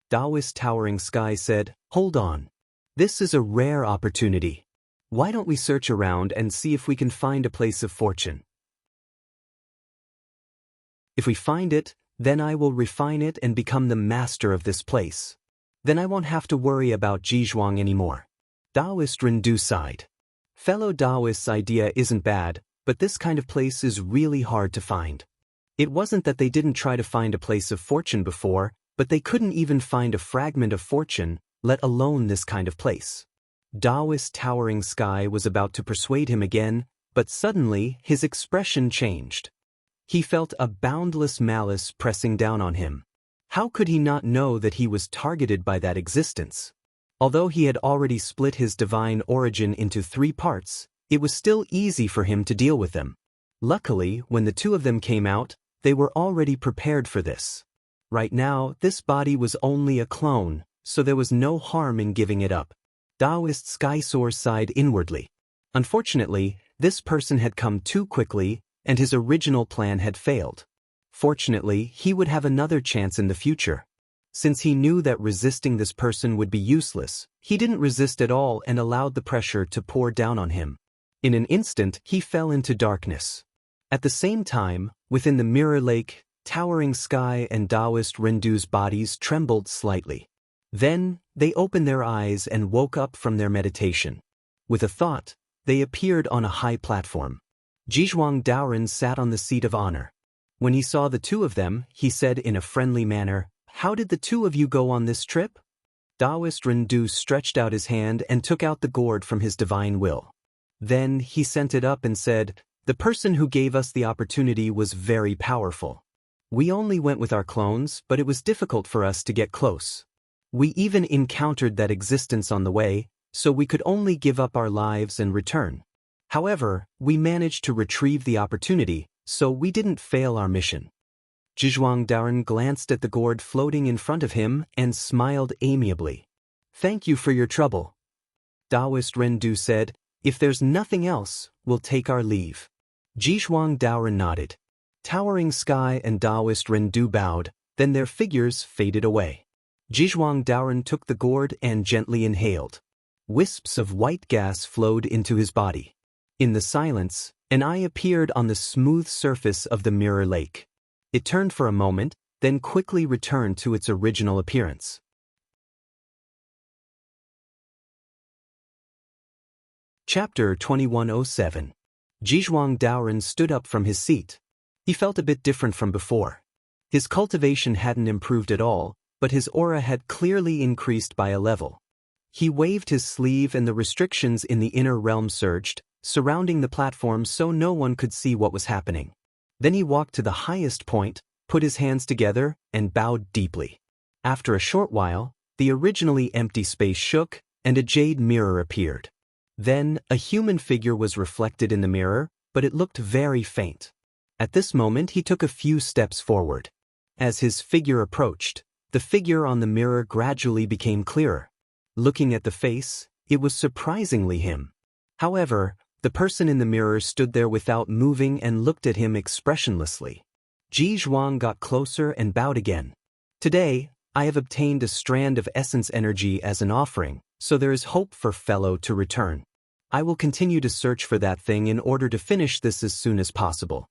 Taoist Towering Sky said, "Hold on. This is a rare opportunity. Why don't we search around and see if we can find a place of fortune? If we find it, then I will refine it and become the master of this place. Then I won't have to worry about Ji Zhuang anymore." Taoist Rendu sighed. Fellow Taoist's idea isn't bad, but this kind of place is really hard to find. It wasn't that they didn't try to find a place of fortune before, but they couldn't even find a fragment of fortune, let alone this kind of place. Taoist Towering Sky was about to persuade him again, but suddenly his expression changed. He felt a boundless malice pressing down on him. How could he not know that he was targeted by that existence? Although he had already split his divine origin into 3 parts, it was still easy for him to deal with them. Luckily, when the 2 of them came out, they were already prepared for this. Right now, this body was only a clone, so there was no harm in giving it up. Taoist Skysoar sighed inwardly. Unfortunately, this person had come too quickly, and his original plan had failed. Fortunately, he would have another chance in the future. Since he knew that resisting this person would be useless, he didn't resist at all and allowed the pressure to pour down on him. In an instant, he fell into darkness. At the same time, within the Mirror Lake, Towering Sky and Taoist Rendu's bodies trembled slightly. Then, they opened their eyes and woke up from their meditation. With a thought, they appeared on a high platform. Jizhuang Daoren sat on the seat of honor. When he saw the 2 of them, he said in a friendly manner, "How did the 2 of you go on this trip?" Taoist Rendu stretched out his hand and took out the gourd from his divine will. Then he sent it up and said, "The person who gave us the opportunity was very powerful. We only went with our clones, but it was difficult for us to get close. We even encountered that existence on the way, so we could only give up our lives and return. However, we managed to retrieve the opportunity, so we didn't fail our mission." Jizhuang Daoren glanced at the gourd floating in front of him and smiled amiably. Thank you for your trouble. Taoist Rendu said, if there's nothing else, we'll take our leave. Jizhuang Daoren nodded. Towering Sky and Taoist Rendu bowed, then their figures faded away. Jizhuang Daoren took the gourd and gently inhaled. Wisps of white gas flowed into his body. In the silence, an eye appeared on the smooth surface of the mirror lake. It turned for a moment, then quickly returned to its original appearance. Chapter 2107. Jizhuang Daoren stood up from his seat. He felt a bit different from before. His cultivation hadn't improved at all, but his aura had clearly increased by a level. He waved his sleeve and the restrictions in the inner realm surged, surrounding the platform so no one could see what was happening. Then he walked to the highest point, put his hands together, and bowed deeply. After a short while, the originally empty space shook, and a jade mirror appeared. Then, a human figure was reflected in the mirror, but it looked very faint. At this moment he took a few steps forward. As his figure approached, the figure on the mirror gradually became clearer. Looking at the face, it was surprisingly him. However, the person in the mirror stood there without moving and looked at him expressionlessly. Jizhuang got closer and bowed again. Today, I have obtained a strand of essence energy as an offering, so there is hope for fellow to return. I will continue to search for that thing in order to finish this as soon as possible.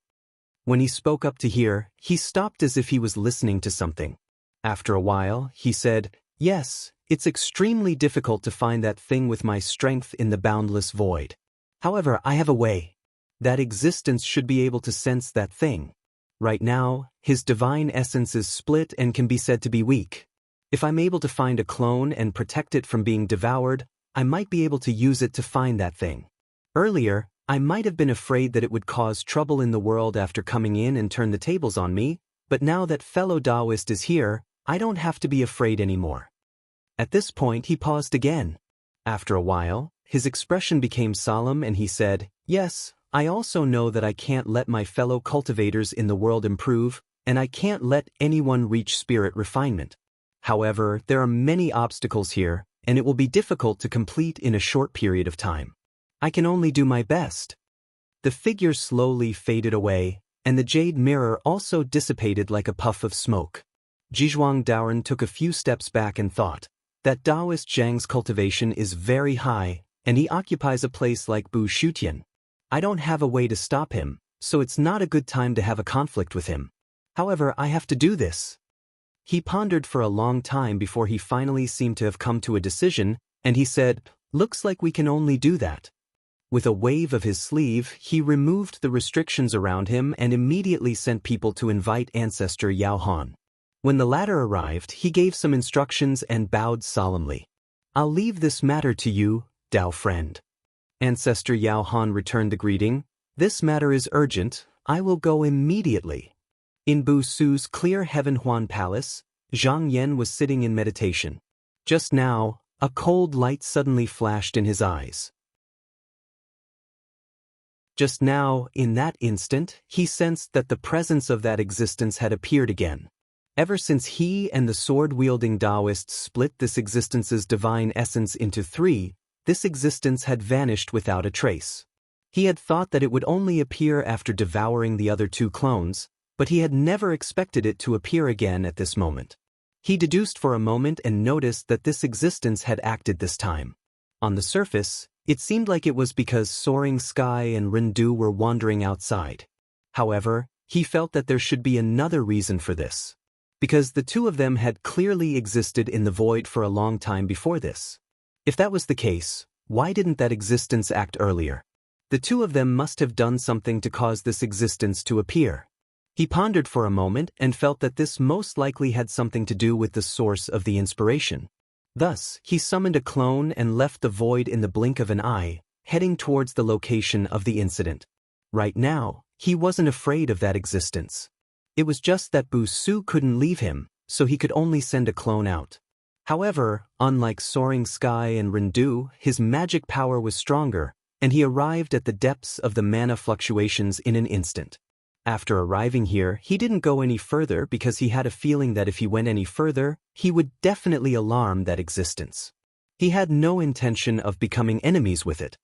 When he spoke up to hear, he stopped as if he was listening to something. After a while, he said, yes, it's extremely difficult to find that thing with my strength in the boundless void. However, I have a way. That existence should be able to sense that thing. Right now, his divine essence is split and can be said to be weak. If I'm able to find a clone and protect it from being devoured, I might be able to use it to find that thing. Earlier, I might have been afraid that it would cause trouble in the world after coming in and turn the tables on me, but now that fellow Taoist is here, I don't have to be afraid anymore. At this point he paused again. After a while, his expression became solemn and he said, yes, I also know that I can't let my fellow cultivators in the world improve, and I can't let anyone reach spirit refinement. However, there are many obstacles here, and it will be difficult to complete in a short period of time. I can only do my best. The figure slowly faded away, and the jade mirror also dissipated like a puff of smoke. Jizhuang Daoren took a few steps back and thought, that Taoist Zhang's cultivation is very high, and he occupies a place like Bu Shutian. I don't have a way to stop him, so it's not a good time to have a conflict with him. However, I have to do this. He pondered for a long time before he finally seemed to have come to a decision, and he said, looks like we can only do that. With a wave of his sleeve, he removed the restrictions around him and immediately sent people to invite Ancestor Yao Han. When the latter arrived, he gave some instructions and bowed solemnly. I'll leave this matter to you, Dao friend. Ancestor Yao Han returned the greeting. This matter is urgent, I will go immediately. In Bu Su's clear Heaven Huan Palace, Zhang Yan was sitting in meditation. Just now, a cold light suddenly flashed in his eyes. Just now, in that instant, he sensed that the presence of that existence had appeared again. Ever since he and the sword-wielding Taoists split this existence's divine essence into three, this existence had vanished without a trace. He had thought that it would only appear after devouring the other two clones, but he had never expected it to appear again at this moment. He deduced for a moment and noticed that this existence had acted this time. On the surface, it seemed like it was because Soaring Sky and Rindu were wandering outside. However, he felt that there should be another reason for this. Because the two of them had clearly existed in the void for a long time before this. If that was the case, why didn't that existence act earlier? The two of them must have done something to cause this existence to appear. He pondered for a moment and felt that this most likely had something to do with the source of the inspiration. Thus, he summoned a clone and left the void in the blink of an eye, heading towards the location of the incident. Right now, he wasn't afraid of that existence. It was just that Bu Su couldn't leave him, so he could only send a clone out. However, unlike Soaring Sky and Rindu, his magic power was stronger, and he arrived at the depths of the mana fluctuations in an instant. After arriving here, he didn't go any further because he had a feeling that if he went any further, he would definitely alarm that existence. He had no intention of becoming enemies with it.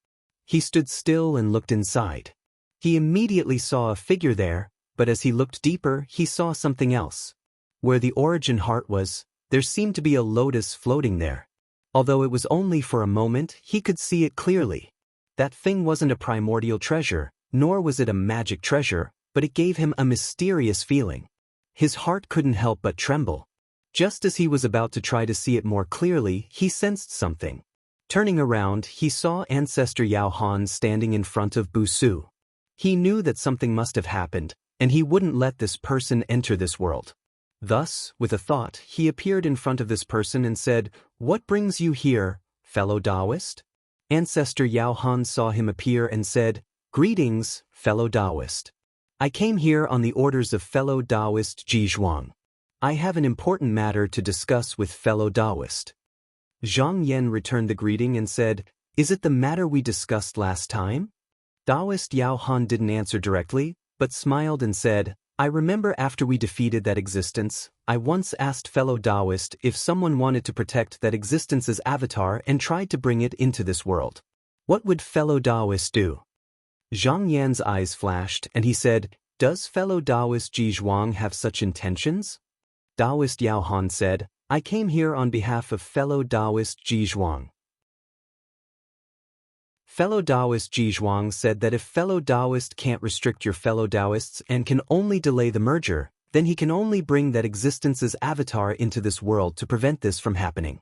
He stood still and looked inside. He immediately saw a figure there, but as he looked deeper, he saw something else. Where the origin heart was, there seemed to be a lotus floating there. Although it was only for a moment, he could see it clearly. That thing wasn't a primordial treasure, nor was it a magic treasure, but it gave him a mysterious feeling. His heart couldn't help but tremble. Just as he was about to try to see it more clearly, he sensed something. Turning around, he saw Ancestor Yao Han standing in front of Bu Su. He knew that something must have happened, and he wouldn't let this person enter this world. Thus, with a thought, he appeared in front of this person and said, "What brings you here, fellow Taoist?" Ancestor Yao Han saw him appear and said, "Greetings, fellow Taoist. I came here on the orders of fellow Taoist Ji Zhuang. I have an important matter to discuss with fellow Taoist." Zhang Yan returned the greeting and said, "Is it the matter we discussed last time?" Taoist Yao Han didn't answer directly, but smiled and said, "I remember after we defeated that existence, I once asked fellow Taoist if someone wanted to protect that existence's avatar and tried to bring it into this world. What would fellow Taoist do?" Zhang Yan's eyes flashed and he said, "Does fellow Taoist Ji Zhuang have such intentions?" Taoist Yao Han said, "I came here on behalf of fellow Taoist Ji Zhuang." Fellow Taoist Ji Zhuang said that if fellow Taoist can't restrict your fellow Taoists and can only delay the merger, then he can only bring that existence's avatar into this world to prevent this from happening.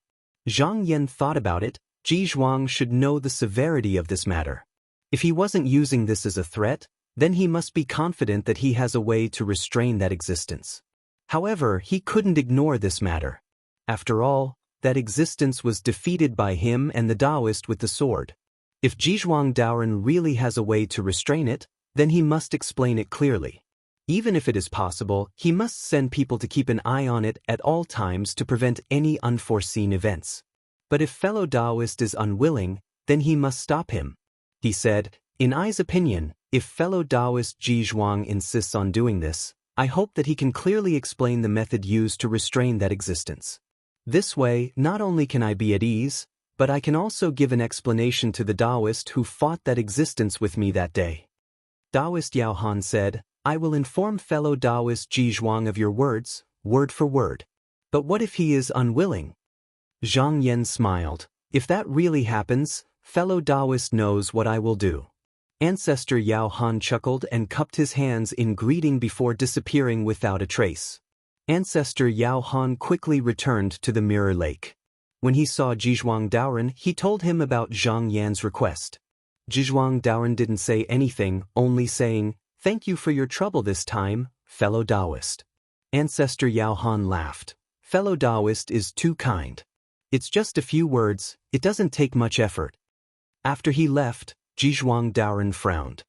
Zhang Yan thought about it. Ji Zhuang should know the severity of this matter. If he wasn't using this as a threat, then he must be confident that he has a way to restrain that existence. However, he couldn't ignore this matter. After all, that existence was defeated by him and the Taoist with the sword. If Jizhuang Daoren really has a way to restrain it, then he must explain it clearly. Even if it is possible, he must send people to keep an eye on it at all times to prevent any unforeseen events. But if fellow Taoist is unwilling, then he must stop him. He said, "In I's opinion, if fellow Taoist Ji Zhuang insists on doing this, I hope that he can clearly explain the method used to restrain that existence. This way, not only can I be at ease, but I can also give an explanation to the Taoist who fought that existence with me that day." Taoist Yao Han said, "I will inform fellow Taoist Ji Zhuang of your words, word for word. But what if he is unwilling?" Zhang Yan smiled. "If that really happens, fellow Taoist knows what I will do." Ancestor Yao Han chuckled and cupped his hands in greeting before disappearing without a trace. Ancestor Yao Han quickly returned to the Mirror Lake. When he saw Jizhuang Daoren, he told him about Zhang Yan's request. Jizhuang Daoren didn't say anything, only saying, "Thank you for your trouble this time, fellow Taoist." Ancestor Yao Han laughed. "Fellow Taoist is too kind. It's just a few words, it doesn't take much effort." After he left, Jizhuang Daoren frowned.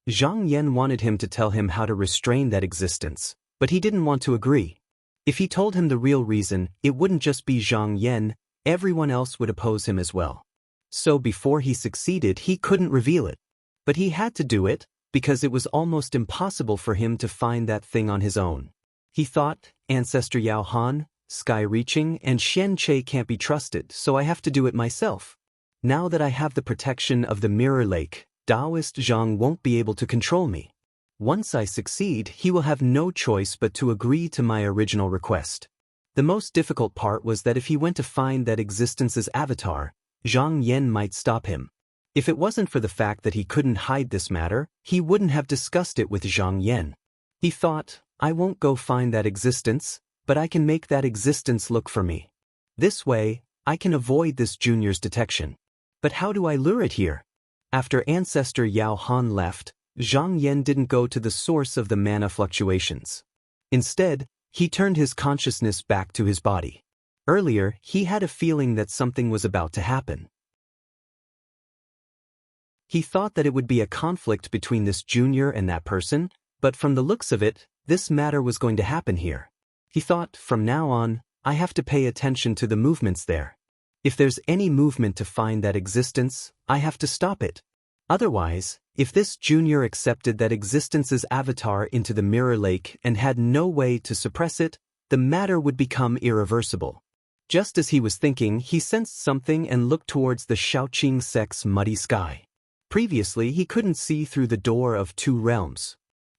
Zhang Yan wanted him to tell him how to restrain that existence, but he didn't want to agree. If he told him the real reason, it wouldn't just be Zhang Yan, everyone else would oppose him as well. So before he succeeded, he couldn't reveal it. But he had to do it, because it was almost impossible for him to find that thing on his own. He thought, Ancestor Yao Han, Sky Reaching, and Xian Che can't be trusted, so I have to do it myself. Now that I have the protection of the Mirror Lake, Taoist Zhang won't be able to control me. Once I succeed, he will have no choice but to agree to my original request. The most difficult part was that if he went to find that existence's avatar, Zhang Yan might stop him. If it wasn't for the fact that he couldn't hide this matter, he wouldn't have discussed it with Zhang Yan. He thought, I won't go find that existence, but I can make that existence look for me. This way, I can avoid this junior's detection. But how do I lure it here? After Ancestor Yao Han left, Zhang Yan didn't go to the source of the mana fluctuations. Instead, he turned his consciousness back to his body. Earlier, he had a feeling that something was about to happen. He thought that it would be a conflict between this junior and that person, but from the looks of it, this matter was going to happen here. He thought, from now on, I have to pay attention to the movements there. If there's any movement to find that existence, I have to stop it. Otherwise, if this junior accepted that existence's avatar into the Mirror Lake and had no way to suppress it, the matter would become irreversible. Just as he was thinking, he sensed something and looked towards the Shaoqing sect's muddy sky. Previously, he couldn't see through the door of two realms.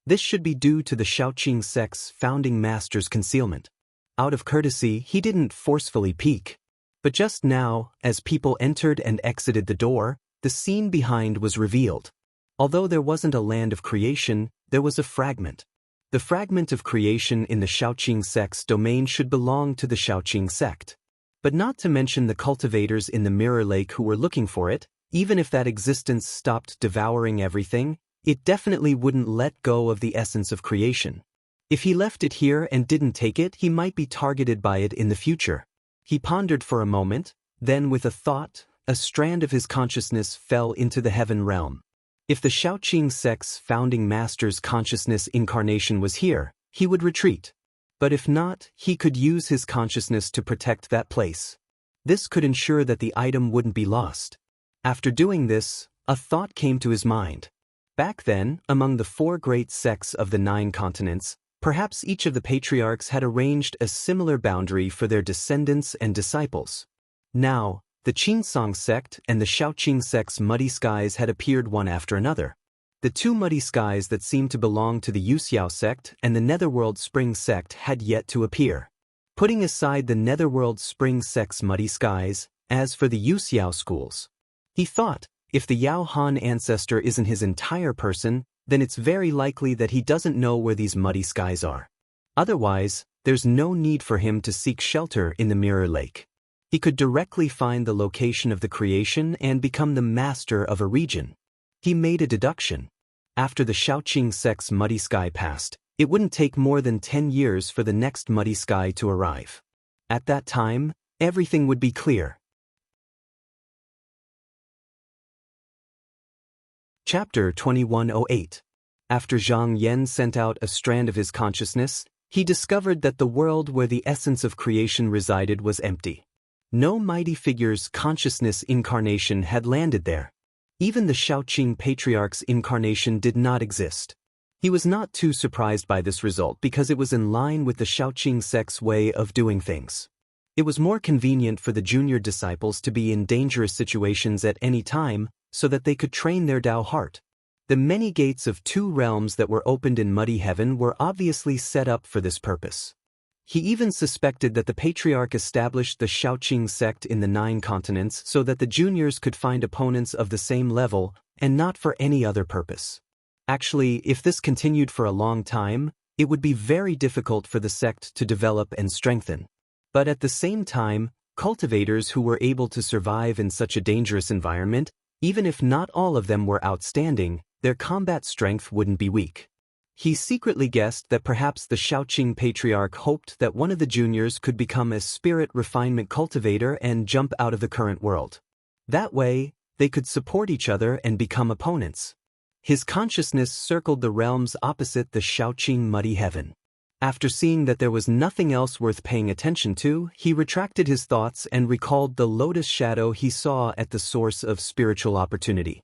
This should be due to the Shaoqing sect's founding master's concealment. Out of courtesy, he didn't forcefully peek. But just now, as people entered and exited the door, the scene behind was revealed. Although there wasn't a land of creation, there was a fragment. The fragment of creation in the Shaoqing sect's domain should belong to the Shaoqing sect. But not to mention the cultivators in the Mirror Lake who were looking for it. Even if that existence stopped devouring everything, it definitely wouldn't let go of the essence of creation. If he left it here and didn't take it, he might be targeted by it in the future. He pondered for a moment, then with a thought, a strand of his consciousness fell into the heaven realm. If the Shaoqing sect's founding master's consciousness incarnation was here, he would retreat. But if not, he could use his consciousness to protect that place. This could ensure that the item wouldn't be lost. After doing this, a thought came to his mind. Back then, among the 4 great sects of the 9 continents, perhaps each of the patriarchs had arranged a similar boundary for their descendants and disciples. Now, the Qingsong sect and the Shaoqing sect's muddy skies had appeared one after another. The 2 muddy skies that seemed to belong to the Yuxiao sect and the Netherworld Spring sect had yet to appear. Putting aside the Netherworld Spring sect's muddy skies, as for the Yuxiao schools, he thought, if the Yao Han ancestor isn't his entire person, then it's very likely that he doesn't know where these muddy skies are. Otherwise, there's no need for him to seek shelter in the Mirror Lake. He could directly find the location of the creation and become the master of a region. He made a deduction. After the Shaoqing sect's muddy sky passed, it wouldn't take more than 10 years for the next muddy sky to arrive. At that time, everything would be clear. Chapter 2108. After Zhang Yan sent out a strand of his consciousness, he discovered that the world where the essence of creation resided was empty. No mighty figure's consciousness incarnation had landed there. Even the Shaoqing patriarch's incarnation did not exist. He was not too surprised by this result because it was in line with the Shaoqing sect's way of doing things. It was more convenient for the junior disciples to be in dangerous situations at any time so that they could train their Tao heart. The many gates of 2 realms that were opened in Muddy Heaven were obviously set up for this purpose. He even suspected that the patriarch established the Shaoqing sect in the 9 continents so that the juniors could find opponents of the same level and not for any other purpose. Actually, if this continued for a long time, it would be very difficult for the sect to develop and strengthen. But at the same time, cultivators who were able to survive in such a dangerous environment, even if not all of them were outstanding, their combat strength wouldn't be weak. He secretly guessed that perhaps the Shaoqing patriarch hoped that one of the juniors could become a spirit refinement cultivator and jump out of the current world. That way, they could support each other and become opponents. His consciousness circled the realms opposite the Shaoqing Muddy Heaven. After seeing that there was nothing else worth paying attention to, he retracted his thoughts and recalled the lotus shadow he saw at the source of spiritual opportunity.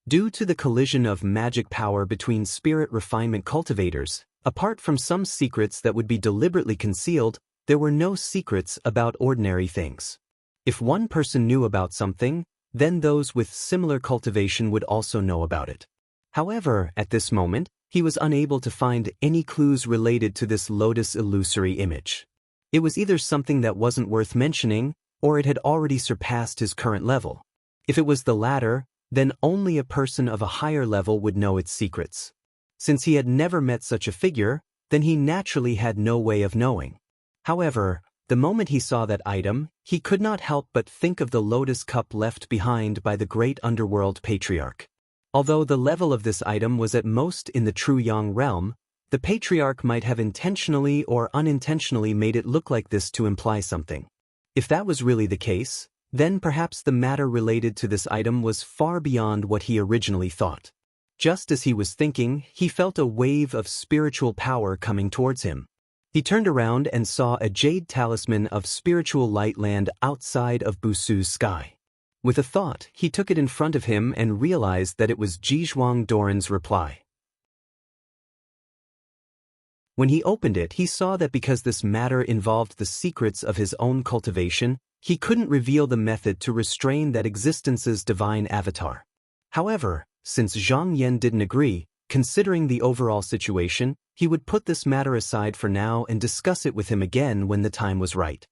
Due to the collision of magic power between spirit refinement cultivators, apart from some secrets that would be deliberately concealed, there were no secrets about ordinary things. If one person knew about something, then those with similar cultivation would also know about it. However, at this moment, he was unable to find any clues related to this lotus illusory image. It was either something that wasn't worth mentioning, or it had already surpassed his current level. If it was the latter, then only a person of a higher level would know its secrets. Since he had never met such a figure, then he naturally had no way of knowing. However, the moment he saw that item, he could not help but think of the lotus cup left behind by the great underworld patriarch. Although the level of this item was at most in the true Yang realm, the patriarch might have intentionally or unintentionally made it look like this to imply something. If that was really the case, then perhaps the matter related to this item was far beyond what he originally thought. Just as he was thinking, he felt a wave of spiritual power coming towards him. He turned around and saw a jade talisman of spiritual light land outside of Busu's sky. With a thought, he took it in front of him and realized that it was Jizhuang Doran's reply. When he opened it, he saw that because this matter involved the secrets of his own cultivation, he couldn't reveal the method to restrain that existence's divine avatar. However, since Zhang Yan didn't agree, considering the overall situation, he would put this matter aside for now and discuss it with him again when the time was right.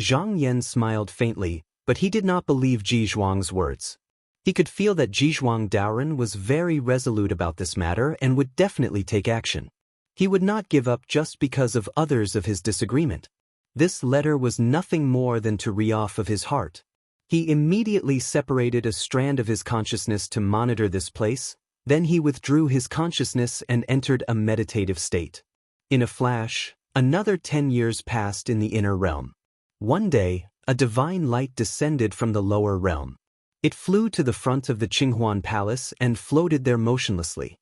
Zhang Yan smiled faintly, but he did not believe Ji Zhuang's words. He could feel that Ji Zhuang Daoren was very resolute about this matter and would definitely take action. He would not give up just because of others of his disagreement. This letter was nothing more than to re-off of his heart. He immediately separated a strand of his consciousness to monitor this place, then he withdrew his consciousness and entered a meditative state. In a flash, another 10 years passed in the inner realm. One day, a divine light descended from the lower realm. It flew to the front of the Qinghuan Palace and floated there motionlessly.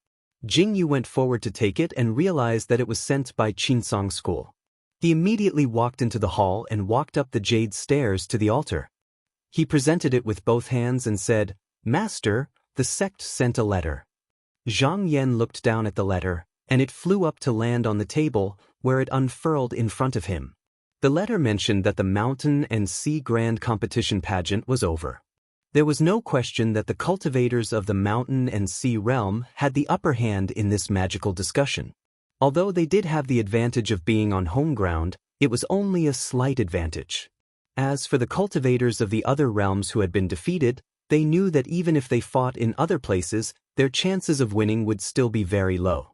Jing Yu went forward to take it and realized that it was sent by Qinsong School. He immediately walked into the hall and walked up the jade stairs to the altar. He presented it with both hands and said, "Master, the sect sent a letter." Zhang Yan looked down at the letter, and it flew up to land on the table, where it unfurled in front of him. The letter mentioned that the Mountain and Sea Grand Competition pageant was over. There was no question that the cultivators of the Mountain and Sea realm had the upper hand in this magical discussion. Although they did have the advantage of being on home ground, it was only a slight advantage. As for the cultivators of the other realms who had been defeated, they knew that even if they fought in other places, their chances of winning would still be very low.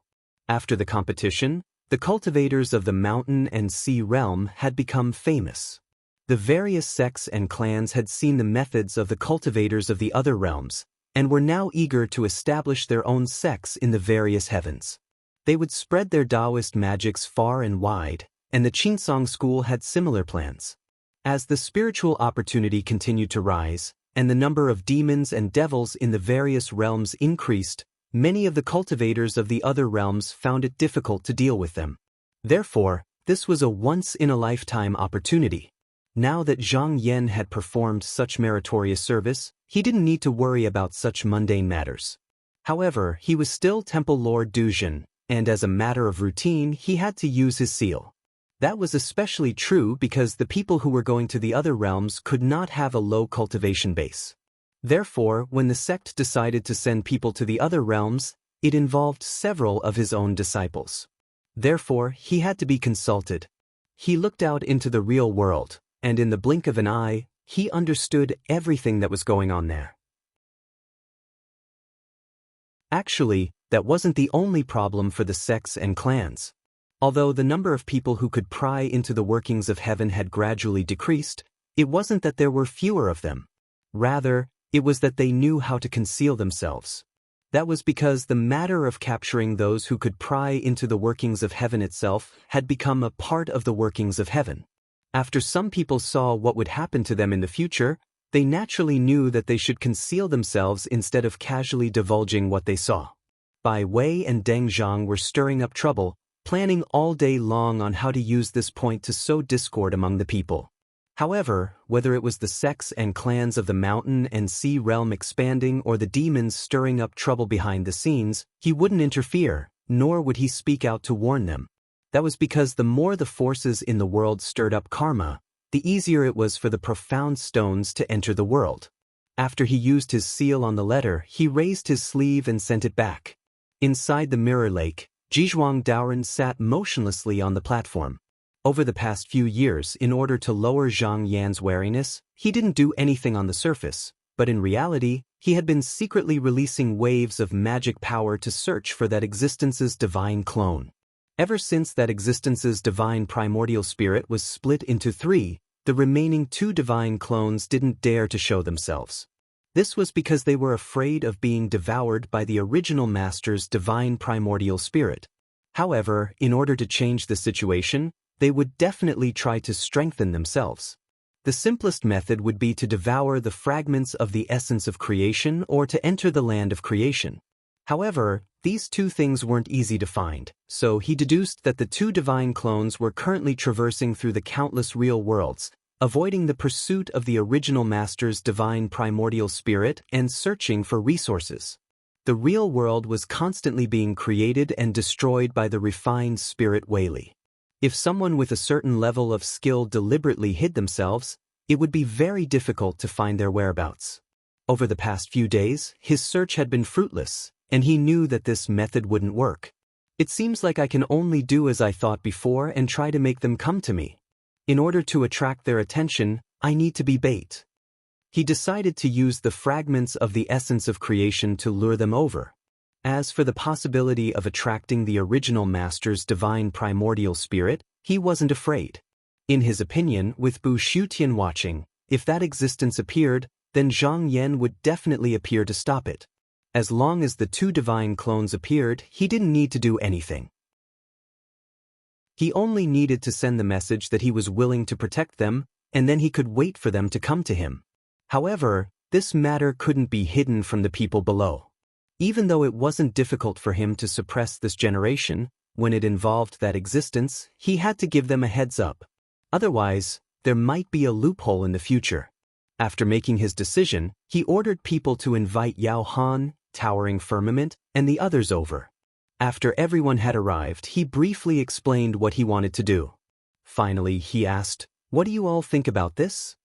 After the competition, the cultivators of the Mountain and Sea realm had become famous. The various sects and clans had seen the methods of the cultivators of the other realms, and were now eager to establish their own sects in the various heavens. They would spread their Taoist magics far and wide, and the Qinsong school had similar plans. As the spiritual opportunity continued to rise, and the number of demons and devils in the various realms increased, many of the cultivators of the other realms found it difficult to deal with them. Therefore, this was a once-in-a-lifetime opportunity. Now that Zhang Yan had performed such meritorious service, he didn't need to worry about such mundane matters. However, he was still Temple Lord Duzhen, and as a matter of routine, he had to use his seal. That was especially true because the people who were going to the other realms could not have a low cultivation base. Therefore, when the sect decided to send people to the other realms, it involved several of his own disciples. Therefore, he had to be consulted. He looked out into the real world, and in the blink of an eye, he understood everything that was going on there. Actually, that wasn't the only problem for the sects and clans. Although the number of people who could pry into the workings of heaven had gradually decreased, it wasn't that there were fewer of them. Rather, it was that they knew how to conceal themselves. That was because the matter of capturing those who could pry into the workings of heaven itself had become a part of the workings of heaven. After some people saw what would happen to them in the future, they naturally knew that they should conceal themselves instead of casually divulging what they saw. Bai Wei and Deng Zhang were stirring up trouble, planning all day long on how to use this point to sow discord among the people. However, whether it was the sects and clans of the Mountain and Sea realm expanding or the demons stirring up trouble behind the scenes, he wouldn't interfere, nor would he speak out to warn them. That was because the more the forces in the world stirred up karma, the easier it was for the profound stones to enter the world. After he used his seal on the letter, he raised his sleeve and sent it back. Inside the mirror lake, Zhizhuang Daoren sat motionlessly on the platform. Over the past few years, in order to lower Zhang Yan's wariness, he didn't do anything on the surface, but in reality, he had been secretly releasing waves of magic power to search for that existence's divine clone. Ever since that existence's divine primordial spirit was split into 3, the remaining 2 divine clones didn't dare to show themselves. This was because they were afraid of being devoured by the original master's divine primordial spirit. However, in order to change the situation, they would definitely try to strengthen themselves. The simplest method would be to devour the fragments of the essence of creation or to enter the land of creation. However, these 2 things weren't easy to find, so he deduced that the 2 divine clones were currently traversing through the countless real worlds, avoiding the pursuit of the original master's divine primordial spirit and searching for resources. The real world was constantly being created and destroyed by the refined spirit Whaley. If someone with a certain level of skill deliberately hid themselves, it would be very difficult to find their whereabouts. Over the past few days, his search had been fruitless, and he knew that this method wouldn't work. It seems like I can only do as I thought before and try to make them come to me. In order to attract their attention, I need to be bait. He decided to use the fragments of the essence of creation to lure them over. As for the possibility of attracting the original master's divine primordial spirit, he wasn't afraid. In his opinion, with Bu Shutian watching, if that existence appeared, then Zhang Yan would definitely appear to stop it. As long as the two divine clones appeared, he didn't need to do anything. He only needed to send the message that he was willing to protect them, and then he could wait for them to come to him. However, this matter couldn't be hidden from the people below. Even though it wasn't difficult for him to suppress this generation, when it involved that existence, he had to give them a heads up. Otherwise, there might be a loophole in the future. After making his decision, he ordered people to invite Yao Han, Towering Firmament, and the others over. After everyone had arrived, he briefly explained what he wanted to do. Finally, he asked, "What do you all think about this?"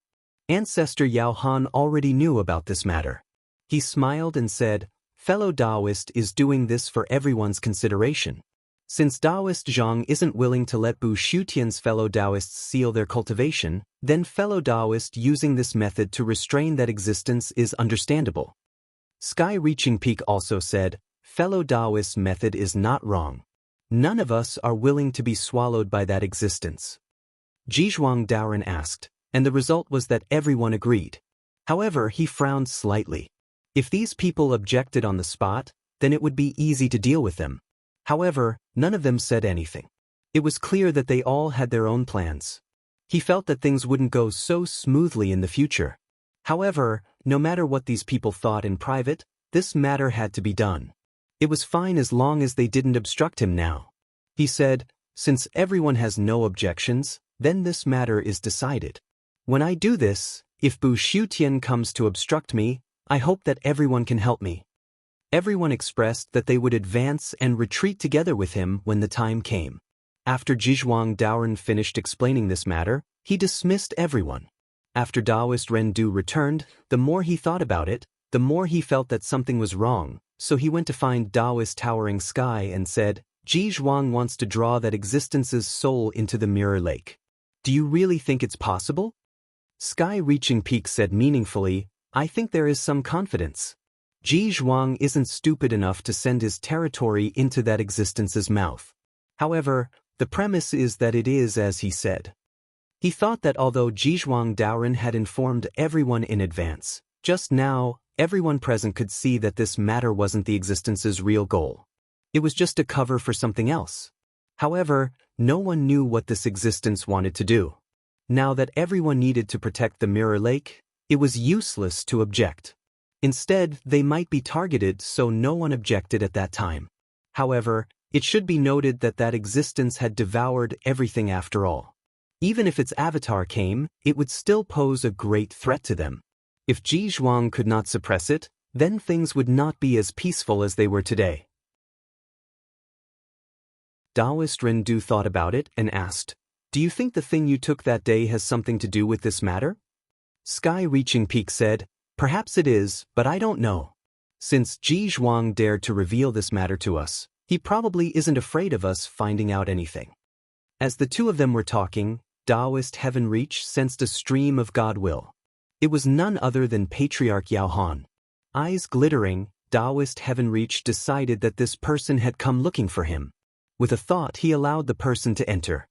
Ancestor Yao Han already knew about this matter. He smiled and said, "Fellow Taoist is doing this for everyone's consideration. Since Taoist Zhang isn't willing to let Bu Shutian's fellow Taoists seal their cultivation, then fellow Taoist using this method to restrain that existence is understandable." Sky-Reaching Peak also said, "Fellow Taoist's method is not wrong. None of us are willing to be swallowed by that existence." Jizhuang Daoren asked, and the result was that everyone agreed. However, he frowned slightly. If these people objected on the spot, then it would be easy to deal with them. However, none of them said anything. It was clear that they all had their own plans. He felt that things wouldn't go so smoothly in the future. However, no matter what these people thought in private, this matter had to be done. It was fine as long as they didn't obstruct him now. He said, "Since everyone has no objections, then this matter is decided. When I do this, if Bu Shutian comes to obstruct me, I hope that everyone can help me." Everyone expressed that they would advance and retreat together with him when the time came. After Jizhuang Daoren finished explaining this matter, he dismissed everyone. After Taoist Rendu returned, the more he thought about it, the more he felt that something was wrong, so he went to find Taoist Towering Sky and said, "Jizhuang wants to draw that existence's soul into the mirror lake. Do you really think it's possible?" Sky-Reaching Peak said meaningfully, "I think there is some confidence. Jizhuang isn't stupid enough to send his territory into that existence's mouth. However, the premise is that it is as he said." He thought that although Jizhuang Daoren had informed everyone in advance, just now, everyone present could see that this matter wasn't the existence's real goal. It was just a cover for something else. However, no one knew what this existence wanted to do. Now that everyone needed to protect the Mirror Lake, it was useless to object. Instead, they might be targeted, so no one objected at that time. However, it should be noted that that existence had devoured everything after all. Even if its avatar came, it would still pose a great threat to them. If Jizhuang could not suppress it, then things would not be as peaceful as they were today. Taoist Rendu thought about it and asked, "Do you think the thing you took that day has something to do with this matter?" Sky-Reaching Peak said, "Perhaps it is, but I don't know. Since Jizhuang dared to reveal this matter to us, he probably isn't afraid of us finding out anything." As the two of them were talking, Taoist Heaven Reach sensed a stream of Godwill. It was none other than Patriarch Yao Han. Eyes glittering, Taoist Heaven Reach decided that this person had come looking for him. With a thought, he allowed the person to enter.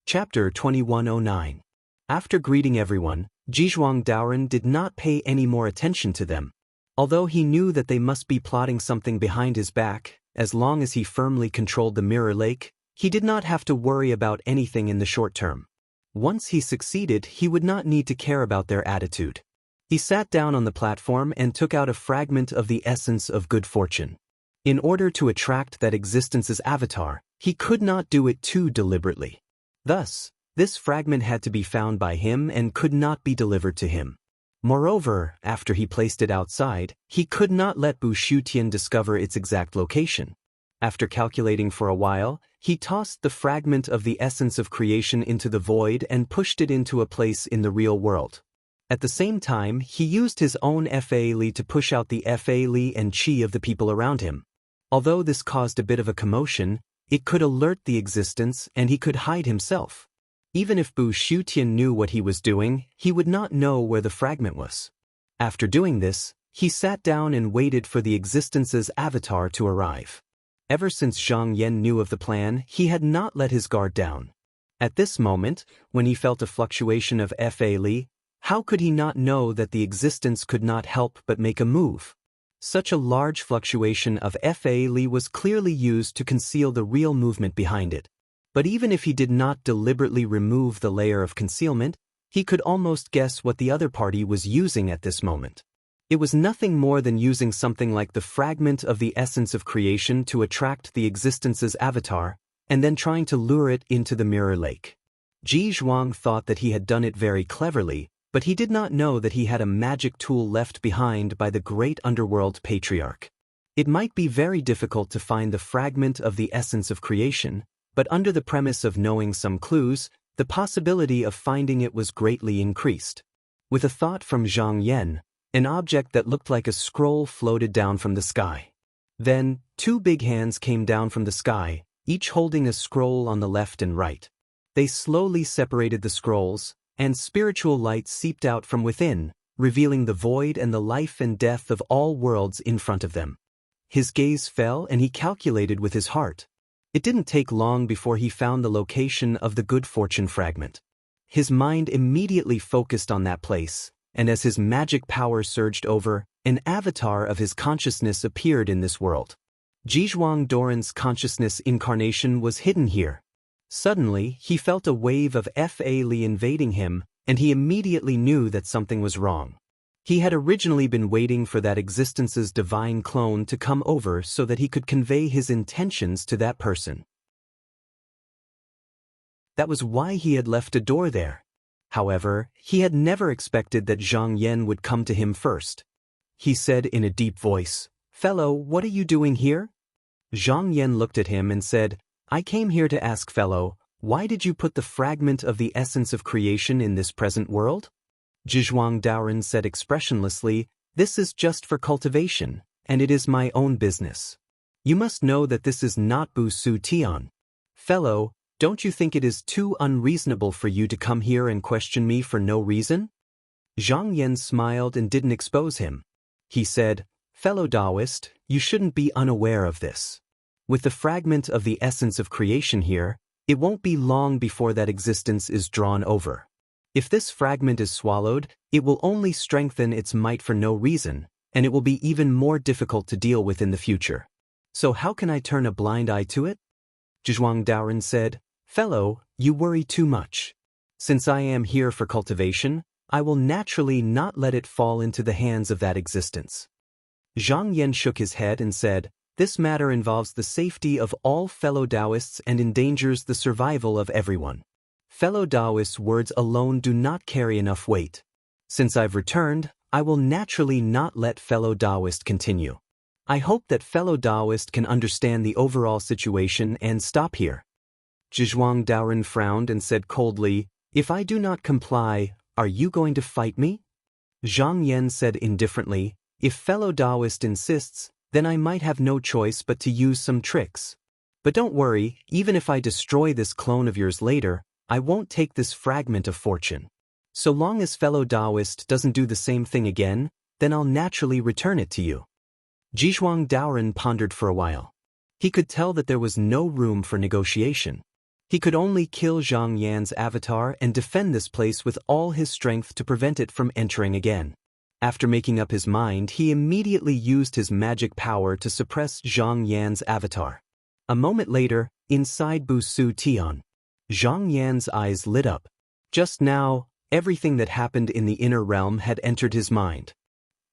Chapter 2109. After greeting everyone, Jizhuang Daoren did not pay any more attention to them. Although he knew that they must be plotting something behind his back, as long as he firmly controlled the Mirror Lake, he did not have to worry about anything in the short term. Once he succeeded, he would not need to care about their attitude. He sat down on the platform and took out a fragment of the essence of good fortune. In order to attract that existence's avatar, he could not do it too deliberately. Thus, This fragment had to be found by him and could not be delivered to him. Moreover, after he placed it outside, he could not let Bu Shutian discover its exact location. After calculating for a while, he tossed the fragment of the essence of creation into the void and pushed it into a place in the real world. At the same time, he used his own Fa Li to push out the Fa Li and Qi of the people around him. Although this caused a bit of a commotion, it could alert the existence and he could hide himself. Even if Bu Shutian knew what he was doing, he would not know where the fragment was. After doing this, he sat down and waited for the existence's avatar to arrive. Ever since Zhang Yan knew of the plan, he had not let his guard down. At this moment, when he felt a fluctuation of Fa Li, how could he not know that the existence could not help but make a move? Such a large fluctuation of Fa Li was clearly used to conceal the real movement behind it. But even if he did not deliberately remove the layer of concealment, he could almost guess what the other party was using at this moment. It was nothing more than using something like the fragment of the essence of creation to attract the existence's avatar, and then trying to lure it into the mirror lake. Ji Zhuang thought that he had done it very cleverly, but he did not know that he had a magic tool left behind by the great underworld patriarch. It might be very difficult to find the fragment of the essence of creation, but under the premise of knowing some clues, the possibility of finding it was greatly increased. With a thought from Zhang Yan, an object that looked like a scroll floated down from the sky. Then, two big hands came down from the sky, each holding a scroll on the left and right. They slowly separated the scrolls, and spiritual light seeped out from within, revealing the void and the life and death of all worlds in front of them. His gaze fell and he calculated with his heart. It didn't take long before he found the location of the good fortune fragment. His mind immediately focused on that place, and as his magic power surged over, an avatar of his consciousness appeared in this world. Jizhuang Doran's consciousness incarnation was hidden here. Suddenly, he felt a wave of Fa Li invading him, and he immediately knew that something was wrong. He had originally been waiting for that existence's divine clone to come over so that he could convey his intentions to that person. That was why he had left a door there. However, he had never expected that Zhang Yan would come to him first. He said in a deep voice, "Fellow, what are you doing here?" Zhang Yan looked at him and said, "I came here to ask, fellow, why did you put the fragment of the essence of creation in this present world?" Zhizhuang Daoren said expressionlessly, "This is just for cultivation, and it is my own business. You must know that this is not Bu Su Tian. Fellow, don't you think it is too unreasonable for you to come here and question me for no reason?" Zhang Yan smiled and didn't expose him. He said, "Fellow Taoist, you shouldn't be unaware of this. With the fragment of the essence of creation here, it won't be long before that existence is drawn over. If this fragment is swallowed, it will only strengthen its might for no reason, and it will be even more difficult to deal with in the future. So how can I turn a blind eye to it?" Zhizhuang Daoren said, "Fellow, you worry too much. Since I am here for cultivation, I will naturally not let it fall into the hands of that existence." Zhang Yan shook his head and said, "This matter involves the safety of all fellow Taoists and endangers the survival of everyone. Fellow Taoists' words alone do not carry enough weight. Since I've returned, I will naturally not let fellow Taoist continue. I hope that fellow Taoist can understand the overall situation and stop here." Zhizhuang Daoren frowned and said coldly, "If I do not comply, are you going to fight me?" Zhang Yan said indifferently, "If fellow Taoist insists, then I might have no choice but to use some tricks. But don't worry, even if I destroy this clone of yours later, I won't take this fragment of fortune. So long as fellow Taoist doesn't do the same thing again, then I'll naturally return it to you." Zhizhuang Daoren pondered for a while. He could tell that there was no room for negotiation. He could only kill Zhang Yan's avatar and defend this place with all his strength to prevent it from entering again. After making up his mind, he immediately used his magic power to suppress Zhang Yan's avatar. A moment later, inside Bu Su Tian, Zhang Yan's eyes lit up. Just now, everything that happened in the inner realm had entered his mind.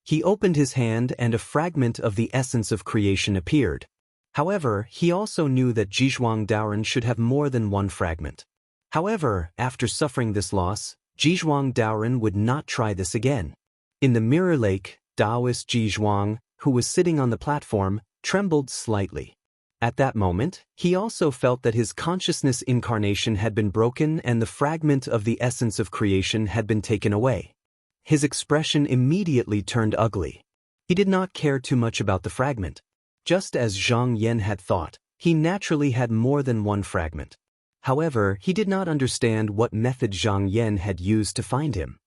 He opened his hand and a fragment of the essence of creation appeared. However, he also knew that Zhizhuang Daoren should have more than one fragment. However, after suffering this loss, Jizhuang Daoren would not try this again. In the mirror lake, Taoist Jizhuang, who was sitting on the platform, trembled slightly. At that moment, he also felt that his consciousness incarnation had been broken and the fragment of the essence of creation had been taken away. His expression immediately turned ugly. He did not care too much about the fragment. Just as Zhang Yan had thought, he naturally had more than one fragment. However, he did not understand what method Zhang Yan had used to find him.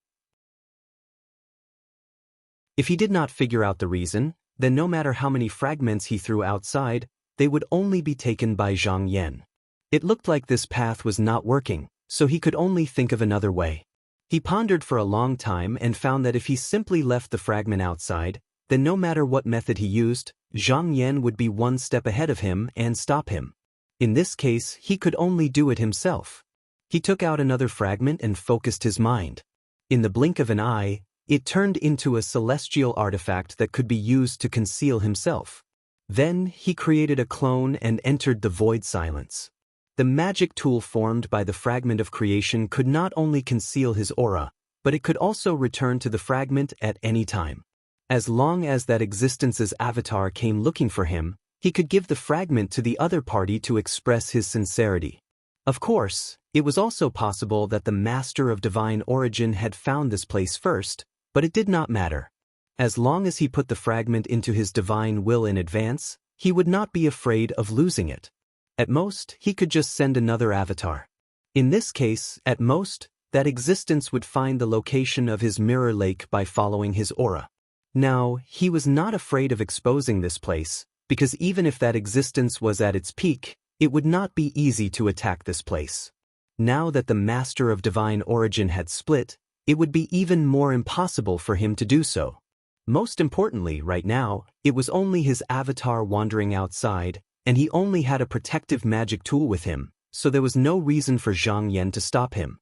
If he did not figure out the reason, then no matter how many fragments he threw outside, they would only be taken by Zhang Yan. It looked like this path was not working, so he could only think of another way. He pondered for a long time and found that if he simply left the fragment outside, then no matter what method he used, Zhang Yan would be one step ahead of him and stop him. In this case, he could only do it himself. He took out another fragment and focused his mind. In the blink of an eye, it turned into a celestial artifact that could be used to conceal himself. Then he created a clone and entered the void silence. The magic tool formed by the fragment of creation could not only conceal his aura, but it could also return to the fragment at any time. As long as that existence's avatar came looking for him, he could give the fragment to the other party to express his sincerity. Of course, it was also possible that the Master of Divine Origin had found this place first, but it did not matter. As long as he put the fragment into his divine will in advance, he would not be afraid of losing it. At most, he could just send another avatar. In this case, at most, that existence would find the location of his mirror lake by following his aura. Now, he was not afraid of exposing this place, because even if that existence was at its peak, it would not be easy to attack this place. Now that the Master of Divine Origin had split, it would be even more impossible for him to do so. Most importantly, right now, it was only his avatar wandering outside, and he only had a protective magic tool with him, so there was no reason for Zhang Yan to stop him.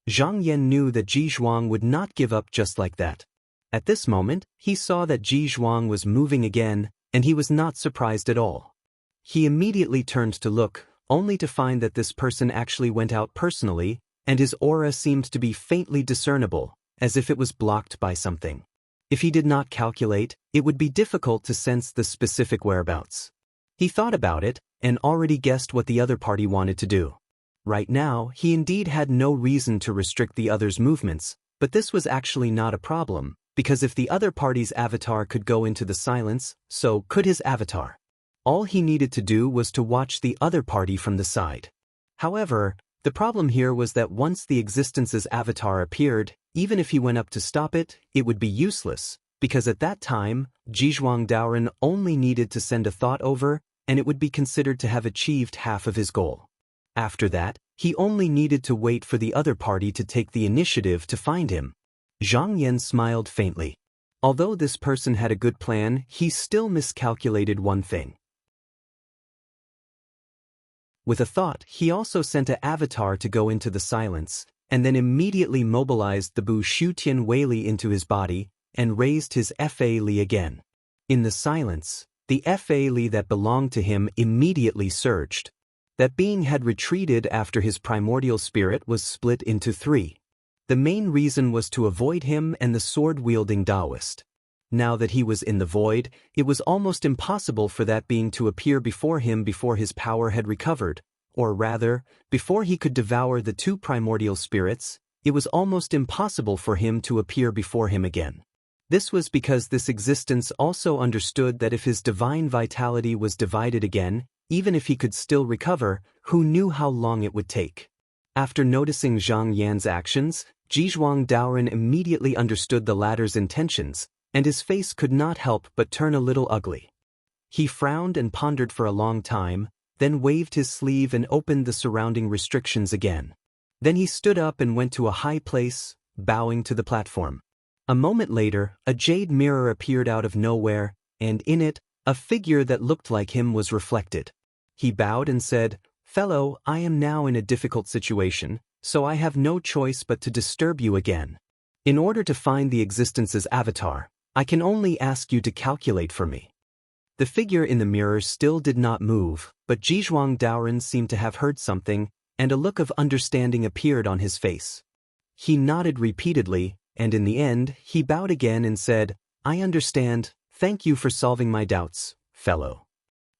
Zhang Yan knew that Jizhuang would not give up just like that. At this moment, he saw that Jizhuang was moving again, and he was not surprised at all. He immediately turned to look, only to find that this person actually went out personally, and his aura seemed to be faintly discernible, as if it was blocked by something. If he did not calculate, it would be difficult to sense the specific whereabouts. He thought about it, and already guessed what the other party wanted to do. Right now, he indeed had no reason to restrict the other's movements, but this was actually not a problem, because if the other party's avatar could go into the silence, so could his avatar. All he needed to do was to watch the other party from the side. However, the problem here was that once the existence's avatar appeared, even if he went up to stop it, it would be useless, because at that time, Jizhuang Daoren only needed to send a thought over, and it would be considered to have achieved half of his goal. After that, he only needed to wait for the other party to take the initiative to find him. Zhang Yan smiled faintly. Although this person had a good plan, he still miscalculated one thing. With a thought, he also sent an avatar to go into the silence, and then immediately mobilized the Bu Shutian Weili into his body, and raised his Fa Li again. In the silence, the Fa Li that belonged to him immediately surged. That being had retreated after his primordial spirit was split into three. The main reason was to avoid him and the sword-wielding Taoist. Now that he was in the void, it was almost impossible for that being to appear before him before his power had recovered, or rather, before he could devour the two primordial spirits, it was almost impossible for him to appear before him again. This was because this existence also understood that if his divine vitality was divided again, even if he could still recover, who knew how long it would take? After noticing Zhang Yan's actions, Jizhuang Daoren immediately understood the latter's intentions, and his face could not help but turn a little ugly. He frowned and pondered for a long time, then waved his sleeve and opened the surrounding restrictions again. Then he stood up and went to a high place, bowing to the platform. A moment later, a jade mirror appeared out of nowhere, and in it, a figure that looked like him was reflected. He bowed and said, "Fellow, I am now in a difficult situation, so I have no choice but to disturb you again. In order to find the existence's avatar, I can only ask you to calculate for me." The figure in the mirror still did not move, but Jizhuang Daoren seemed to have heard something, and a look of understanding appeared on his face. He nodded repeatedly, and in the end, he bowed again and said, "I understand, thank you for solving my doubts, fellow."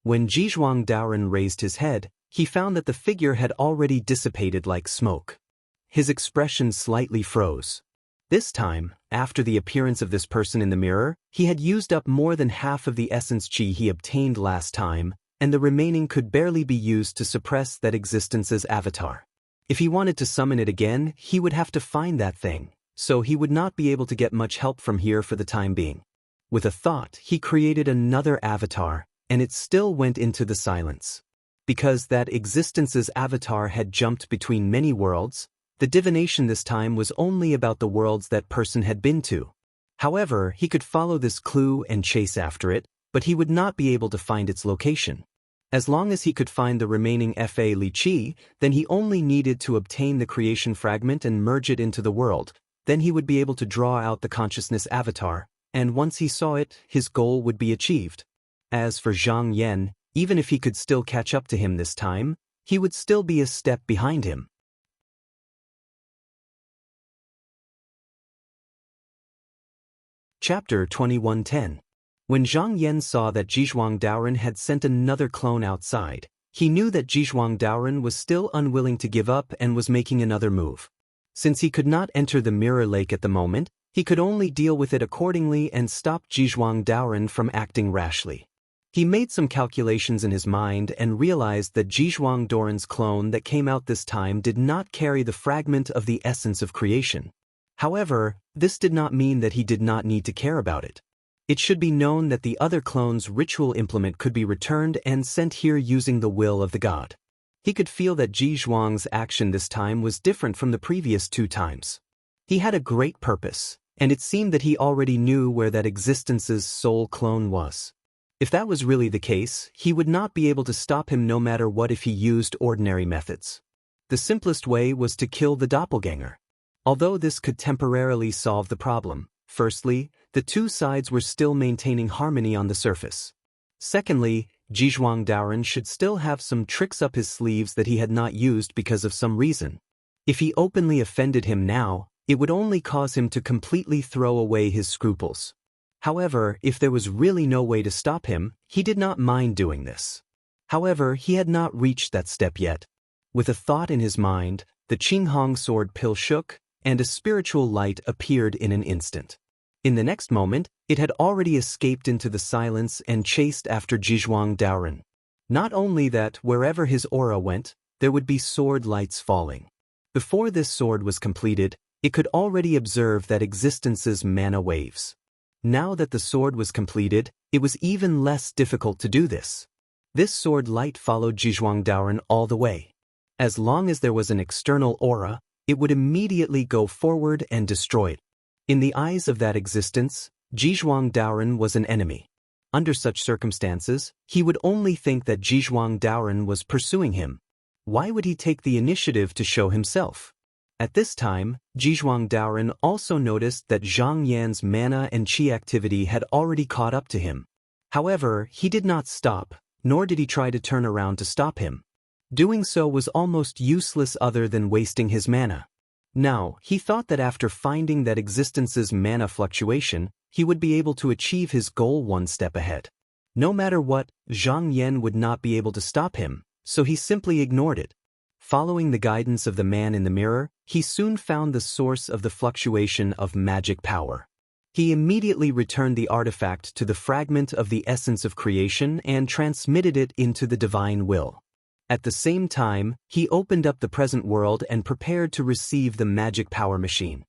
When Zhizhuang Daoren raised his head, he found that the figure had already dissipated like smoke. His expression slightly froze. This time, after the appearance of this person in the mirror, he had used up more than half of the essence qi he obtained last time, and the remaining could barely be used to suppress that existence's avatar. If he wanted to summon it again, he would have to find that thing, so he would not be able to get much help from here for the time being. With a thought, he created another avatar, and it still went into the silence. Because that existence's avatar had jumped between many worlds, the divination this time was only about the worlds that person had been to. However, he could follow this clue and chase after it, but he would not be able to find its location. As long as he could find the remaining Fa Li Qi, then he only needed to obtain the creation fragment and merge it into the world. Then he would be able to draw out the consciousness avatar, and once he saw it, his goal would be achieved. As for Zhang Yan, even if he could still catch up to him this time, he would still be a step behind him. Chapter 2110. When Zhang Yan saw that Zhizhuang Daoren had sent another clone outside, he knew that Zhizhuang Daoren was still unwilling to give up and was making another move. Since he could not enter the mirror lake at the moment, he could only deal with it accordingly and stop Zhizhuang Daoren from acting rashly. He made some calculations in his mind and realized that Zhizhuang Daoren's clone that came out this time did not carry the fragment of the essence of creation. However, this did not mean that he did not need to care about it. It should be known that the other clone's ritual implement could be returned and sent here using the will of the god. He could feel that Zhizhuang's action this time was different from the previous 2 times. He had a great purpose, and it seemed that he already knew where that existence's soul clone was. If that was really the case, he would not be able to stop him no matter what if he used ordinary methods. The simplest way was to kill the doppelganger. Although this could temporarily solve the problem, firstly, the 2 sides were still maintaining harmony on the surface. Secondly, Zhizhuang Daoren should still have some tricks up his sleeves that he had not used because of some reason. If he openly offended him now, it would only cause him to completely throw away his scruples. However, if there was really no way to stop him, he did not mind doing this. However, he had not reached that step yet. With a thought in his mind, the Qinghong sword pill shook, and a spiritual light appeared in an instant. In the next moment, it had already escaped into the silence and chased after Zhizhuang Daoren. Not only that, wherever his aura went, there would be sword lights falling. Before this sword was completed, it could already observe that existence's mana waves. Now that the sword was completed, it was even less difficult to do this. This sword light followed Zhizhuang Daoren all the way. As long as there was an external aura, it would immediately go forward and destroy it. In the eyes of that existence, Zhizhuang Daoren was an enemy. Under such circumstances, he would only think that Zhizhuang Daoren was pursuing him. Why would he take the initiative to show himself? At this time, Zhizhuang Daoren also noticed that Zhang Yan's mana and qi activity had already caught up to him. However, he did not stop, nor did he try to turn around to stop him. Doing so was almost useless other than wasting his mana. Now, he thought that after finding that existence's mana fluctuation, he would be able to achieve his goal 1 step ahead. No matter what, Zhang Yan would not be able to stop him, so he simply ignored it. Following the guidance of the man in the mirror, he soon found the source of the fluctuation of magic power. He immediately returned the artifact to the fragment of the essence of creation and transmitted it into the divine will. At the same time, he opened up the present world and prepared to receive the magic power machine.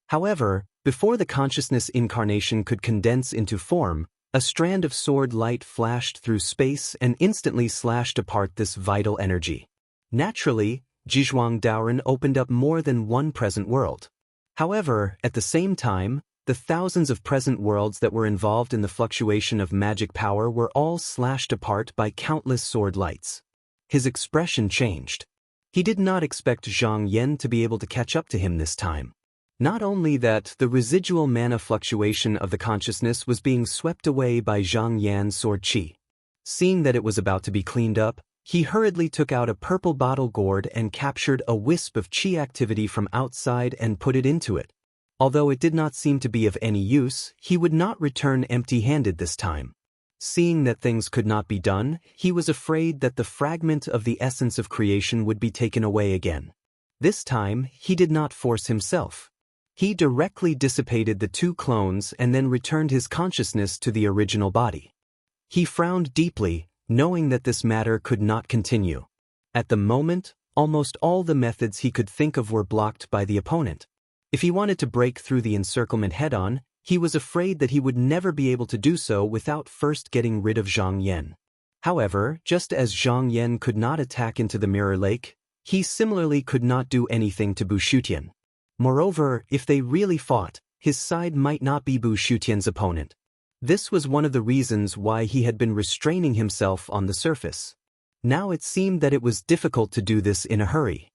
However, before the consciousness incarnation could condense into form, a strand of sword light flashed through space and instantly slashed apart this vital energy. Naturally, Zhizhuang Daoren opened up more than one present world. However, at the same time, the thousands of present worlds that were involved in the fluctuation of magic power were all slashed apart by countless sword lights. His expression changed. He did not expect Zhang Yan to be able to catch up to him this time. Not only that, the residual mana fluctuation of the consciousness was being swept away by Zhang Yan's sword qi. Seeing that it was about to be cleaned up, He hurriedly took out a purple bottle gourd and captured a wisp of chi activity from outside and put it into it. Although it did not seem to be of any use, he would not return empty-handed this time. Seeing that things could not be done, he was afraid that the fragment of the essence of creation would be taken away again. This time, he did not force himself. He directly dissipated the two clones and then returned his consciousness to the original body. He frowned deeply, knowing that this matter could not continue. At the moment, almost all the methods he could think of were blocked by the opponent. If he wanted to break through the encirclement head-on, he was afraid that he would never be able to do so without first getting rid of Zhang Yan. However, just as Zhang Yan could not attack into the mirror lake, he similarly could not do anything to Bu Shutian. Moreover, if they really fought, his side might not be Bu Shutian's opponent. This was one of the reasons why he had been restraining himself on the surface. Now it seemed that it was difficult to do this in a hurry.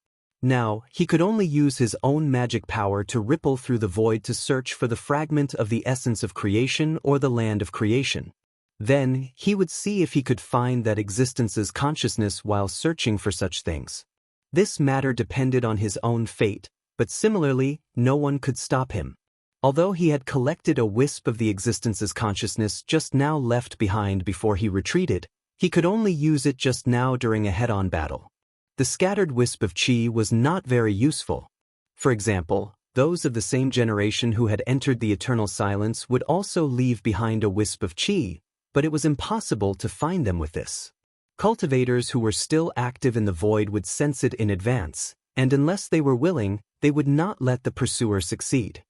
Now, he could only use his own magic power to ripple through the void to search for the fragment of the essence of creation or the land of creation. Then, he would see if he could find that existence's consciousness while searching for such things. This matter depended on his own fate, but similarly, no one could stop him. Although he had collected a wisp of the existence's consciousness just now left behind before he retreated, he could only use it just now during a head-on battle. The scattered wisp of chi was not very useful. For example, those of the same generation who had entered the eternal silence would also leave behind a wisp of chi, but it was impossible to find them with this. Cultivators who were still active in the void would sense it in advance, and unless they were willing, they would not let the pursuer succeed.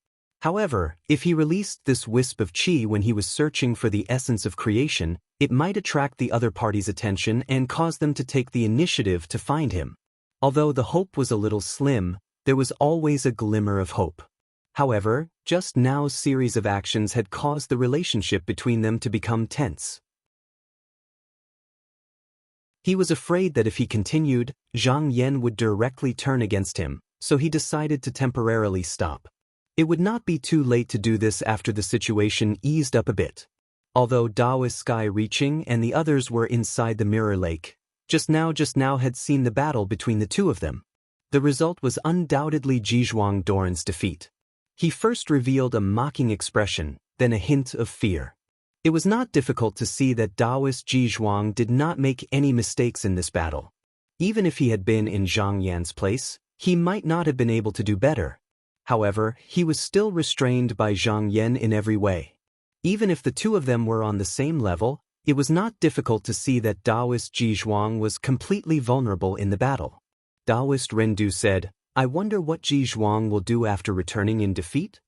However, if he released this wisp of chi when he was searching for the essence of creation, it might attract the other party's attention and cause them to take the initiative to find him. Although the hope was a little slim, there was always a glimmer of hope. However, just now's series of actions had caused the relationship between them to become tense. He was afraid that if he continued, Zhang Yan would directly turn against him, so he decided to temporarily stop. It would not be too late to do this after the situation eased up a bit. Although Daoist Sky Reaching and the others were inside the mirror lake, just now had seen the battle between the two of them. The result was undoubtedly Jizhuang Doran's defeat. He first revealed a mocking expression, then a hint of fear. It was not difficult to see that Daoist Jizhuang did not make any mistakes in this battle. Even if he had been in Zhang Yan's place, he might not have been able to do better. However, he was still restrained by Zhang Yan in every way. Even if the two of them were on the same level, it was not difficult to see that Daoist Jizhuang was completely vulnerable in the battle. Daoist Rendu said, "I wonder what Jizhuang will do after returning in defeat?"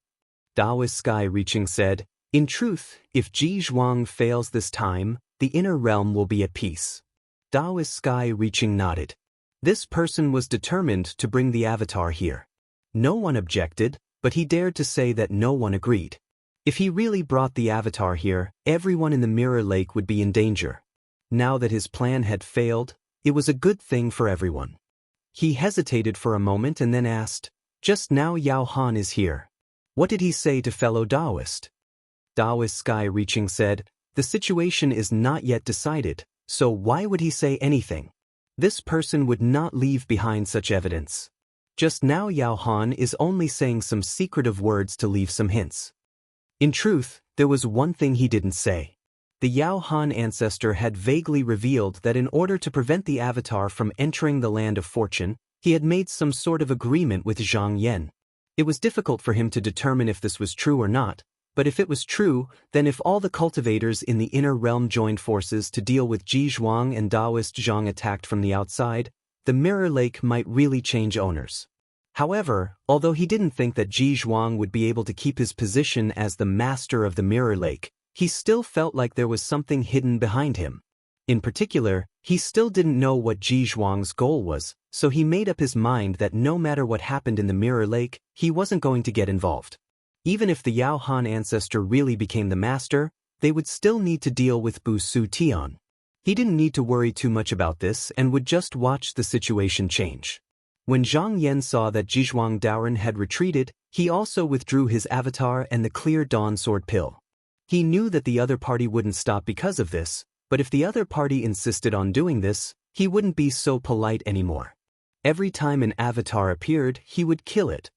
Daoist Sky Reaching said, "In truth, if Jizhuang fails this time, the inner realm will be at peace." Daoist Sky Reaching nodded. This person was determined to bring the avatar here. No one objected, but he dared to say that no one agreed. If he really brought the avatar here, everyone in the mirror lake would be in danger. Now that his plan had failed, it was a good thing for everyone. He hesitated for a moment and then asked, "Just now Yao Han is here. What did he say to fellow Daoist?" Daoist Sky Reaching said, "The situation is not yet decided, so why would he say anything? This person would not leave behind such evidence. Just now Yao Han is only saying some secretive words to leave some hints." In truth, there was one thing he didn't say. The Yao Han ancestor had vaguely revealed that in order to prevent the avatar from entering the land of fortune, he had made some sort of agreement with Zhang Yan. It was difficult for him to determine if this was true or not, but if it was true, then if all the cultivators in the inner realm joined forces to deal with Jizhuang and Daoist Zhang attacked from the outside, the mirror lake might really change owners. However, although he didn't think that Jizhuang would be able to keep his position as the master of the mirror lake, he still felt like there was something hidden behind him. In particular, he still didn't know what Jizhuang's goal was, so he made up his mind that no matter what happened in the mirror lake, he wasn't going to get involved. Even if the Yao Han ancestor really became the master, they would still need to deal with Bu Su Tian. He didn't need to worry too much about this and would just watch the situation change. When Zhang Yan saw that Jizhuang Daoran had retreated, he also withdrew his avatar and the clear dawn sword pill. He knew that the other party wouldn't stop because of this, but if the other party insisted on doing this, he wouldn't be so polite anymore. Every time an avatar appeared, he would kill it.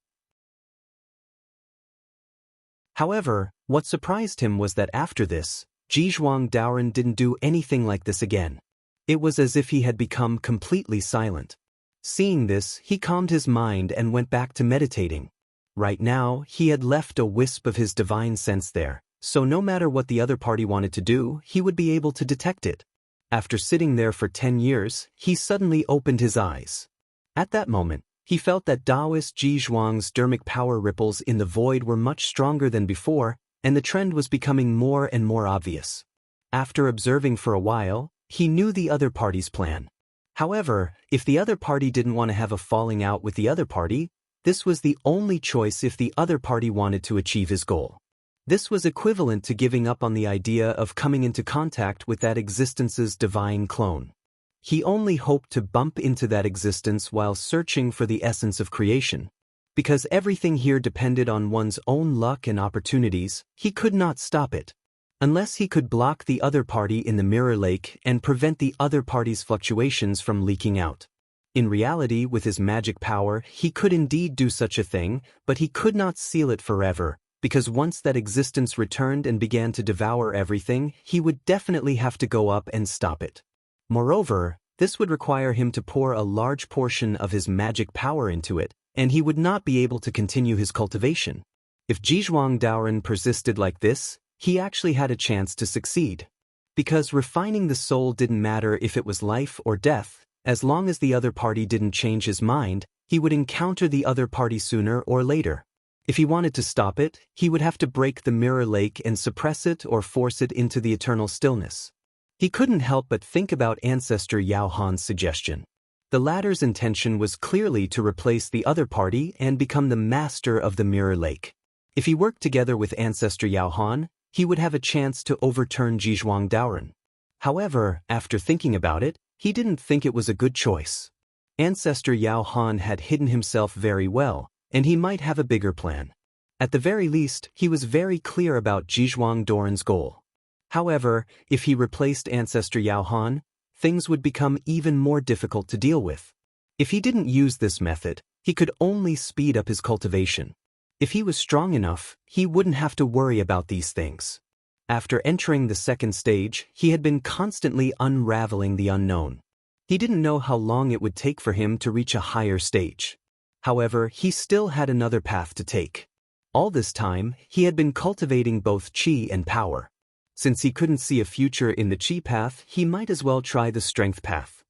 However, what surprised him was that after this, Zhizhuang Daoren didn't do anything like this again. It was as if he had become completely silent. Seeing this, he calmed his mind and went back to meditating. Right now, he had left a wisp of his divine sense there, so no matter what the other party wanted to do, he would be able to detect it. After sitting there for 10 years, he suddenly opened his eyes. At that moment, he felt that Taoist Zhizhuang's dermic power ripples in the void were much stronger than before, and the trend was becoming more and more obvious. After observing for a while, he knew the other party's plan. However, if the other party didn't want to have a falling out with the other party, this was the only choice if the other party wanted to achieve his goal. This was equivalent to giving up on the idea of coming into contact with that existence's divine clone. He only hoped to bump into that existence while searching for the essence of creation. Because everything here depended on one's own luck and opportunities, he could not stop it. Unless he could block the other party in the mirror lake and prevent the other party's fluctuations from leaking out. In reality, with his magic power, he could indeed do such a thing, but he could not seal it forever, because once that existence returned and began to devour everything, he would definitely have to go up and stop it. Moreover, this would require him to pour a large portion of his magic power into it, and he would not be able to continue his cultivation. If Zhizhuang Daoren persisted like this, he actually had a chance to succeed. Because refining the soul didn't matter if it was life or death, as long as the other party didn't change his mind, he would encounter the other party sooner or later. If he wanted to stop it, he would have to break the mirror lake and suppress it or force it into the eternal stillness. He couldn't help but think about Ancestor Yao Han's suggestion. The latter's intention was clearly to replace the other party and become the master of the mirror lake. If he worked together with Ancestor Yao Han, he would have a chance to overturn Zhizhuang Daoren. However, after thinking about it, he didn't think it was a good choice. Ancestor Yao Han had hidden himself very well, and he might have a bigger plan. At the very least, he was very clear about Zhizhuang Daoren's goal. However, if he replaced Ancestor Yao Han, things would become even more difficult to deal with. If he didn't use this method, he could only speed up his cultivation. If he was strong enough, he wouldn't have to worry about these things. After entering the second stage, he had been constantly unraveling the unknown. He didn't know how long it would take for him to reach a higher stage. However, he still had another path to take. All this time, he had been cultivating both qi and power. Since he couldn't see a future in the qi path, he might as well try the strength path.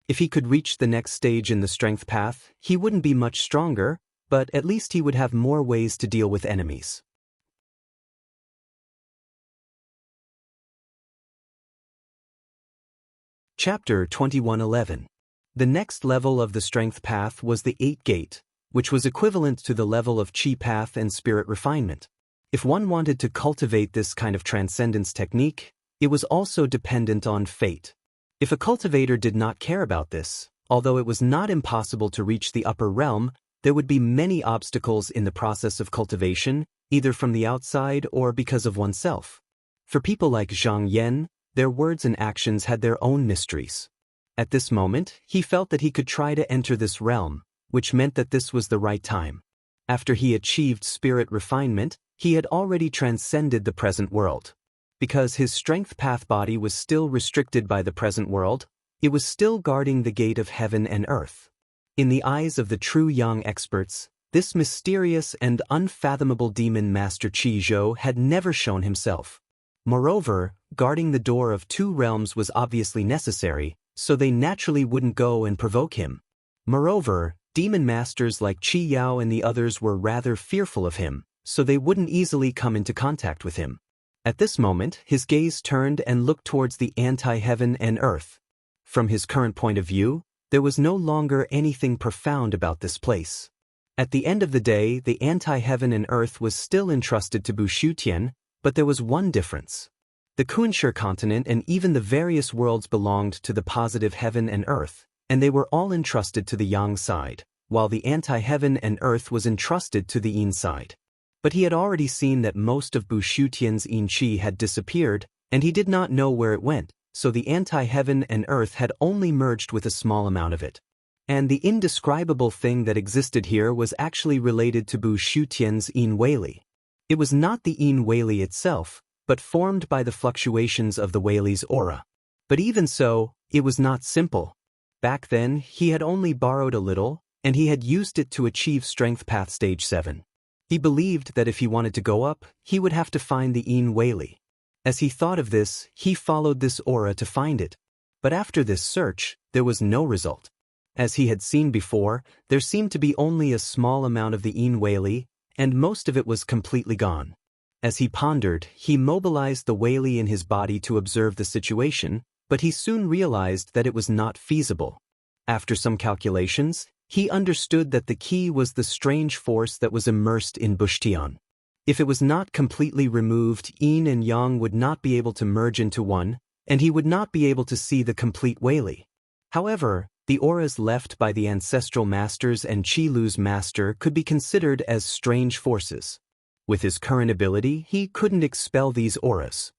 If he could reach the next stage in the strength path, he wouldn't be much stronger, but at least he would have more ways to deal with enemies. Chapter 2111. The next level of the strength path was the 8th gate, which was equivalent to the level of qi path and spirit refinement. If one wanted to cultivate this kind of transcendence technique, it was also dependent on fate. If a cultivator did not care about this, although it was not impossible to reach the upper realm, there would be many obstacles in the process of cultivation, either from the outside or because of oneself. For people like Zhang Yan, their words and actions had their own mysteries. At this moment, he felt that he could try to enter this realm, which meant that this was the right time. After he achieved spirit refinement, he had already transcended the present world. Because his strength path body was still restricted by the present world, it was still guarding the gate of heaven and earth. In the eyes of the true Yang experts, this mysterious and unfathomable demon Master Qi Zhou had never shown himself. Moreover, guarding the door of 2 realms was obviously necessary, so they naturally wouldn't go and provoke him. Moreover, demon masters like Qi Yao and the others were rather fearful of him, so they wouldn't easily come into contact with him. At this moment, his gaze turned and looked towards the anti-heaven and earth. From his current point of view, there was no longer anything profound about this place. At the end of the day, the anti-heaven and earth was still entrusted to Bushutian, but there was one difference. The Kunshur continent and even the various worlds belonged to the positive heaven and earth, and they were all entrusted to the Yang side, while the anti-heaven and earth was entrusted to the Yin side. But he had already seen that most of Bushutian's Yin Qi had disappeared, and he did not know where it went, so the anti-heaven and earth had only merged with a small amount of it. And the indescribable thing that existed here was actually related to Bu Shutian's Yin Weili. It was not the Yin Weili itself, but formed by the fluctuations of the Weili's aura. But even so, it was not simple. Back then, he had only borrowed a little, and he had used it to achieve Strength Path Stage 7. He believed that if he wanted to go up, he would have to find the Yin Weili. As he thought of this, he followed this aura to find it. But after this search, there was no result. As he had seen before, there seemed to be only a small amount of the Yin Weili, and most of it was completely gone. As he pondered, he mobilized the Weili in his body to observe the situation, but he soon realized that it was not feasible. After some calculations, he understood that the key was the strange force that was immersed in Bushtian. If it was not completely removed, Yin and Yang would not be able to merge into one, and he would not be able to see the complete Weili. However, the auras left by the ancestral masters and Qi Lu's master could be considered as strange forces. With his current ability, he couldn't expel these auras.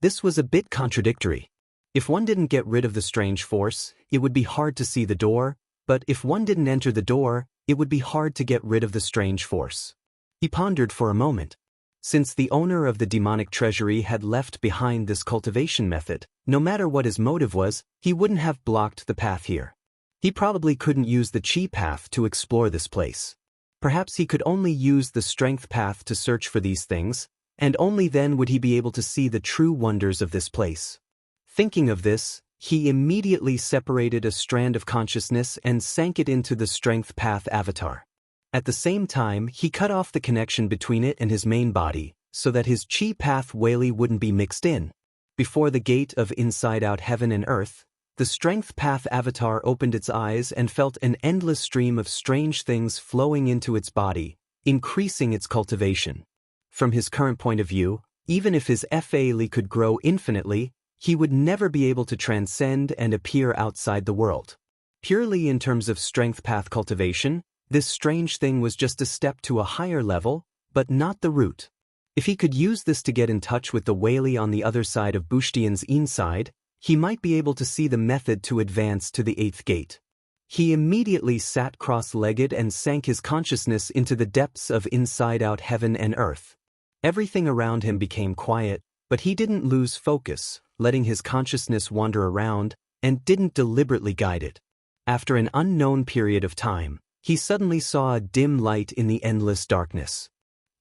This was a bit contradictory. If one didn't get rid of the strange force, it would be hard to see the door, but if one didn't enter the door, it would be hard to get rid of the strange force. He pondered for a moment. Since the owner of the demonic treasury had left behind this cultivation method, no matter what his motive was, he wouldn't have blocked the path here. He probably couldn't use the Qi path to explore this place. Perhaps he could only use the strength path to search for these things, and only then would he be able to see the true wonders of this place. Thinking of this, he immediately separated a strand of consciousness and sank it into the strength path avatar. At the same time, he cut off the connection between it and his main body, so that his Qi path Weili wouldn't be mixed in. Before the gate of inside-out heaven and earth, the strength path avatar opened its eyes and felt an endless stream of strange things flowing into its body, increasing its cultivation. From his current point of view, even if his Fa could grow infinitely, he would never be able to transcend and appear outside the world. Purely in terms of strength path cultivation, this strange thing was just a step to a higher level, but not the root. If he could use this to get in touch with the Weili on the other side of Bushtian's inside, he might be able to see the method to advance to the 8th gate. He immediately sat cross-legged and sank his consciousness into the depths of inside-out heaven and earth. Everything around him became quiet, but he didn't lose focus, letting his consciousness wander around, and didn't deliberately guide it. After an unknown period of time, he suddenly saw a dim light in the endless darkness.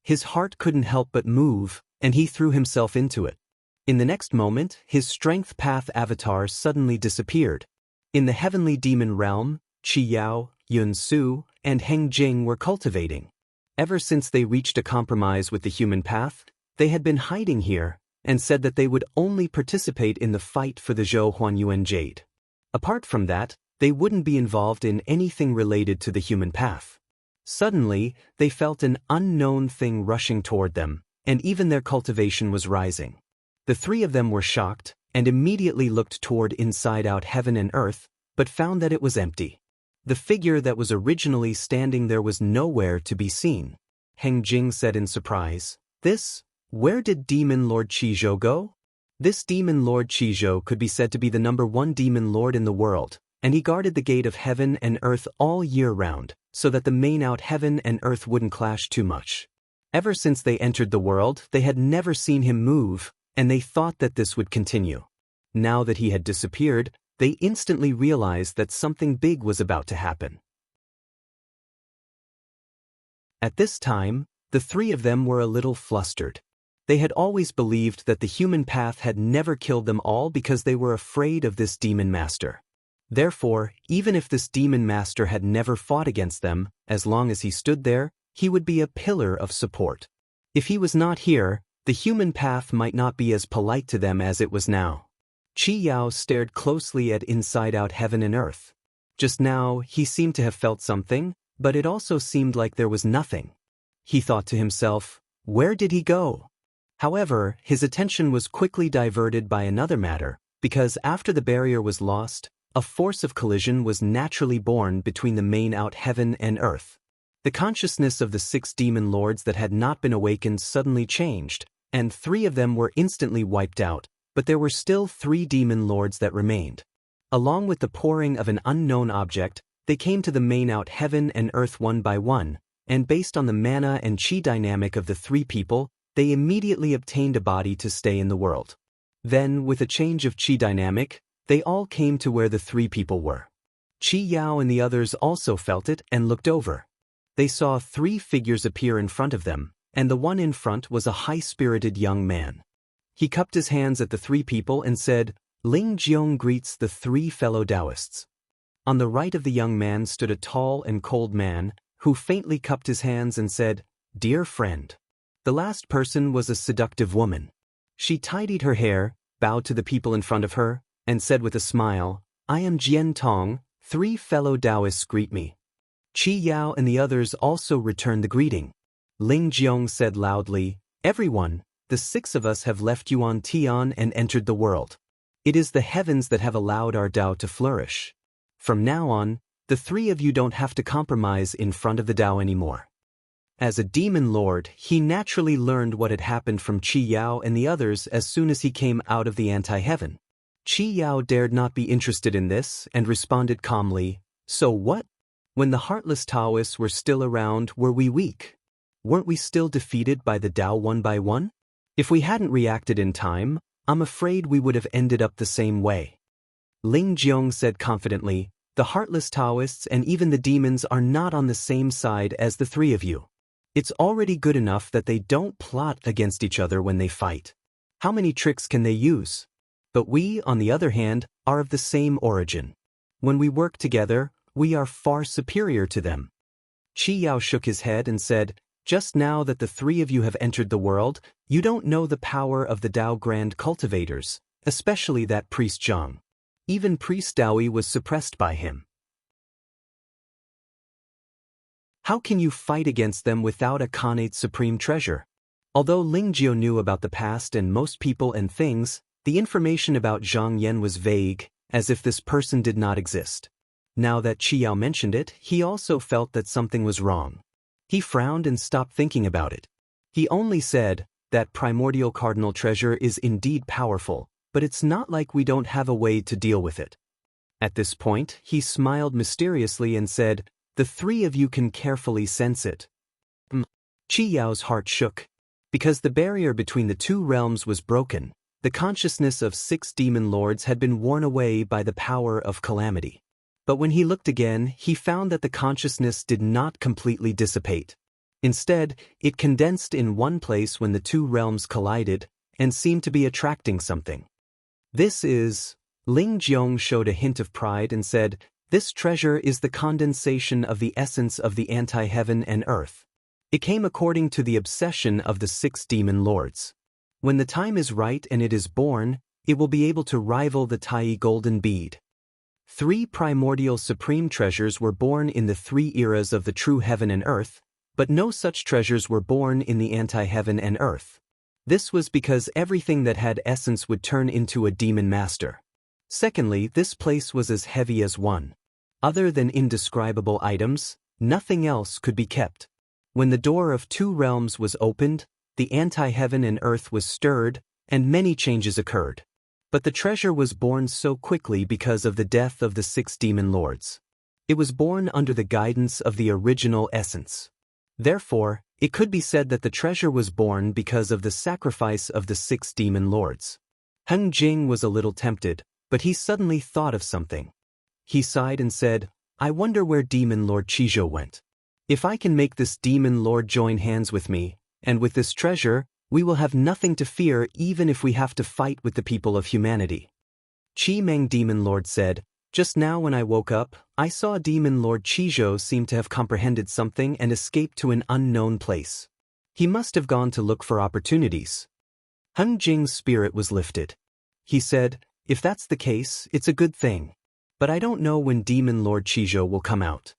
His heart couldn't help but move, and he threw himself into it. In the next moment, his strength path avatar suddenly disappeared. In the heavenly demon realm, Qi Yao, Yun Su, and Heng Jing were cultivating. Ever since they reached a compromise with the human path, they had been hiding here, and said that they would only participate in the fight for the Zhou Huanyuan Jade. Apart from that, they wouldn't be involved in anything related to the human path. Suddenly, they felt an unknown thing rushing toward them, and even their cultivation was rising. The three of them were shocked, and immediately looked toward inside-out heaven and earth, but found that it was empty. The figure that was originally standing there was nowhere to be seen. Heng Jing said in surprise, "Where did Demon Lord Qizhou go?" This Demon Lord Qizhou could be said to be the #1 demon lord in the world, and he guarded the gate of heaven and earth all year round, so that the main-out heaven and earth wouldn't clash too much. Ever since they entered the world, they had never seen him move, and they thought that this would continue. Now that he had disappeared, they instantly realized that something big was about to happen. At this time, the three of them were a little flustered. They had always believed that the human path had never killed them all because they were afraid of this demon master. Therefore, even if this demon master had never fought against them, as long as he stood there, he would be a pillar of support. If he was not here, the human path might not be as polite to them as it was now. Qi Yao stared closely at inside-out heaven and earth. Just now, he seemed to have felt something, but it also seemed like there was nothing. He thought to himself, where did he go? However, his attention was quickly diverted by another matter, because after the barrier was lost, a force of collision was naturally born between the main-out heaven and earth. The consciousness of the 6 demon lords that had not been awakened suddenly changed, and 3 of them were instantly wiped out, but there were still 3 demon lords that remained. Along with the pouring of an unknown object, they came to the main out heaven and earth one by one, and based on the mana and chi dynamic of the 3 people, they immediately obtained a body to stay in the world. Then, with a change of chi dynamic, they all came to where the 3 people were. Chi Yao and the others also felt it and looked over. They saw 3 figures appear in front of them, and the one in front was a high-spirited young man. He cupped his hands at the 3 people and said, "Ling Jiong greets the 3 fellow Taoists." On the right of the young man stood a tall and cold man, who faintly cupped his hands and said, "Dear friend." The last person was a seductive woman. She tidied her hair, bowed to the people in front of her, and said with a smile, "I am Jian Tong, 3 fellow Taoists greet me." Chi Yao and the others also returned the greeting. Ling Jiong said loudly, "Everyone, the 6 of us have left Yuan Tian and entered the world. It is the heavens that have allowed our Tao to flourish. From now on, the 3 of you don't have to compromise in front of the Tao anymore." As a demon lord, he naturally learned what had happened from Chi Yao and the others as soon as he came out of the anti-heaven. Chi Yao dared not be interested in this and responded calmly, "So what? When the heartless Taoists were still around, were we weak? Weren't we still defeated by the Tao one by one? If we hadn't reacted in time, I'm afraid we would have ended up the same way." Ling Jiong said confidently, "The heartless Taoists and even the demons are not on the same side as the 3 of you. It's already good enough that they don't plot against each other when they fight. How many tricks can they use? But we, on the other hand, are of the same origin. When we work together, we are far superior to them." Chi Yao shook his head and said, "Just now that the 3 of you have entered the world, you don't know the power of the Tao Grand Cultivators, especially that priest Zhang. Even priest Daoi was suppressed by him. How can you fight against them without a Khanate supreme treasure?" Although Ling Jiao knew about the past and most people and things, the information about Zhang Yan was vague, as if this person did not exist. Now that Chi Yao mentioned it, he also felt that something was wrong. He frowned and stopped thinking about it. He only said, "That primordial cardinal treasure is indeed powerful, but it's not like we don't have a way to deal with it." At this point, he smiled mysteriously and said, "The 3 of you can carefully sense it." Chi Yao's heart shook. Because the barrier between the 2 realms was broken, the consciousness of 6 demon lords had been worn away by the power of calamity. But when he looked again, he found that the consciousness did not completely dissipate. Instead, it condensed in one place when the 2 realms collided, and seemed to be attracting something. "This is..." Ling Jiong showed a hint of pride and said, "This treasure is the condensation of the essence of the anti-heaven and earth. It came according to the obsession of the 6 demon lords. When the time is right and it is born, it will be able to rival the Tai golden bead." 3 primordial supreme treasures were born in the 3 eras of the true heaven and earth, but no such treasures were born in the anti-heaven and earth. This was because everything that had essence would turn into a demon master. Secondly, this place was as heavy as one. Other than indescribable items, nothing else could be kept. When the door of 2 realms was opened, the anti-heaven and earth was stirred, and many changes occurred. But the treasure was born so quickly because of the death of the 6 demon lords. It was born under the guidance of the original essence. Therefore, it could be said that the treasure was born because of the sacrifice of the 6 demon lords. Heng Jing was a little tempted, but he suddenly thought of something. He sighed and said, "I wonder where Demon Lord Chizhou went. If I can make this demon lord join hands with me, and with this treasure, we will have nothing to fear even if we have to fight with the people of humanity." Chi Meng Demon Lord said, "Just now when I woke up, I saw Demon Lord Chizhou seem to have comprehended something and escaped to an unknown place. He must have gone to look for opportunities." Heng Jing's spirit was lifted. He said, "If that's the case, it's a good thing. But I don't know when Demon Lord Chizhou will come out."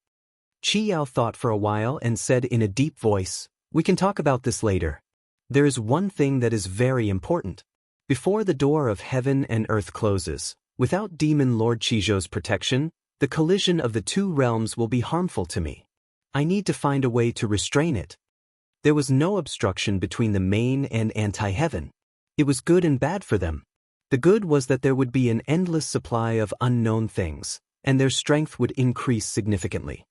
Chi Yao thought for a while and said in a deep voice, "We can talk about this later. There is one thing that is very important. Before the door of heaven and earth closes, without Demon Lord Chizhou's protection, the collision of the 2 realms will be harmful to me. I need to find a way to restrain it." There was no obstruction between the main and anti-heaven. It was good and bad for them. The good was that there would be an endless supply of unknown things, and their strength would increase significantly.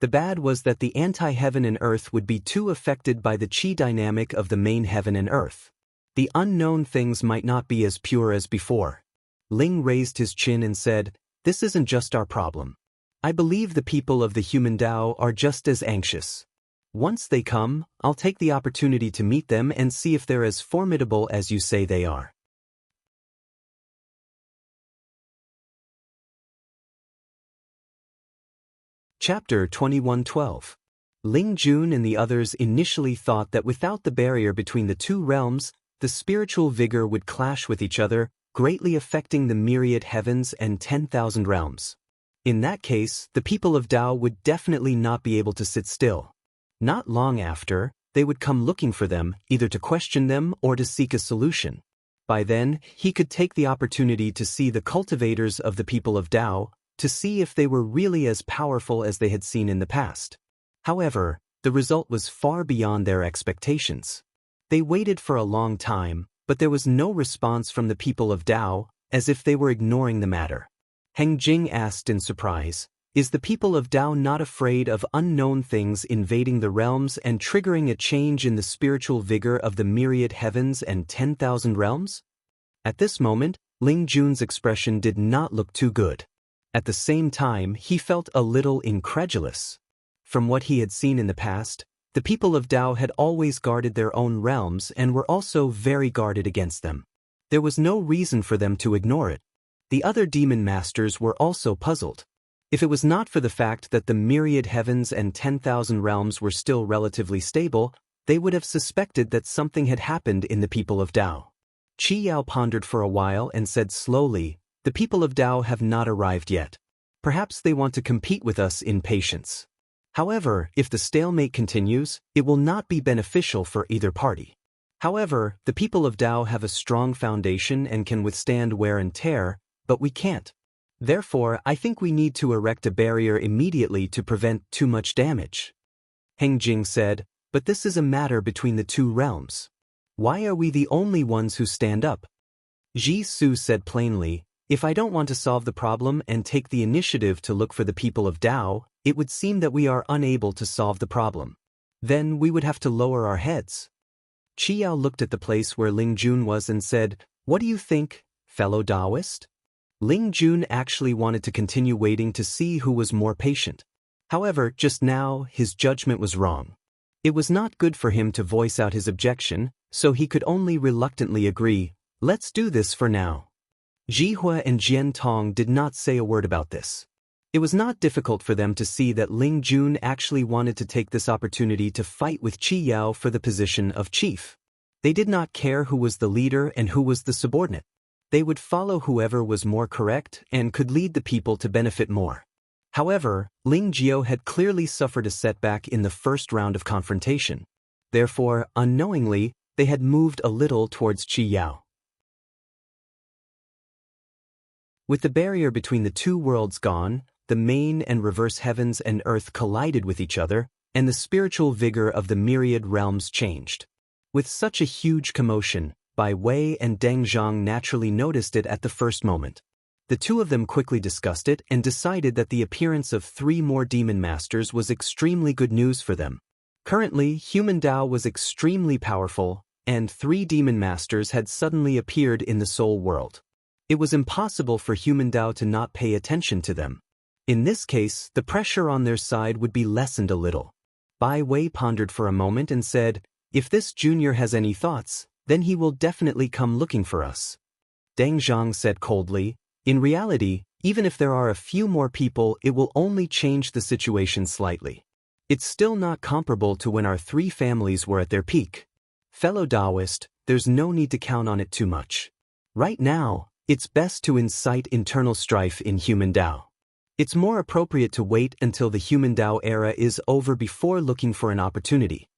The bad was that the anti-heaven and earth would be too affected by the chi dynamic of the main heaven and earth. The unknown things might not be as pure as before. Ling raised his chin and said, "This isn't just our problem. I believe the people of the human Tao are just as anxious. Once they come, I'll take the opportunity to meet them and see if they're as formidable as you say they are." Chapter 21:12. Ling Jun and the others initially thought that without the barrier between the two realms, the spiritual vigor would clash with each other, greatly affecting the myriad heavens and 10,000 realms. In that case, the people of Tao would definitely not be able to sit still. Not long after, they would come looking for them, either to question them or to seek a solution. By then, he could take the opportunity to see the cultivators of the people of Tao, to see if they were really as powerful as they had seen in the past. However, the result was far beyond their expectations. They waited for a long time, but there was no response from the people of Tao, as if they were ignoring the matter. Heng Jing asked in surprise, "Is the people of Tao not afraid of unknown things invading the realms and triggering a change in the spiritual vigor of the myriad heavens and 10,000 realms?" At this moment, Ling Jun's expression did not look too good. At the same time, he felt a little incredulous. From what he had seen in the past, the people of Tao had always guarded their own realms and were also very guarded against them. There was no reason for them to ignore it. The other demon masters were also puzzled. If it was not for the fact that the myriad heavens and 10,000 realms were still relatively stable, they would have suspected that something had happened in the people of Tao. Qi Yao pondered for a while and said slowly, "The people of Tao have not arrived yet. Perhaps they want to compete with us in patience. However, if the stalemate continues, it will not be beneficial for either party. However, the people of Tao have a strong foundation and can withstand wear and tear, but we can't. Therefore, I think we need to erect a barrier immediately to prevent too much damage." Heng Jing said, "But this is a matter between the two realms. Why are we the only ones who stand up?" Ji Su said plainly, "If I don't want to solve the problem and take the initiative to look for the people of Tao, it would seem that we are unable to solve the problem. Then we would have to lower our heads." Qi Yao looked at the place where Ling Jun was and said, "What do you think, fellow Taoist?" Ling Jun actually wanted to continue waiting to see who was more patient. However, just now, his judgment was wrong. It was not good for him to voice out his objection, so he could only reluctantly agree, "Let's do this for now." Jihua and Jian Tong did not say a word about this. It was not difficult for them to see that Ling Jun actually wanted to take this opportunity to fight with Qi Yao for the position of chief. They did not care who was the leader and who was the subordinate. They would follow whoever was more correct and could lead the people to benefit more. However, Ling Jiao had clearly suffered a setback in the first round of confrontation. Therefore, unknowingly, they had moved a little towards Qi Yao. With the barrier between the two worlds gone, the main and reverse heavens and earth collided with each other, and the spiritual vigor of the myriad realms changed. With such a huge commotion, Bai Wei and Deng Zhang naturally noticed it at the first moment. The two of them quickly discussed it and decided that the appearance of 3 more demon masters was extremely good news for them. Currently, human Tao was extremely powerful, and 3 demon masters had suddenly appeared in the soul world. It was impossible for human Tao to not pay attention to them. In this case, the pressure on their side would be lessened a little. Bai Wei pondered for a moment and said, "If this junior has any thoughts, then he will definitely come looking for us." Deng Zhang said coldly, "In reality, even if there are a few more people, it will only change the situation slightly. It's still not comparable to when our 3 families were at their peak. Fellow Taoist, there's no need to count on it too much. Right now, it's best to incite internal strife in human Tao. It's more appropriate to wait until the human Tao era is over before looking for an opportunity."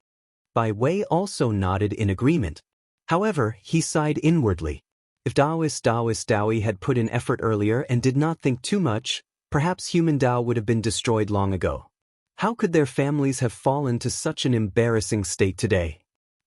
Bai Wei also nodded in agreement. However, he sighed inwardly. If Taoist Daoi had put in effort earlier and did not think too much, perhaps human Tao would have been destroyed long ago. How could their families have fallen to such an embarrassing state today?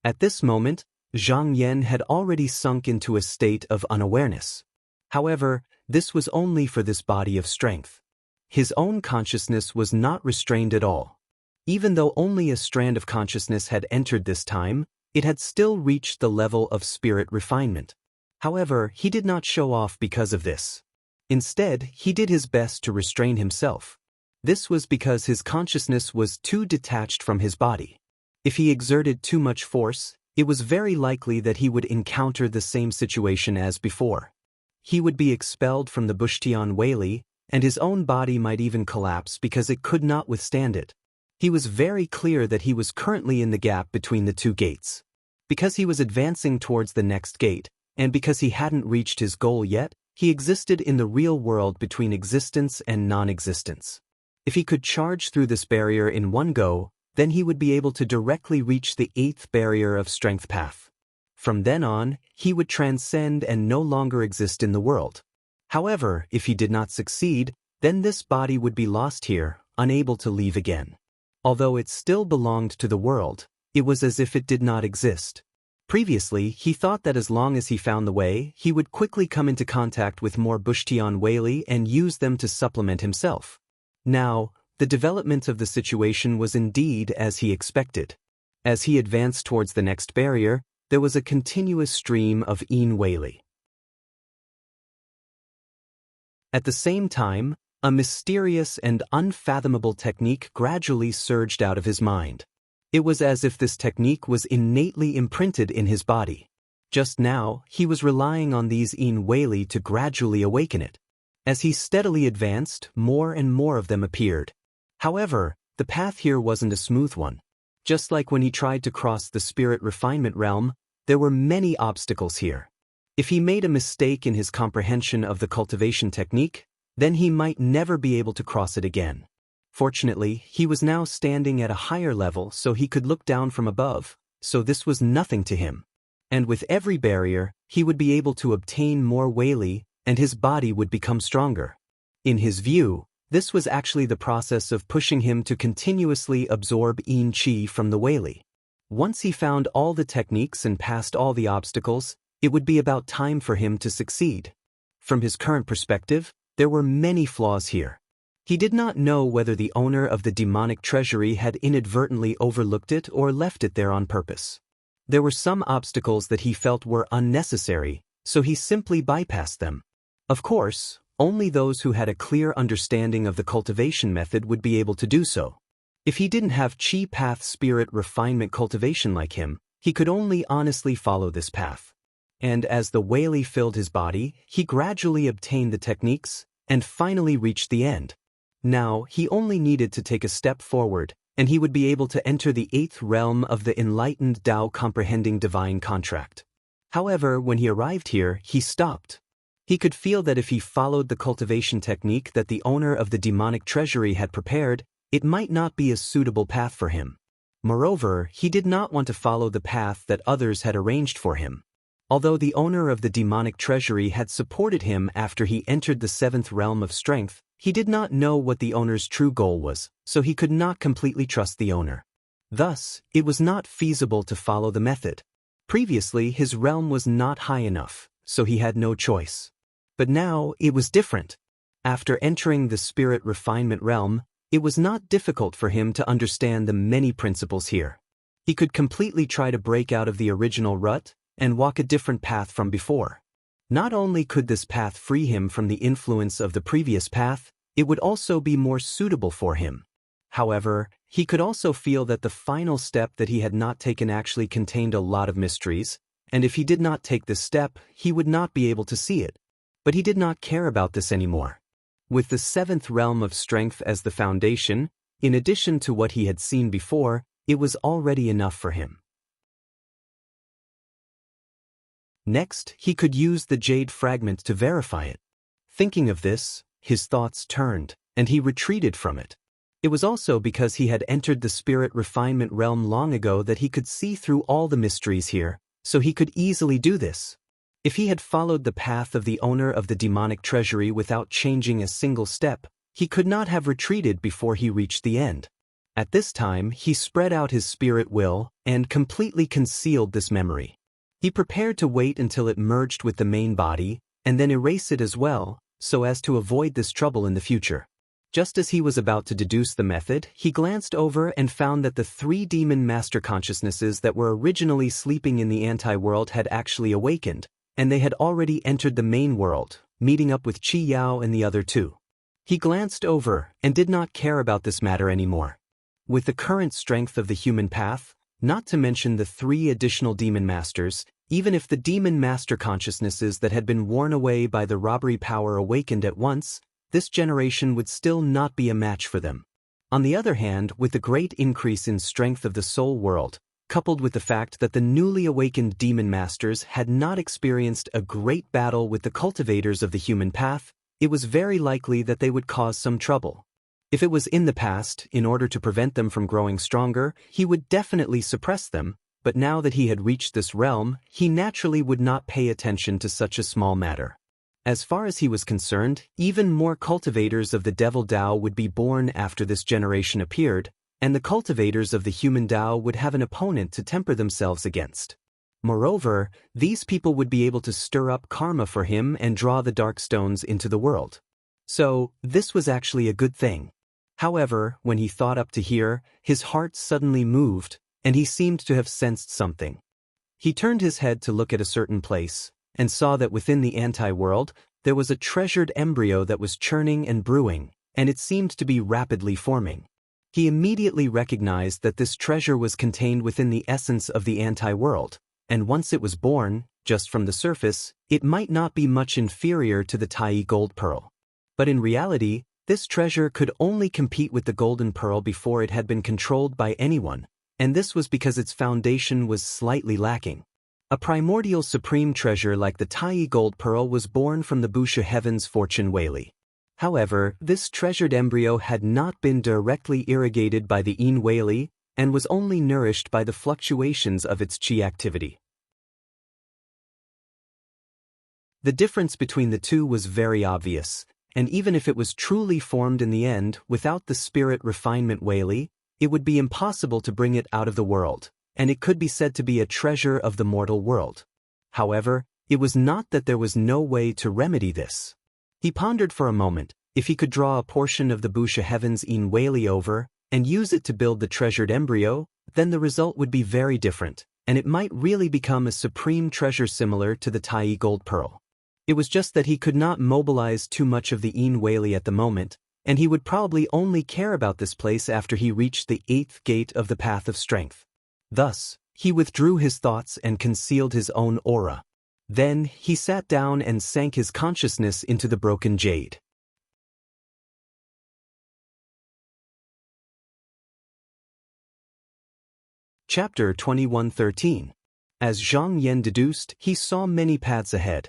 At this moment, Zhang Yan had already sunk into a state of unawareness. However, this was only for this body of strength. His own consciousness was not restrained at all. Even though only a strand of consciousness had entered this time, it had still reached the level of spirit refinement. However, he did not show off because of this. Instead, he did his best to restrain himself. This was because his consciousness was too detached from his body. If he exerted too much force, it was very likely that he would encounter the same situation as before. He would be expelled from the Bushtian Weili, and his own body might even collapse because it could not withstand it. He was very clear that he was currently in the gap between the two gates. Because he was advancing towards the next gate, and because he hadn't reached his goal yet, he existed in the real world between existence and non-existence. If he could charge through this barrier in one go, then he would be able to directly reach the 8th barrier of strength path. From then on, he would transcend and no longer exist in the world. However, if he did not succeed, then this body would be lost here, unable to leave again. Although it still belonged to the world, it was as if it did not exist. Previously, he thought that as long as he found the way, he would quickly come into contact with more Bushtian Weili and use them to supplement himself. Now, the development of the situation was indeed as he expected. As he advanced towards the next barrier, there was a continuous stream of Yin Weili. At the same time, a mysterious and unfathomable technique gradually surged out of his mind. It was as if this technique was innately imprinted in his body. Just now, he was relying on these Yin Weili to gradually awaken it. As he steadily advanced, more and more of them appeared. However, the path here wasn't a smooth one. Just like when he tried to cross the spirit refinement realm, there were many obstacles here. If he made a mistake in his comprehension of the cultivation technique, then he might never be able to cross it again. Fortunately, he was now standing at a higher level so he could look down from above, so this was nothing to him. And with every barrier, he would be able to obtain more Weili, and his body would become stronger. In his view, this was actually the process of pushing him to continuously absorb Yin Qi from the Weili. Once he found all the techniques and passed all the obstacles, it would be about time for him to succeed. From his current perspective, there were many flaws here. He did not know whether the owner of the demonic treasury had inadvertently overlooked it or left it there on purpose. There were some obstacles that he felt were unnecessary, so he simply bypassed them. Of course, only those who had a clear understanding of the cultivation method would be able to do so. If he didn't have Qi path spirit refinement cultivation like him, he could only honestly follow this path. And as the Weili filled his body, he gradually obtained the techniques, and finally reached the end. Now, he only needed to take a step forward, and he would be able to enter the 8th realm of the enlightened Tao comprehending divine contract. However, when he arrived here, he stopped. He could feel that if he followed the cultivation technique that the owner of the demonic treasury had prepared, it might not be a suitable path for him. Moreover, he did not want to follow the path that others had arranged for him. Although the owner of the demonic treasury had supported him after he entered the 7th realm of strength, he did not know what the owner's true goal was, so he could not completely trust the owner. Thus, it was not feasible to follow the method. Previously, his realm was not high enough, so he had no choice. But now, it was different. After entering the spirit refinement realm, it was not difficult for him to understand the many principles here. He could completely try to break out of the original rut and walk a different path from before. Not only could this path free him from the influence of the previous path, it would also be more suitable for him. However, he could also feel that the final step that he had not taken actually contained a lot of mysteries, and if he did not take this step, he would not be able to see it. But he did not care about this anymore. With the 7th realm of strength as the foundation, in addition to what he had seen before, it was already enough for him. Next, he could use the jade fragment to verify it. Thinking of this, his thoughts turned, and he retreated from it. It was also because he had entered the spirit refinement realm long ago that he could see through all the mysteries here, so he could easily do this. If he had followed the path of the owner of the demonic treasury without changing a single step, he could not have retreated before he reached the end. At this time, he spread out his spirit will and completely concealed this memory. He prepared to wait until it merged with the main body, and then erase it as well, so as to avoid this trouble in the future. Just as he was about to deduce the method, he glanced over and found that the 3 demon master consciousnesses that were originally sleeping in the anti-world had actually awakened, and they had already entered the main world, meeting up with Qi Yao and the other 2. He glanced over and did not care about this matter anymore. With the current strength of the human path, not to mention the 3 additional demon masters, even if the demon master consciousnesses that had been worn away by the robbery power awakened at once, this generation would still not be a match for them. On the other hand, with the great increase in strength of the soul world, coupled with the fact that the newly awakened demon masters had not experienced a great battle with the cultivators of the human path, it was very likely that they would cause some trouble. If it was in the past, in order to prevent them from growing stronger, he would definitely suppress them, but now that he had reached this realm, he naturally would not pay attention to such a small matter. As far as he was concerned, even more cultivators of the devil Dao would be born after this generation appeared, and the cultivators of the human Dao would have an opponent to temper themselves against. Moreover, these people would be able to stir up karma for him and draw the dark stones into the world. So, this was actually a good thing. However, when he thought up to here, his heart suddenly moved, and he seemed to have sensed something. He turned his head to look at a certain place, and saw that within the anti-world, there was a treasured embryo that was churning and brewing, and it seemed to be rapidly forming. He immediately recognized that this treasure was contained within the essence of the anti-world, and once it was born, just from the surface, it might not be much inferior to the Tai gold pearl. But in reality, this treasure could only compete with the golden pearl before it had been controlled by anyone, and this was because its foundation was slightly lacking. A primordial supreme treasure like the Tai gold pearl was born from the Busha Heaven's fortune Weili. However, this treasured embryo had not been directly irrigated by the Yin Weili and was only nourished by the fluctuations of its qi activity. The difference between the two was very obvious, and even if it was truly formed in the end without the spirit refinement Weili, it would be impossible to bring it out of the world, and it could be said to be a treasure of the mortal world. However, it was not that there was no way to remedy this. He pondered for a moment. If he could draw a portion of the Busha Heaven's Yin Weili over and use it to build the treasured embryo, then the result would be very different, and it might really become a supreme treasure similar to the Tai gold pearl. It was just that he could not mobilize too much of the Yin Weili at the moment, and he would probably only care about this place after he reached the 8th gate of the path of strength. Thus, he withdrew his thoughts and concealed his own aura. Then, he sat down and sank his consciousness into the broken jade. Chapter 21:13. As Zhang Yan deduced, he saw many paths ahead.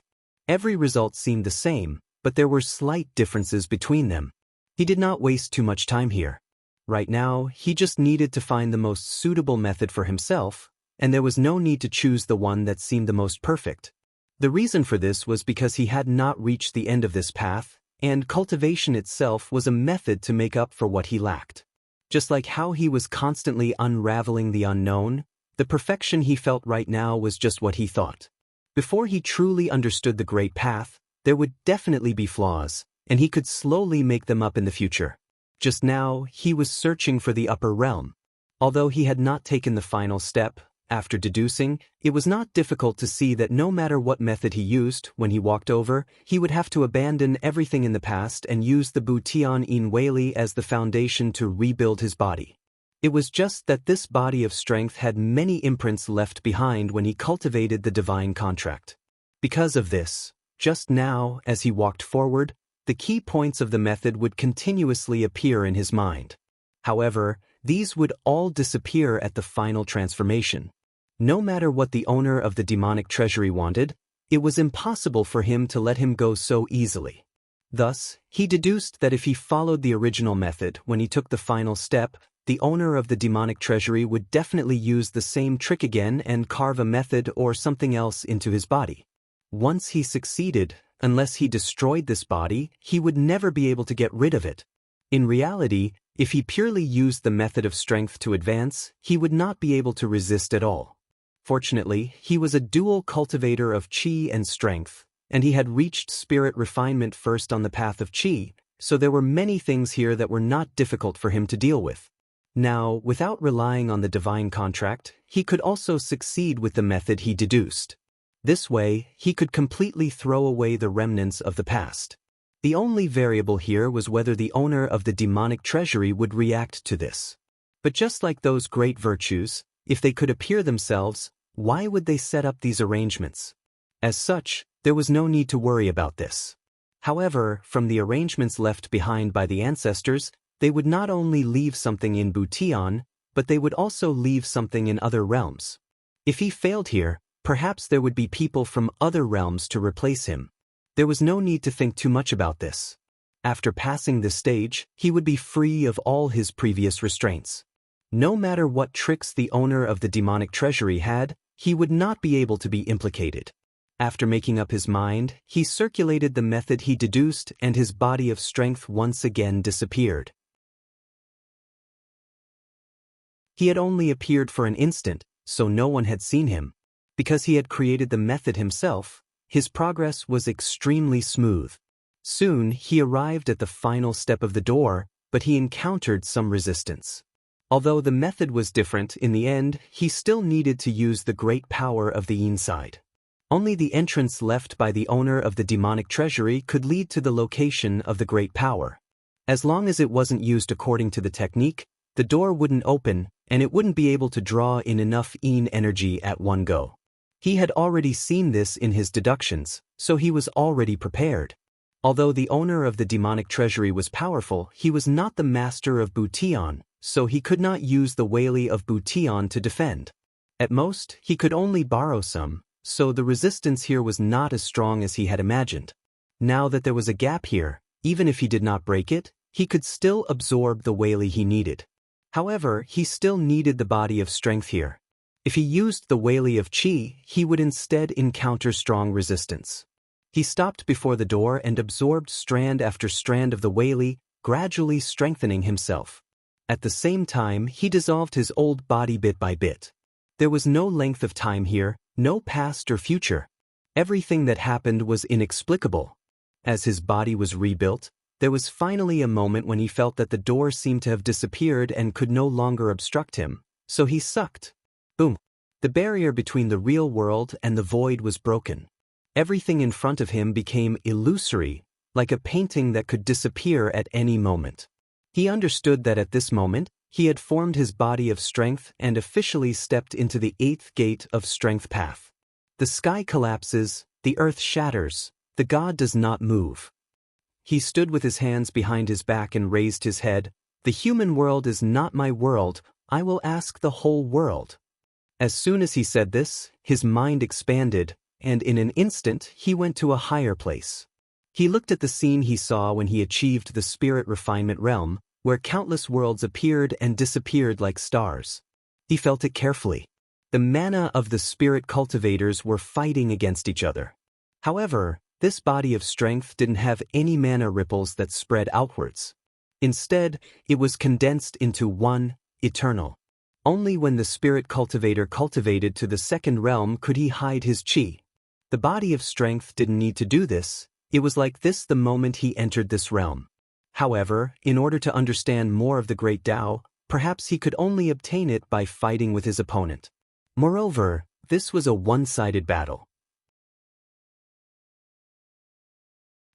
Every result seemed the same, but there were slight differences between them. He did not waste too much time here. Right now, he just needed to find the most suitable method for himself, and there was no need to choose the one that seemed the most perfect. The reason for this was because he had not reached the end of this path, and cultivation itself was a method to make up for what he lacked. Just like how he was constantly unraveling the unknown, the perfection he felt right now was just what he thought. Before he truly understood the great path, there would definitely be flaws, and he could slowly make them up in the future. Just now, he was searching for the upper realm. Although he had not taken the final step, after deducing, it was not difficult to see that no matter what method he used, when he walked over, he would have to abandon everything in the past and use the Butian Yin Weili as the foundation to rebuild his body. It was just that this body of strength had many imprints left behind when he cultivated the divine contract. Because of this, just now, as he walked forward, the key points of the method would continuously appear in his mind. However, these would all disappear at the final transformation. No matter what the owner of the demonic treasury wanted, it was impossible for him to let him go so easily. Thus, he deduced that if he followed the original method when he took the final step, the owner of the demonic treasury would definitely use the same trick again and carve a method or something else into his body. Once he succeeded, unless he destroyed this body, he would never be able to get rid of it. In reality, If he purely used the method of strength to advance, he would not be able to resist at all. Fortunately, he was a dual cultivator of qi and strength, and he had reached spirit refinement first on the path of qi, so there were many things here that were not difficult for him to deal with. Now, without relying on the divine contract, he could also succeed with the method he deduced. This way, he could completely throw away the remnants of the past. The only variable here was whether the owner of the demonic treasury would react to this. But just like those great virtues, if they could appear themselves, why would they set up these arrangements? As such, there was no need to worry about this. However, from the arrangements left behind by the ancestors, they would not only leave something in Butian, but they would also leave something in other realms. If he failed here, perhaps there would be people from other realms to replace him. There was no need to think too much about this. After passing this stage, he would be free of all his previous restraints. No matter what tricks the owner of the demonic treasury had, he would not be able to be implicated. After making up his mind, he circulated the method he deduced and his body of strength once again disappeared. He had only appeared for an instant, so no one had seen him. Because he had created the method himself, his progress was extremely smooth. Soon, he arrived at the final step of the door, but he encountered some resistance. Although the method was different, in the end, he still needed to use the great power of the inside. Only the entrance left by the owner of the demonic treasury could lead to the location of the great power. As long as it wasn't used according to the technique, the door wouldn't open, and it wouldn't be able to draw in enough yin energy at one go. He had already seen this in his deductions, so he was already prepared. Although the owner of the demonic treasury was powerful, he was not the master of Butian, so he could not use the Whaley of Butian to defend. At most, he could only borrow some, so the resistance here was not as strong as he had imagined. Now that there was a gap here, even if he did not break it, he could still absorb the Whaley he needed. However, he still needed the body of strength here. If he used the Whaley of Qi, he would instead encounter strong resistance. He stopped before the door and absorbed strand after strand of the Whaley, gradually strengthening himself. At the same time, he dissolved his old body bit by bit. There was no length of time here, no past or future. Everything that happened was inexplicable. As his body was rebuilt, there was finally a moment when he felt that the door seemed to have disappeared and could no longer obstruct him, so he sucked. Boom. The barrier between the real world and the void was broken. Everything in front of him became illusory, like a painting that could disappear at any moment. He understood that at this moment, he had formed his body of strength and officially stepped into the 8th gate of strength path. The sky collapses, the earth shatters, the god does not move. He stood with his hands behind his back and raised his head. The human world is not my world, I will ask the whole world. As soon as he said this, his mind expanded, and in an instant he went to a higher place. He looked at the scene he saw when he achieved the spirit refinement realm, where countless worlds appeared and disappeared like stars. He felt it carefully. The mana of the spirit cultivators were fighting against each other. However, this body of strength didn't have any mana ripples that spread outwards. Instead, it was condensed into one, eternal. Only when the spirit cultivator cultivated to the second realm could he hide his qi. The body of strength didn't need to do this, it was like this the moment he entered this realm. However, in order to understand more of the great Tao, perhaps he could only obtain it by fighting with his opponent. Moreover, this was a one-sided battle.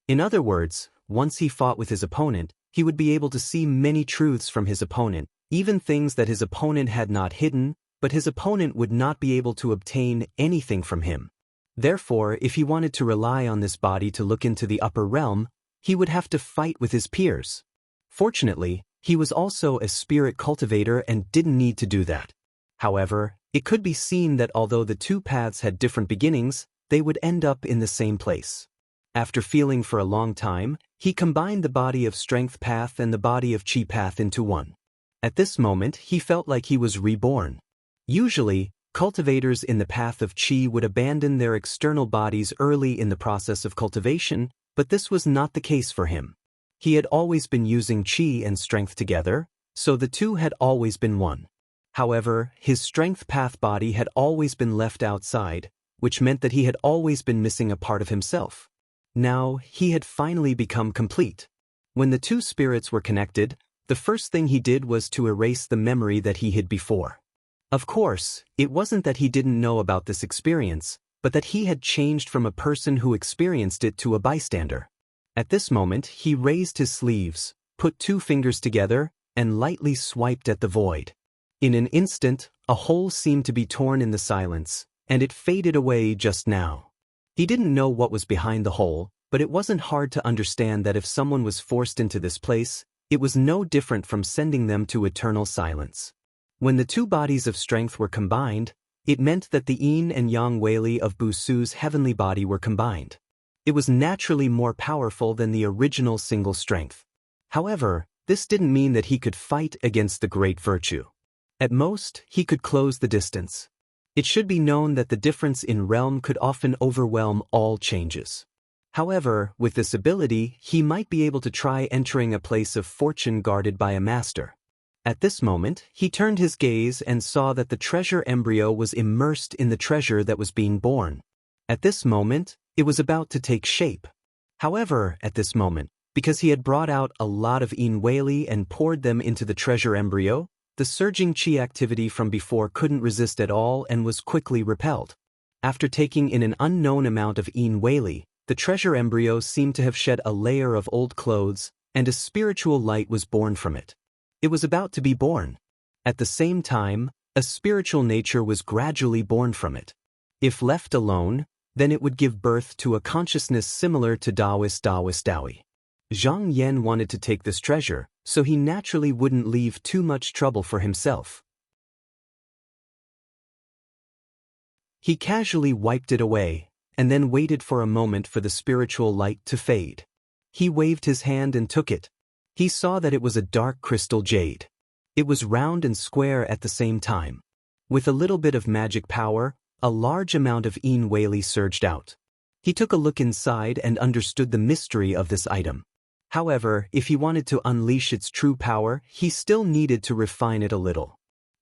In other words, once he fought with his opponent, he would be able to see many truths from his opponent, even things that his opponent had not hidden, but his opponent would not be able to obtain anything from him. Therefore, if he wanted to rely on this body to look into the upper realm, he would have to fight with his peers. Fortunately, he was also a spirit cultivator and didn't need to do that. However, it could be seen that although the two paths had different beginnings, they would end up in the same place. After feeling for a long time, he combined the body of strength path and the body of qi path into one. At this moment, he felt like he was reborn. Usually, cultivators in the path of qi would abandon their external bodies early in the process of cultivation, but this was not the case for him. He had always been using qi and strength together, So the two had always been one. However, his strength path body had always been left outside, which meant that he had always been missing a part of himself. Now, he had finally become complete. When the two spirits were connected, the first thing he did was to erase the memory that he hid before. Of course, it wasn't that he didn't know about this experience, but that he had changed from a person who experienced it to a bystander. At this moment, he raised his sleeves, put two fingers together, and lightly swiped at the void. In an instant, a hole seemed to be torn in the silence, and it faded away just now. He didn't know what was behind the hole, but it wasn't hard to understand that if someone was forced into this place, it was no different from sending them to eternal silence. When the two bodies of strength were combined, it meant that the yin and yang Weili of Busu's heavenly body were combined. It was naturally more powerful than the original single strength. However, this didn't mean that he could fight against the great virtue. At most, he could close the distance. It should be known that the difference in realm could often overwhelm all changes. However, with this ability, he might be able to try entering a place of fortune guarded by a master. At this moment, he turned his gaze and saw that the treasure embryo was immersed in the treasure that was being born. At this moment, it was about to take shape. However, at this moment, because he had brought out a lot of yin Weili and poured them into the treasure embryo, the surging chi activity from before couldn't resist at all and was quickly repelled. After taking in an unknown amount of yin Weili, the treasure embryo seemed to have shed a layer of old clothes, and a spiritual light was born from it. It was about to be born. At the same time, a spiritual nature was gradually born from it. If left alone, then it would give birth to a consciousness similar to Taoist Daoist. Zhang Yan wanted to take this treasure, so he naturally wouldn't leave too much trouble for himself. He casually wiped it away, and then waited for a moment for the spiritual light to fade. He waved his hand and took it. He saw that it was a dark crystal jade. It was round and square at the same time. With a little bit of magic power, a large amount of yin Weili surged out. He took a look inside and understood the mystery of this item. However, if he wanted to unleash its true power, he still needed to refine it a little.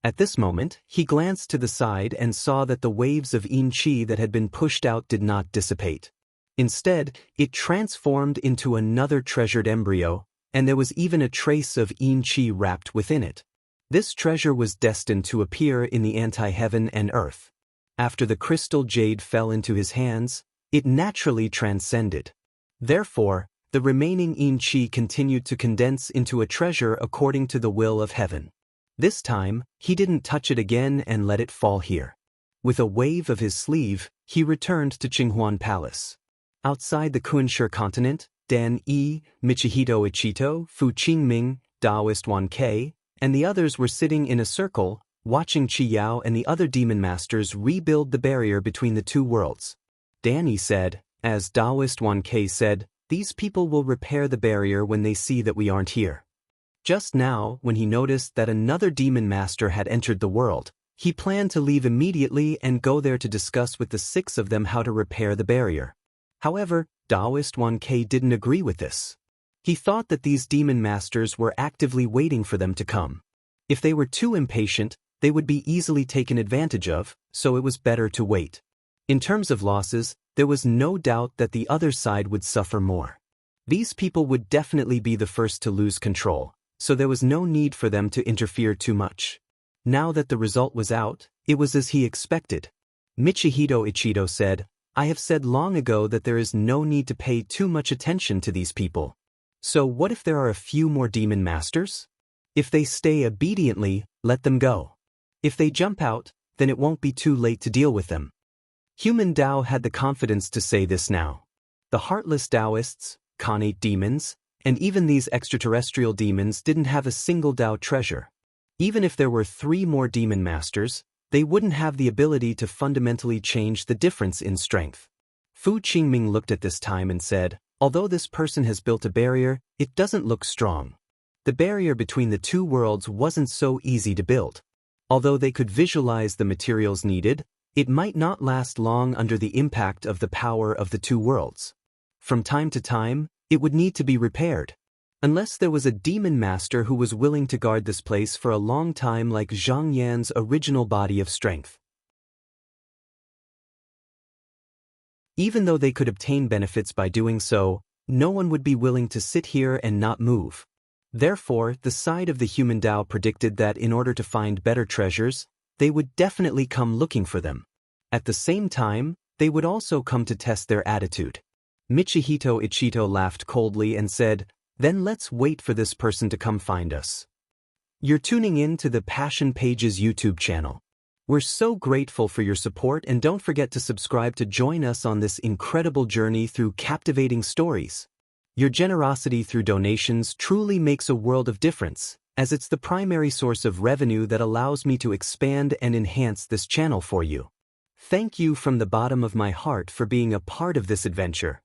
At this moment, he glanced to the side and saw that the waves of yin qi that had been pushed out did not dissipate. Instead, it transformed into another treasured embryo, and there was even a trace of yin qi wrapped within it. This treasure was destined to appear in the anti-heaven and earth. After the crystal jade fell into his hands, it naturally transcended. Therefore, the remaining yin qi continued to condense into a treasure according to the will of heaven. This time, he didn't touch it again and let it fall here. With a wave of his sleeve, he returned to Qinghuan Palace. Outside the Kunshe continent, Dan Yi, Michihito Ichito, Fu Qingming, Daoist Wan Ke, and the others were sitting in a circle, watching Qi Yao and the other demon masters rebuild the barrier between the two worlds. Dan Yi said, as Daoist Wan Ke said, "These people will repair the barrier when they see that we aren't here." Just now, when he noticed that another demon master had entered the world, he planned to leave immediately and go there to discuss with the six of them how to repair the barrier. However, Daoist Wan Ke didn't agree with this. He thought that these demon masters were actively waiting for them to come. If they were too impatient, they would be easily taken advantage of, so it was better to wait. In terms of losses, there was no doubt that the other side would suffer more. These people would definitely be the first to lose control, so there was no need for them to interfere too much. Now that the result was out, it was as he expected. Michihito Ichito said, "I have said long ago that there is no need to pay too much attention to these people. So what if there are a few more demon masters? If they stay obediently, let them go. If they jump out, then it won't be too late to deal with them." Human Tao had the confidence to say this now. The heartless Taoists, Khanate demons, and even these extraterrestrial demons didn't have a single Tao treasure. Even if there were 3 more demon masters, they wouldn't have the ability to fundamentally change the difference in strength. Fu Qingming looked at this time and said, "Although this person has built a barrier, it doesn't look strong." The barrier between the two worlds wasn't so easy to build. Although they could visualize the materials needed, it might not last long under the impact of the power of the two worlds. From time to time, it would need to be repaired. Unless there was a demon master who was willing to guard this place for a long time like Zhang Yan's original body of strength. Even though they could obtain benefits by doing so, no one would be willing to sit here and not move. Therefore, the side of the human Tao predicted that in order to find better treasures, they would definitely come looking for them. At the same time, they would also come to test their attitude. Michihito Ichito laughed coldly and said, "Then let's wait for this person to come find us." You're tuning in to the Passion Pages YouTube channel. We're so grateful for your support, and don't forget to subscribe to join us on this incredible journey through captivating stories. Your generosity through donations truly makes a world of difference, as it's the primary source of revenue that allows me to expand and enhance this channel for you. Thank you from the bottom of my heart for being a part of this adventure.